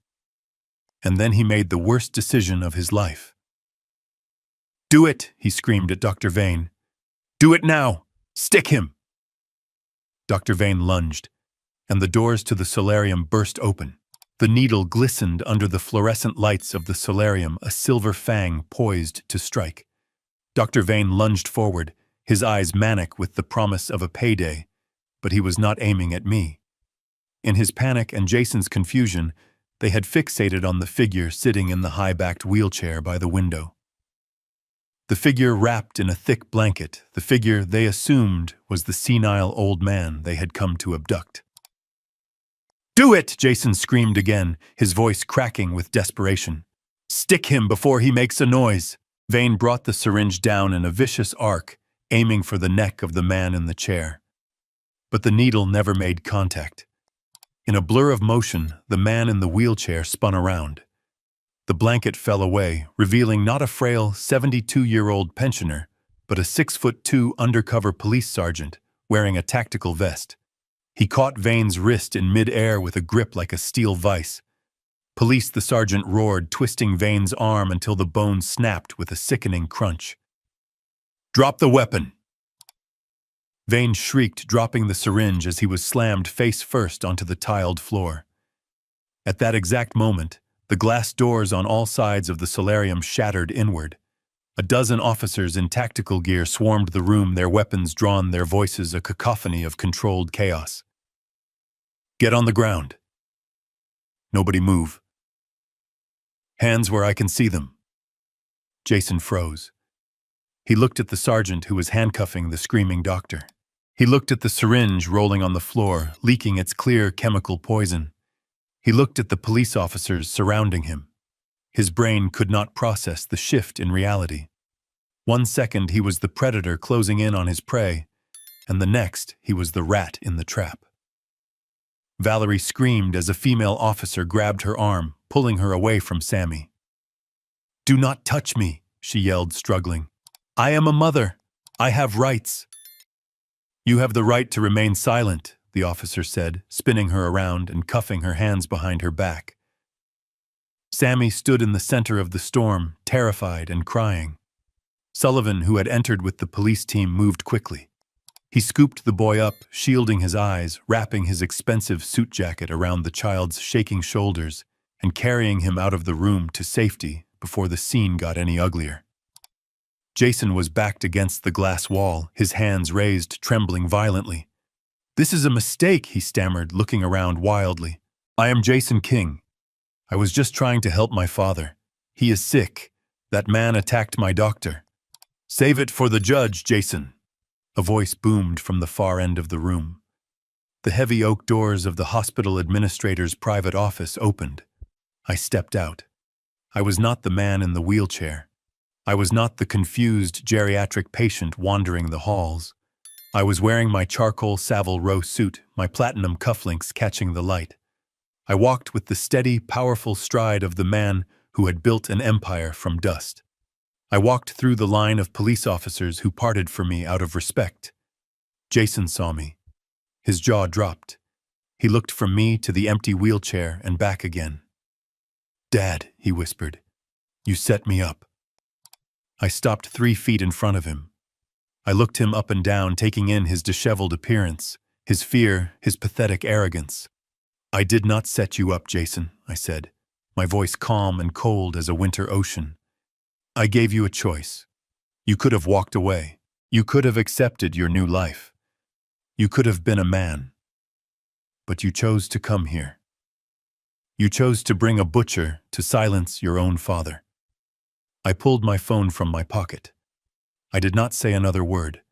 And then he made the worst decision of his life. "Do it," he screamed at Dr. Vane. "Do it now! Stick him!" Dr. Vane lunged, and the doors to the solarium burst open. The needle glistened under the fluorescent lights of the solarium, a silver fang poised to strike. Dr. Vane lunged forward, his eyes manic with the promise of a payday, but he was not aiming at me. In his panic and Jason's confusion, they had fixated on the figure sitting in the high-backed wheelchair by the window. The figure wrapped in a thick blanket, the figure they assumed was the senile old man they had come to abduct. "Do it!" Jason screamed again, his voice cracking with desperation. "Stick him before he makes a noise." Vane brought the syringe down in a vicious arc, aiming for the neck of the man in the chair. But the needle never made contact. In a blur of motion, the man in the wheelchair spun around. The blanket fell away, revealing not a frail 72-year-old pensioner, but a 6'2" undercover police sergeant wearing a tactical vest. He caught Vane's wrist in mid-air with a grip like a steel vise. "Police," the sergeant roared, twisting Vane's arm until the bone snapped with a sickening crunch. "Drop the weapon!" Vane shrieked, dropping the syringe as he was slammed face first onto the tiled floor. At that exact moment, the glass doors on all sides of the solarium shattered inward. A dozen officers in tactical gear swarmed the room, their weapons drawn, their voices a cacophony of controlled chaos. "Get on the ground. Nobody move. Hands where I can see them." Jason froze. He looked at the sergeant who was handcuffing the screaming doctor. He looked at the syringe rolling on the floor, leaking its clear chemical poison. He looked at the police officers surrounding him. His brain could not process the shift in reality. 1 second he was the predator closing in on his prey, and the next he was the rat in the trap. Valerie screamed as a female officer grabbed her arm, pulling her away from Sammy. "Do not touch me," she yelled, struggling. "I am a mother. I have rights." "You have the right to remain silent," the officer said, spinning her around and cuffing her hands behind her back. Sammy stood in the center of the storm, terrified and crying. Sullivan, who had entered with the police team, moved quickly. He scooped the boy up, shielding his eyes, wrapping his expensive suit jacket around the child's shaking shoulders, and carrying him out of the room to safety before the scene got any uglier. Jason was backed against the glass wall, his hands raised, trembling violently. "This is a mistake," he stammered, looking around wildly. "I am Jason King. I was just trying to help my father. He is sick. That man attacked my doctor." "Save it for the judge, Jason," a voice boomed from the far end of the room. The heavy oak doors of the hospital administrator's private office opened. I stepped out. I was not the man in the wheelchair. I was not the confused geriatric patient wandering the halls. I was wearing my charcoal Savile Row suit, my platinum cufflinks catching the light. I walked with the steady, powerful stride of the man who had built an empire from dust. I walked through the line of police officers who parted for me out of respect. Jason saw me. His jaw dropped. He looked from me to the empty wheelchair and back again. "Dad," he whispered, "you set me up." I stopped 3 feet in front of him. I looked him up and down, taking in his disheveled appearance, his fear, his pathetic arrogance. "I did not set you up, Jason," I said, my voice calm and cold as a winter ocean. "I gave you a choice. You could have walked away. You could have accepted your new life. You could have been a man. But you chose to come here. You chose to bring a butcher to silence your own father." I pulled my phone from my pocket. I did not say another word.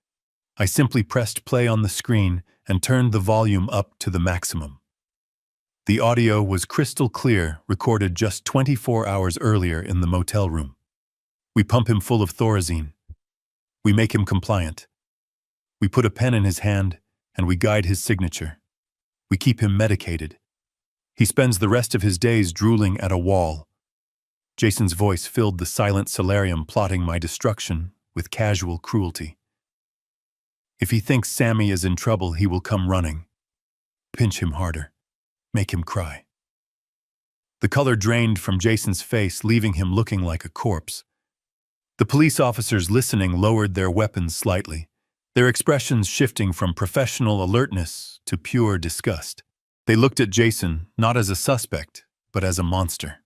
I simply pressed play on the screen and turned the volume up to the maximum. The audio was crystal clear, recorded just 24 hours earlier in the motel room. We pump him full of Thorazine. We make him compliant. We put a pen in his hand and we guide his signature. We keep him medicated. He spends the rest of his days drooling at a wall. Jason's voice filled the silent solarium, plotting my destruction with casual cruelty. "If he thinks Sammy is in trouble, he will come running. Pinch him harder. Make him cry." The color drained from Jason's face, leaving him looking like a corpse. The police officers listening lowered their weapons slightly, their expressions shifting from professional alertness to pure disgust. They looked at Jason not as a suspect, but as a monster.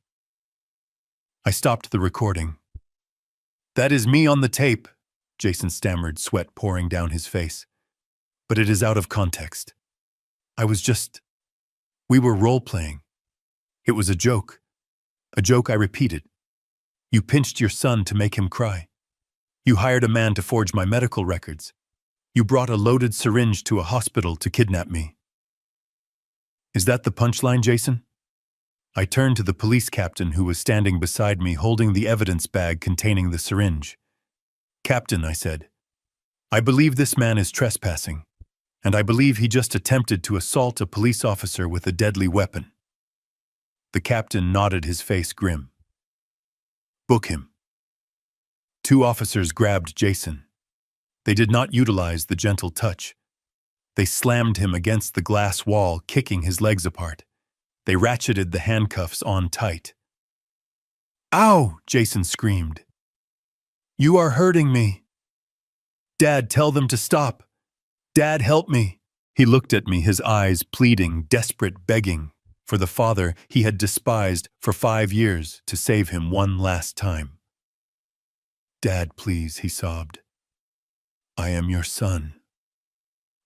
I stopped the recording. "That is me on the tape," Jason stammered, sweat pouring down his face. "But it is out of context. We were role-playing. It was a joke. A joke I repeated. You pinched your son to make him cry. You hired a man to forge my medical records. You brought a loaded syringe to a hospital to kidnap me." "Is that the punchline, Jason?" I turned to the police captain who was standing beside me, holding the evidence bag containing the syringe. "Captain," I said, "I believe this man is trespassing, and I believe he just attempted to assault a police officer with a deadly weapon." The captain nodded, his face grim. "Book him." 2 officers grabbed Jason. They did not utilize the gentle touch. They slammed him against the glass wall, kicking his legs apart. They ratcheted the handcuffs on tight. "Ow!" Jason screamed. "You are hurting me. Dad, tell them to stop. Dad, help me." He looked at me, his eyes pleading, desperate, begging for the father he had despised for 5 years to save him one last time. "Dad, please," he sobbed. "I am your son."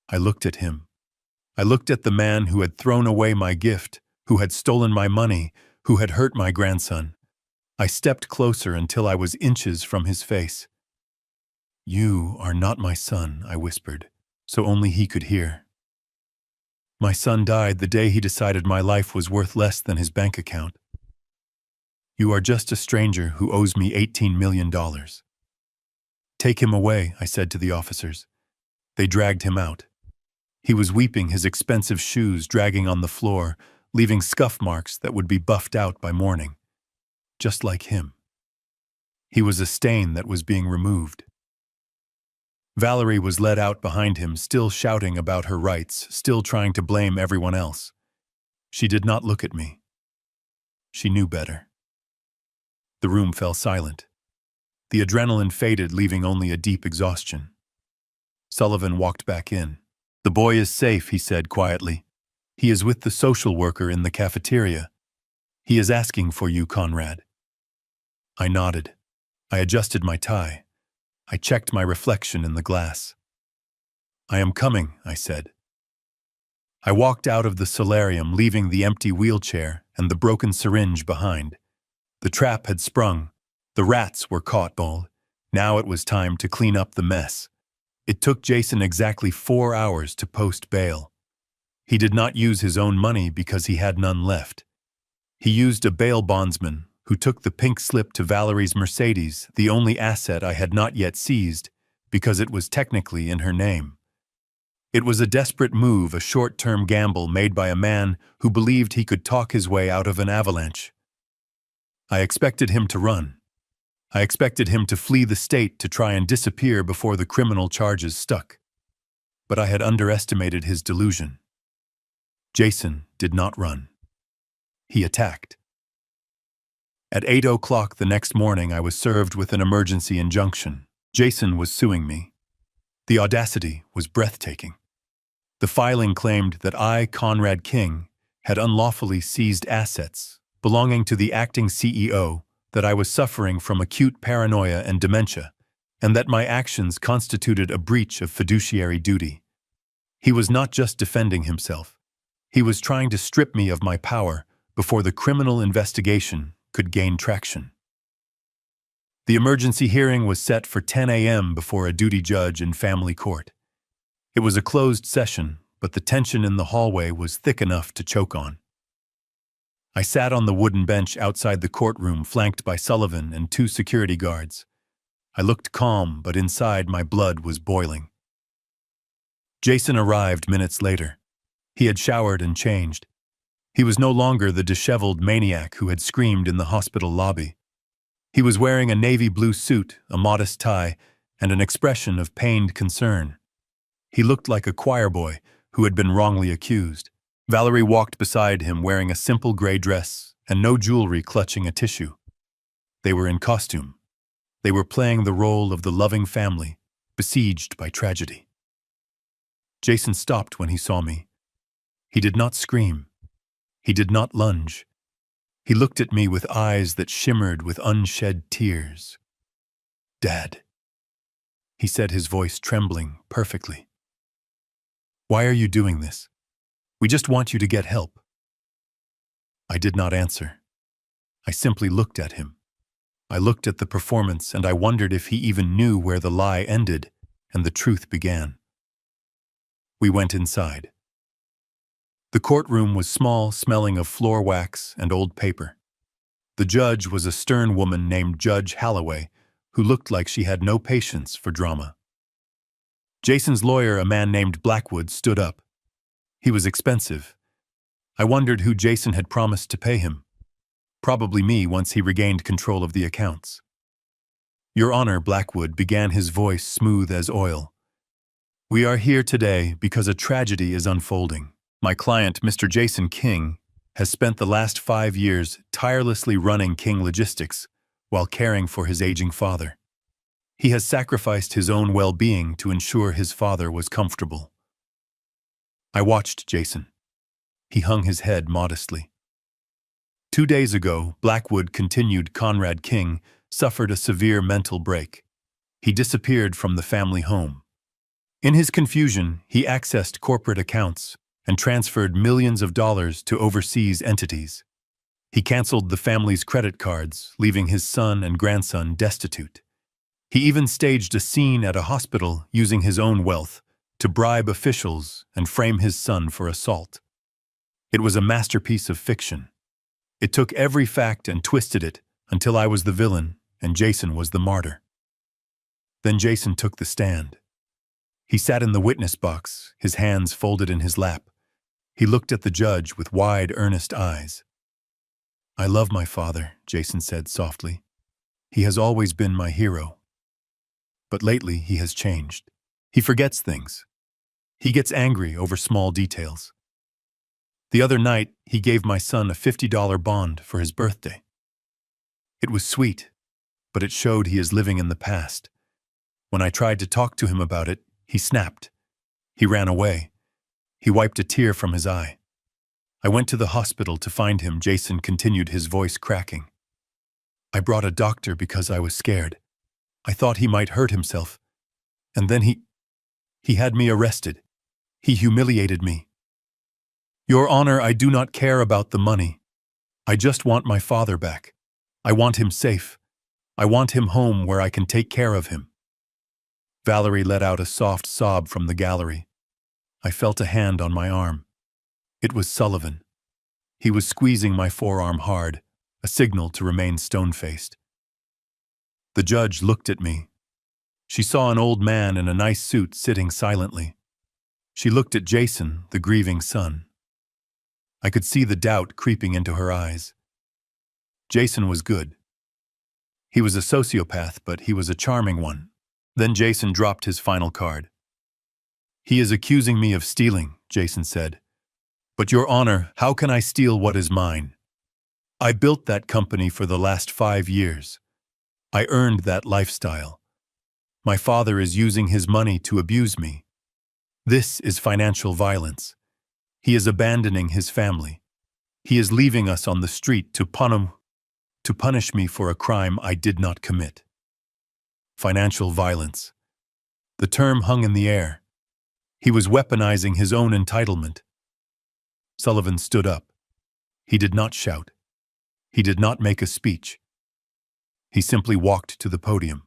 I looked at him. I looked at the man who had thrown away my gift, who had stolen my money, who had hurt my grandson. I stepped closer until I was inches from his face. "You are not my son," I whispered, so only he could hear. "My son died the day he decided my life was worth less than his bank account. You are just a stranger who owes me $18 million. Take him away," I said to the officers. They dragged him out. He was weeping, his expensive shoes dragging on the floor, leaving scuff marks that would be buffed out by morning. Just like him. He was a stain that was being removed. Valerie was led out behind him, still shouting about her rights, still trying to blame everyone else. She did not look at me. She knew better. The room fell silent. The adrenaline faded, leaving only a deep exhaustion. Sullivan walked back in. "The boy is safe," he said quietly. "He is with the social worker in the cafeteria. He is asking for you, Conrad. I nodded. I adjusted my tie. I checked my reflection in the glass. I am coming, I said. I walked out of the solarium, leaving the empty wheelchair and the broken syringe behind. The trap had sprung. The rats were caught. Now it was time to clean up the mess. It took Jason exactly 4 hours to post bail. He did not use his own money because he had none left. He used a bail bondsman who took the pink slip to Valerie's Mercedes, the only asset I had not yet seized, because it was technically in her name. It was a desperate move, a short-term gamble made by a man who believed he could talk his way out of an avalanche. I expected him to run. I expected him to flee the state to try and disappear before the criminal charges stuck. But I had underestimated his delusion. Jason did not run. He attacked. At 8 o'clock the next morning, I was served with an emergency injunction. Jason was suing me. The audacity was breathtaking. The filing claimed that I, Conrad King, had unlawfully seized assets belonging to the acting CEO, that I was suffering from acute paranoia and dementia, and that my actions constituted a breach of fiduciary duty. He was not just defending himself. He was trying to strip me of my power before the criminal investigation could gain traction. The emergency hearing was set for 10 a.m. before a duty judge in family court. It was a closed session, but the tension in the hallway was thick enough to choke on. I sat on the wooden bench outside the courtroom, flanked by Sullivan and 2 security guards. I looked calm, but inside my blood was boiling. Jason arrived minutes later. He had showered and changed. He was no longer the disheveled maniac who had screamed in the hospital lobby. He was wearing a navy blue suit, a modest tie, and an expression of pained concern. He looked like a choir boy who had been wrongly accused. Valerie walked beside him wearing a simple gray dress and no jewelry, clutching a tissue. They were in costume. They were playing the role of the loving family, besieged by tragedy. Jason stopped when he saw me. He did not scream. He did not lunge. He looked at me with eyes that shimmered with unshed tears. "Dad," he said, his voice trembling perfectly. "Why are you doing this? We just want you to get help." I did not answer. I simply looked at him. I looked at the performance, and I wondered if he even knew where the lie ended and the truth began. We went inside. The courtroom was small, smelling of floor wax and old paper. The judge was a stern woman named Judge Halloway, who looked like she had no patience for drama. Jason's lawyer, a man named Blackwood, stood up. He was expensive. I wondered who Jason had promised to pay him. Probably me, once he regained control of the accounts. "Your Honor," Blackwood began, his voice smooth as oil. "We are here today because a tragedy is unfolding. My client, Mr. Jason King, has spent the last 5 years tirelessly running King Logistics while caring for his aging father. He has sacrificed his own well-being to ensure his father was comfortable." I watched Jason. He hung his head modestly. 2 days ago, Blackwood, continued, Conrad King suffered a severe mental break. He disappeared from the family home. In his confusion, he accessed corporate accounts and transferred millions of dollars to overseas entities. He canceled the family's credit cards, leaving his son and grandson destitute. He even staged a scene at a hospital using his own wealth to bribe officials and frame his son for assault. It was a masterpiece of fiction. It took every fact and twisted it until I was the villain and Jason was the martyr. Then Jason took the stand. He sat in the witness box, his hands folded in his lap. He looked at the judge with wide, earnest eyes. "I love my father," Jason said softly. "He has always been my hero. But lately he has changed. He forgets things. He gets angry over small details. The other night, he gave my son a $50 bond for his birthday. It was sweet, but it showed he is living in the past. When I tried to talk to him about it, he snapped. He ran away. He wiped a tear from his eye. I went to the hospital to find him, Jason continued, his voice cracking. I brought a doctor because I was scared. I thought he might hurt himself. And then he had me arrested. He humiliated me. Your Honor, I do not care about the money. I just want my father back. I want him safe. I want him home where I can take care of him. Valerie let out a soft sob from the gallery. I felt a hand on my arm. It was Sullivan. He was squeezing my forearm hard, a signal to remain stone-faced. The judge looked at me. She saw an old man in a nice suit sitting silently. She looked at Jason, the grieving son. I could see the doubt creeping into her eyes. Jason was good. He was a sociopath, but he was a charming one. Then Jason dropped his final card. He is accusing me of stealing, Jason said. But Your Honor, how can I steal what is mine? I built that company for the last 5 years. I earned that lifestyle. My father is using his money to abuse me. This is financial violence. He is abandoning his family. He is leaving us on the street to punish me for a crime I did not commit. Financial violence. The term hung in the air. He was weaponizing his own entitlement. Sullivan stood up. He did not shout. He did not make a speech. He simply walked to the podium.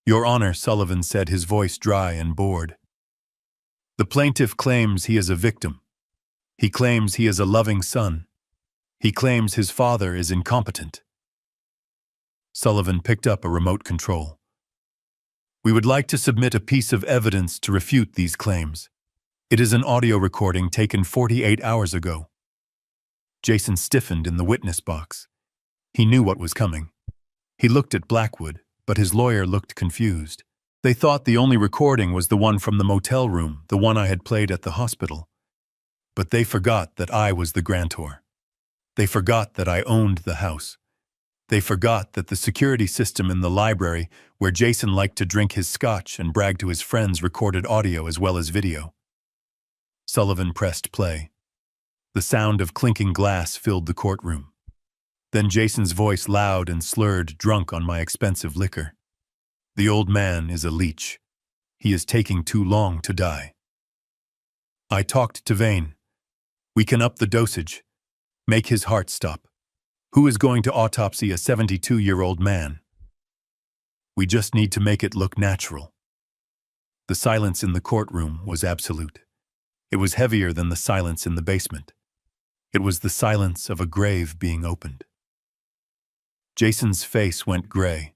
Your Honor, Sullivan said, his voice dry and bored. The plaintiff claims he is a victim. He claims he is a loving son. He claims his father is incompetent. Sullivan picked up a remote control. We would like to submit a piece of evidence to refute these claims. It is an audio recording taken 48 hours ago. Jason stiffened in the witness box. He knew what was coming. He looked at Blackwood, but his lawyer looked confused. They thought the only recording was the one from the motel room, the one I had played at the hospital. But they forgot that I was the grantor. They forgot that I owned the house. They forgot that the security system in the library, where Jason liked to drink his scotch and brag to his friends, recorded audio as well as video. Sullivan pressed play. The sound of clinking glass filled the courtroom. Then Jason's voice, loud and slurred, drunk on my expensive liquor. The old man is a leech. He is taking too long to die. I talked to Vane. We can up the dosage. Make his heart stop. Who is going to autopsy a 72-year-old man? We just need to make it look natural. The silence in the courtroom was absolute. It was heavier than the silence in the basement. It was the silence of a grave being opened. Jason's face went gray.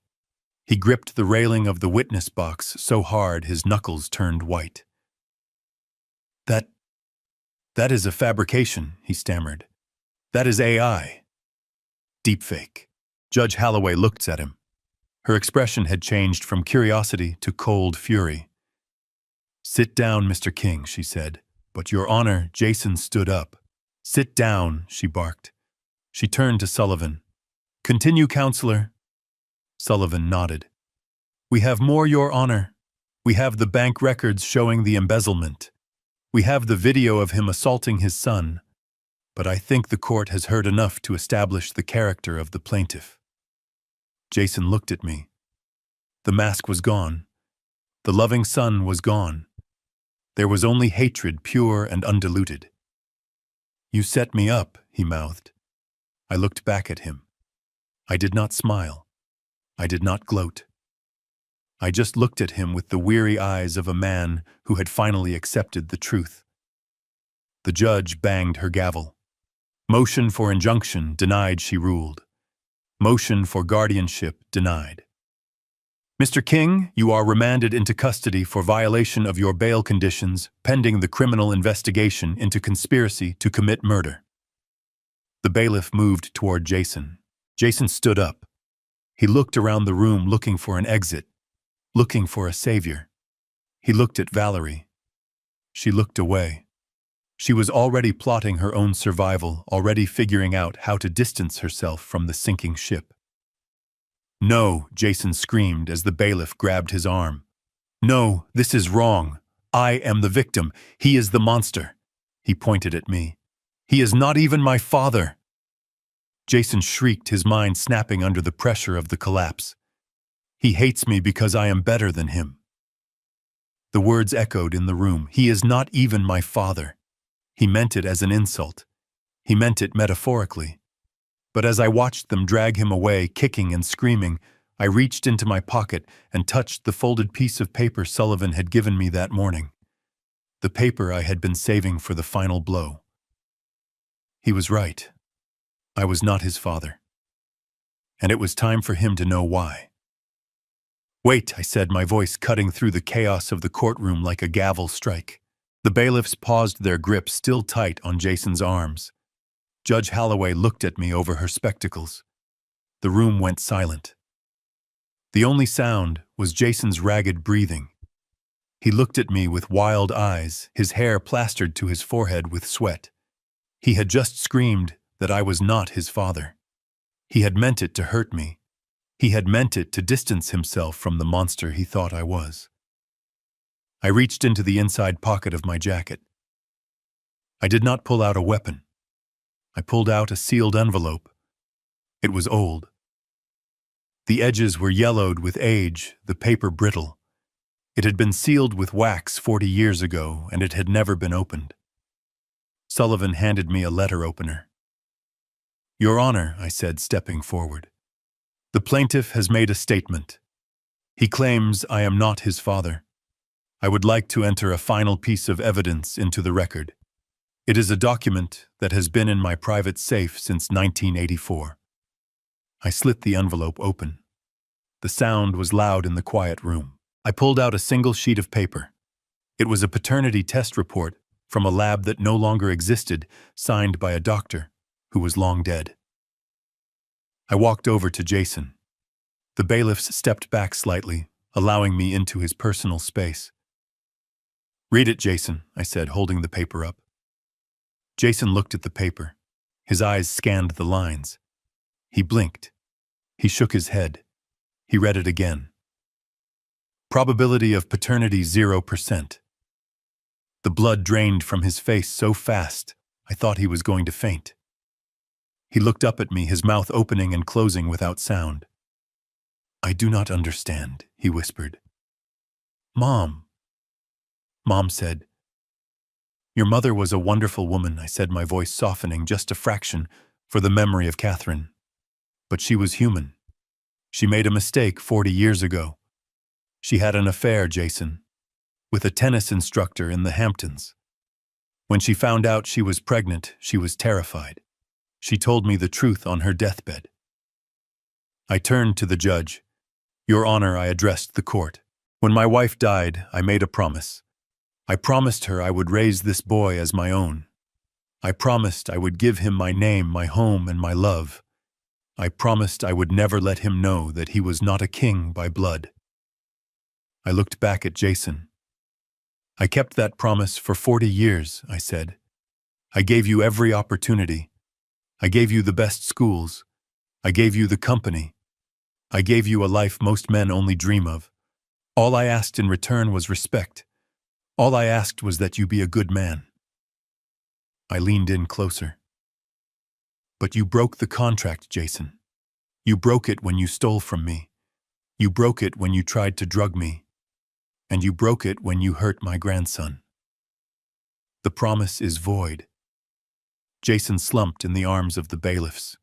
He gripped the railing of the witness box so hard his knuckles turned white. That is a fabrication, he stammered. That is AI. Deepfake. Judge Holloway looked at him. Her expression had changed from curiosity to cold fury. Sit down, Mr. King, she said. But Your Honor, Jason stood up. Sit down, she barked. She turned to Sullivan. Continue, counselor. Sullivan nodded. We have more, Your Honor. We have the bank records showing the embezzlement. We have the video of him assaulting his son. But I think the court has heard enough to establish the character of the plaintiff. Jason looked at me. The mask was gone. The loving son was gone. There was only hatred, pure and undiluted. You set me up, he mouthed. I looked back at him. I did not smile. I did not gloat. I just looked at him with the weary eyes of a man who had finally accepted the truth. The judge banged her gavel. Motion for injunction denied, she ruled. Motion for guardianship denied. Mr. King, you are remanded into custody for violation of your bail conditions pending the criminal investigation into conspiracy to commit murder. The bailiff moved toward Jason. Jason stood up. He looked around the room looking for an exit, looking for a savior. He looked at Valerie. She looked away. She was already plotting her own survival, already figuring out how to distance herself from the sinking ship. No, Jason screamed as the bailiff grabbed his arm. No, this is wrong. I am the victim. He is the monster. He pointed at me. He is not even my father! Jason shrieked, his mind snapping under the pressure of the collapse. He hates me because I am better than him. The words echoed in the room. He is not even my father. He meant it as an insult. He meant it metaphorically. But as I watched them drag him away, kicking and screaming, I reached into my pocket and touched the folded piece of paper Sullivan had given me that morning. The paper I had been saving for the final blow. He was right. I was not his father. And it was time for him to know why. "Wait," I said, my voice cutting through the chaos of the courtroom like a gavel strike. The bailiffs paused, their grip still tight on Jason's arms. Judge Holloway looked at me over her spectacles. The room went silent. The only sound was Jason's ragged breathing. He looked at me with wild eyes, his hair plastered to his forehead with sweat. He had just screamed that I was not his father. He had meant it to hurt me. He had meant it to distance himself from the monster he thought I was. I reached into the inside pocket of my jacket. I did not pull out a weapon. I pulled out a sealed envelope. It was old. The edges were yellowed with age, the paper brittle. It had been sealed with wax 40 years ago, and it had never been opened. Sullivan handed me a letter opener. "Your Honor," I said, stepping forward. "The plaintiff has made a statement. He claims I am not his father. I would like to enter a final piece of evidence into the record. It is a document that has been in my private safe since 1984. I slit the envelope open. The sound was loud in the quiet room. I pulled out a single sheet of paper. It was a paternity test report from a lab that no longer existed, signed by a doctor who was long dead. I walked over to Jason. The bailiffs stepped back slightly, allowing me into his personal space. "Read it, Jason," I said, holding the paper up. Jason looked at the paper. His eyes scanned the lines. He blinked. He shook his head. He read it again. "Probability of paternity 0%. The blood drained from his face so fast, I thought he was going to faint. He looked up at me, his mouth opening and closing without sound. "I do not understand," he whispered. "Mom." Mom said. "Your mother was a wonderful woman," I said, my voice softening just a fraction for the memory of Catherine. "But she was human. She made a mistake 40 years ago. She had an affair, Jason, with a tennis instructor in the Hamptons. When she found out she was pregnant, she was terrified. She told me the truth on her deathbed." I turned to the judge. "Your Honor," I addressed the court. "When my wife died, I made a promise. I promised her I would raise this boy as my own. I promised I would give him my name, my home, and my love. I promised I would never let him know that he was not a king by blood." I looked back at Jason. "I kept that promise for 40 years, I said. "I gave you every opportunity. I gave you the best schools. I gave you the company. I gave you a life most men only dream of. All I asked in return was respect. All I asked was that you be a good man." I leaned in closer. "But you broke the contract, Jason. You broke it when you stole from me. You broke it when you tried to drug me. And you broke it when you hurt my grandson. The promise is void." Jason slumped in the arms of the bailiffs.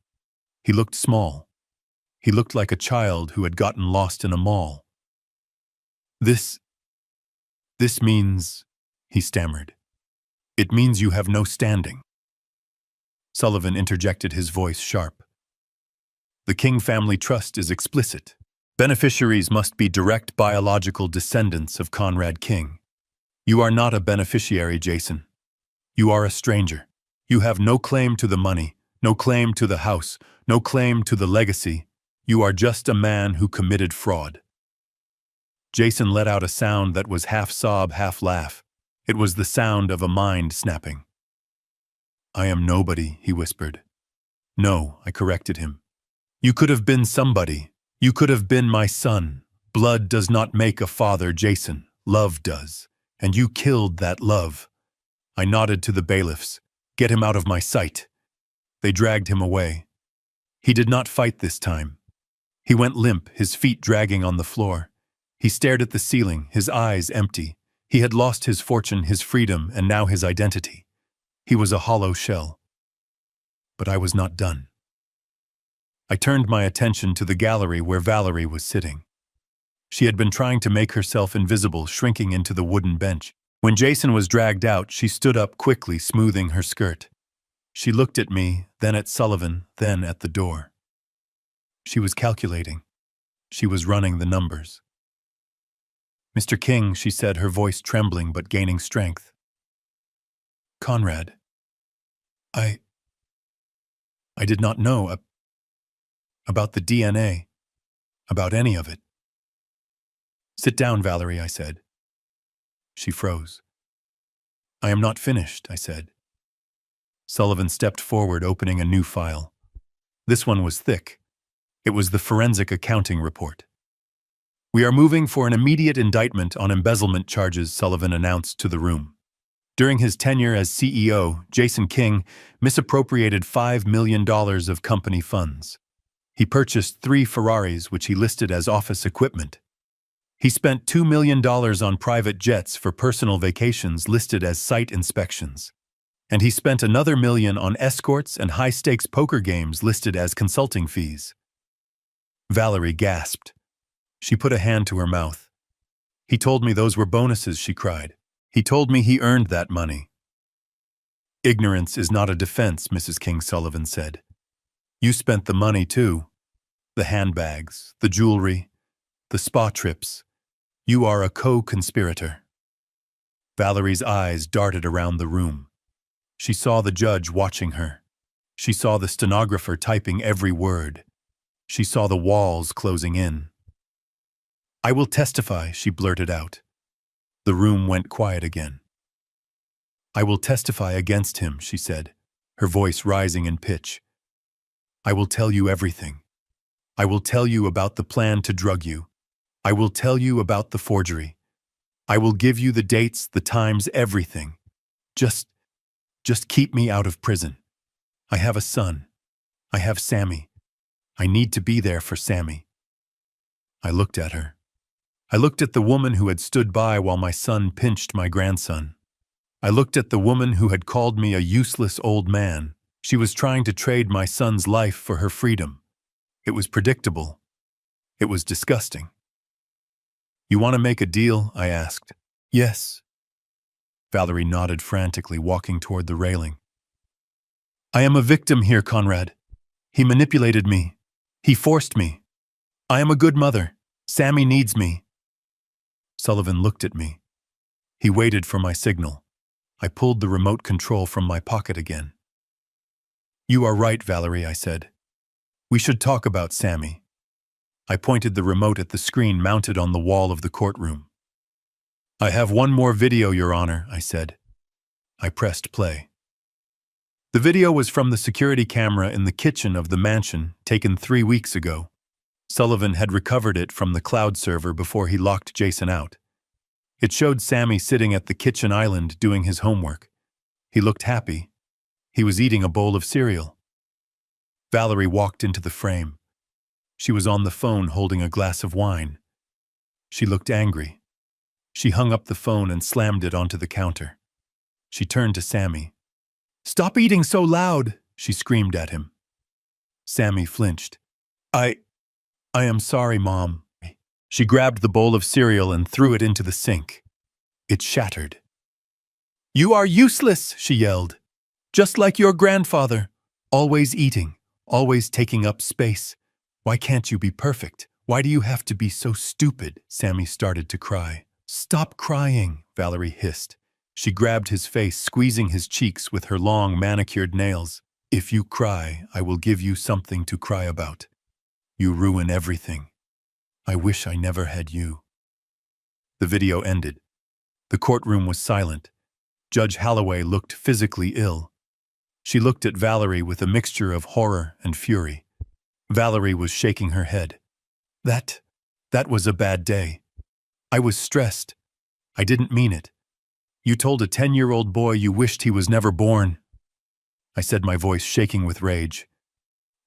He looked small. He looked like a child who had gotten lost in a mall. This means," he stammered. "It means you have no standing." Sullivan interjected, his voice sharp. "The King family trust is explicit. Beneficiaries must be direct biological descendants of Conrad King. You are not a beneficiary, Jason. You are a stranger. You have no claim to the money, no claim to the house, no claim to the legacy. You are just a man who committed fraud." Jason let out a sound that was half sob, half laugh. It was the sound of a mind snapping. "I am nobody," he whispered. "No," I corrected him. "You could have been somebody. You could have been my son. Blood does not make a father, Jason. Love does. And you killed that love." I nodded to the bailiffs. Get him out of my sight. They dragged him away. He did not fight this time. He went limp, his feet dragging on the floor. He stared at the ceiling, his eyes empty. He had lost his fortune, his freedom, and now his identity. He was a hollow shell. But I was not done. I turned my attention to the gallery where Valerie was sitting. She had been trying to make herself invisible, shrinking into the wooden bench. When Jason was dragged out, she stood up quickly, smoothing her skirt. She looked at me, then at Sullivan, then at the door. She was calculating. She was running the numbers. "Mr. King," she said, her voice trembling but gaining strength. "Conrad, I did not know about the DNA, about any of it." "Sit down, Valerie," I said. She froze. "I am not finished," I said. Sullivan stepped forward, opening a new file. This one was thick. It was the forensic accounting report. "We are moving for an immediate indictment on embezzlement charges," Sullivan announced to the room. During his tenure as CEO, Jason King misappropriated $5 million of company funds. He purchased 3 Ferraris, which he listed as office equipment. He spent $2 million on private jets for personal vacations listed as site inspections. And he spent another $1 million on escorts and high-stakes poker games listed as consulting fees. Valerie gasped. She put a hand to her mouth. "He told me those were bonuses," she cried. "He told me he earned that money." "Ignorance is not a defense," Mrs. King Sullivan said. "You spent the money too. The handbags, the jewelry, the spa trips. You are a co-conspirator." Valerie's eyes darted around the room. She saw the judge watching her. She saw the stenographer typing every word. She saw the walls closing in. "I will testify," she blurted out. The room went quiet again. "I will testify against him," she said, her voice rising in pitch. "I will tell you everything. I will tell you about the plan to drug you. I will tell you about the forgery. I will give you the dates, the times, everything. Just keep me out of prison. I have a son. I have Sammy. I need to be there for Sammy." I looked at her. I looked at the woman who had stood by while my son pinched my grandson. I looked at the woman who had called me a useless old man. She was trying to trade my son's life for her freedom. It was predictable. It was disgusting. "You want to make a deal?" I asked. "Yes." Valerie nodded frantically, walking toward the railing. "I am a victim here, Conrad. He manipulated me. He forced me. I am a good mother. Sammy needs me." Sullivan looked at me. He waited for my signal. I pulled the remote control from my pocket again. "You are right, Valerie," I said. "We should talk about Sammy." I pointed the remote at the screen mounted on the wall of the courtroom. "I have one more video, Your Honor," I said. I pressed play. The video was from the security camera in the kitchen of the mansion, taken 3 weeks ago. Sullivan had recovered it from the cloud server before he locked Jason out. It showed Sammy sitting at the kitchen island doing his homework. He looked happy. He was eating a bowl of cereal. Valerie walked into the frame. She was on the phone holding a glass of wine. She looked angry. She hung up the phone and slammed it onto the counter. She turned to Sammy. "Stop eating so loud," she screamed at him. Sammy flinched. I am sorry, Mom." She grabbed the bowl of cereal and threw it into the sink. It shattered. "You are useless," she yelled. "Just like your grandfather. Always eating, always taking up space. Why can't you be perfect? Why do you have to be so stupid?" Sammy started to cry. "Stop crying," Valerie hissed. She grabbed his face, squeezing his cheeks with her long, manicured nails. "If you cry, I will give you something to cry about. You ruin everything. I wish I never had you." The video ended. The courtroom was silent. Judge Holloway looked physically ill. She looked at Valerie with a mixture of horror and fury. Valerie was shaking her head. That was a bad day. I was stressed. I didn't mean it. You told a 10-year-old boy you wished he was never born." I said, my voice shaking with rage.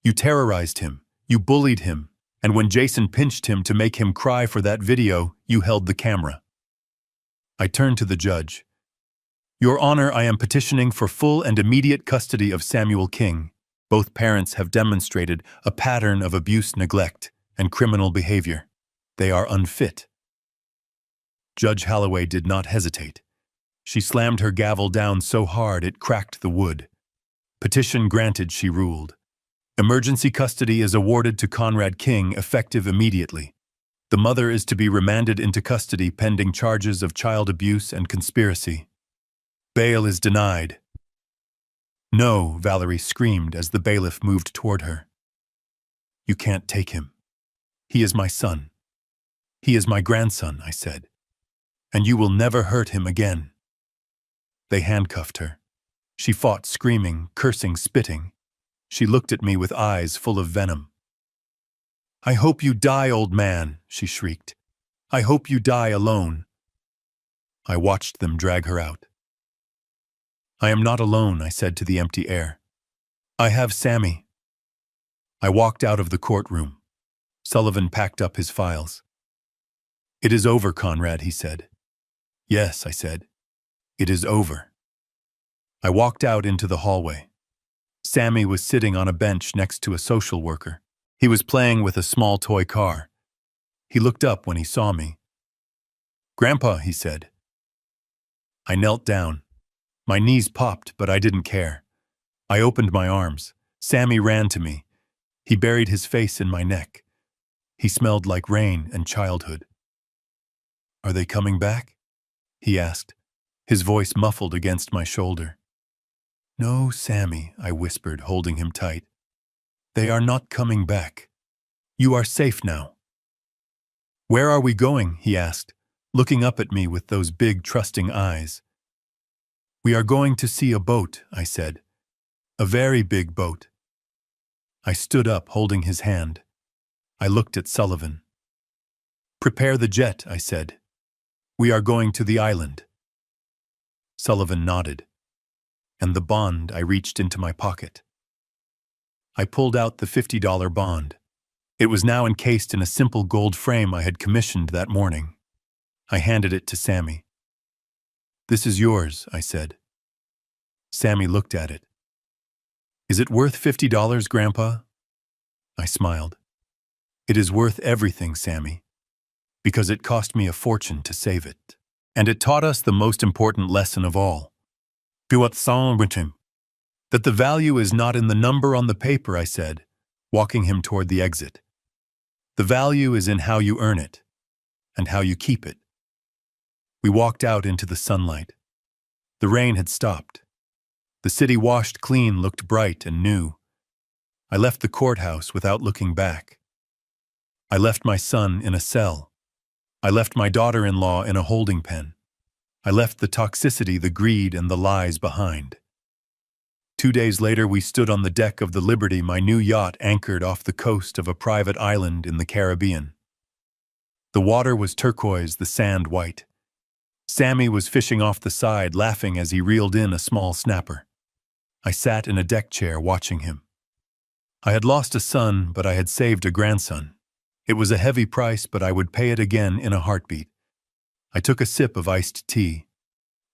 You terrorized him, you bullied him, and when Jason pinched him to make him cry for that video, you held the camera. I turned to the judge. Your Honor, I am petitioning for full and immediate custody of Samuel King. Both parents have demonstrated a pattern of abuse, neglect, and criminal behavior. They are unfit. Judge Holloway did not hesitate. She slammed her gavel down so hard it cracked the wood. Petition granted, she ruled. Emergency custody is awarded to Conrad King, effective immediately. The mother is to be remanded into custody pending charges of child abuse and conspiracy. Bail is denied. No, Valerie screamed as the bailiff moved toward her. You can't take him. He is my son. He is my grandson, I said. And you will never hurt him again. They handcuffed her. She fought, screaming, cursing, spitting. She looked at me with eyes full of venom. I hope you die, old man, she shrieked. I hope you die alone. I watched them drag her out. I am not alone, I said to the empty air. I have Sammy. I walked out of the courtroom. Sullivan packed up his files. It is over, Conrad, he said. Yes, I said. It is over. I walked out into the hallway. Sammy was sitting on a bench next to a social worker. He was playing with a small toy car. He looked up when he saw me. Grandpa, he said. I knelt down. My knees popped, but I didn't care. I opened my arms. Sammy ran to me. He buried his face in my neck. He smelled like rain and childhood. Are they coming back? He asked, his voice muffled against my shoulder. No, Sammy, I whispered, holding him tight. They are not coming back. You are safe now. Where are we going? He asked, looking up at me with those big, trusting eyes. We are going to see a boat, I said. A very big boat. I stood up, holding his hand. I looked at Sullivan. Prepare the jet, I said. We are going to the island. Sullivan nodded. And the bond, I reached into my pocket. I pulled out the $50 bond. It was now encased in a simple gold frame I had commissioned that morning. I handed it to Sammy. This is yours, I said. Sammy looked at it. Is it worth $50, Grandpa? I smiled. It is worth everything, Sammy, because it cost me a fortune to save it. And it taught us the most important lesson of all. That the value is not in the number on the paper, I said, walking him toward the exit. The value is in how you earn it, and how you keep it. We walked out into the sunlight. The rain had stopped. The city, washed clean, looked bright and new. I left the courthouse without looking back. I left my son in a cell. I left my daughter-in-law in a holding pen. I left the toxicity, the greed, and the lies behind. 2 days later, we stood on the deck of the Liberty, my new yacht anchored off the coast of a private island in the Caribbean. The water was turquoise, the sand white. Sammy was fishing off the side, laughing as he reeled in a small snapper. I sat in a deck chair watching him. I had lost a son, but I had saved a grandson. It was a heavy price, but I would pay it again in a heartbeat. I took a sip of iced tea.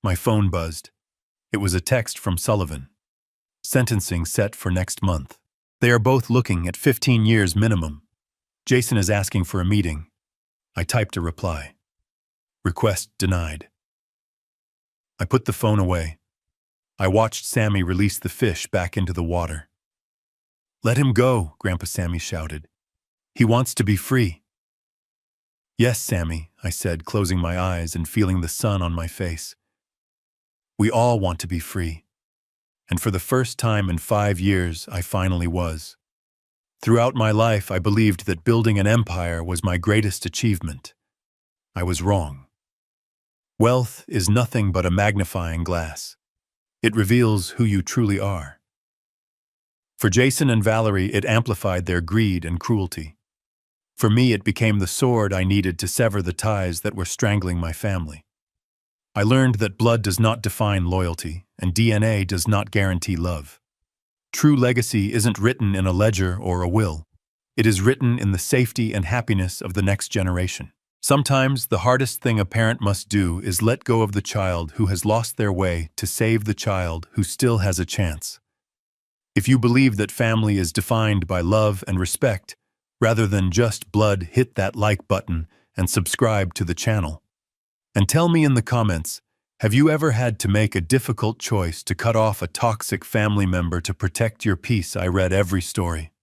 My phone buzzed. It was a text from Sullivan. Sentencing set for next month. They are both looking at 15 years minimum. Jason is asking for a meeting. I typed a reply. Request denied. I put the phone away. I watched Sammy release the fish back into the water. Let him go, Grandpa Sammy shouted. He wants to be free. Yes, Sammy, I said, closing my eyes and feeling the sun on my face. We all want to be free. And for the first time in 5 years, I finally was. Throughout my life, I believed that building an empire was my greatest achievement. I was wrong. Wealth is nothing but a magnifying glass. It reveals who you truly are. For Jason and Valerie, it amplified their greed and cruelty. For me, it became the sword I needed to sever the ties that were strangling my family. I learned that blood does not define loyalty, and DNA does not guarantee love. True legacy isn't written in a ledger or a will. It is written in the safety and happiness of the next generation. Sometimes the hardest thing a parent must do is let go of the child who has lost their way to save the child who still has a chance. If you believe that family is defined by love and respect, rather than just blood, hit that like button and subscribe to the channel. And tell me in the comments, have you ever had to make a difficult choice to cut off a toxic family member to protect your peace? I read every story.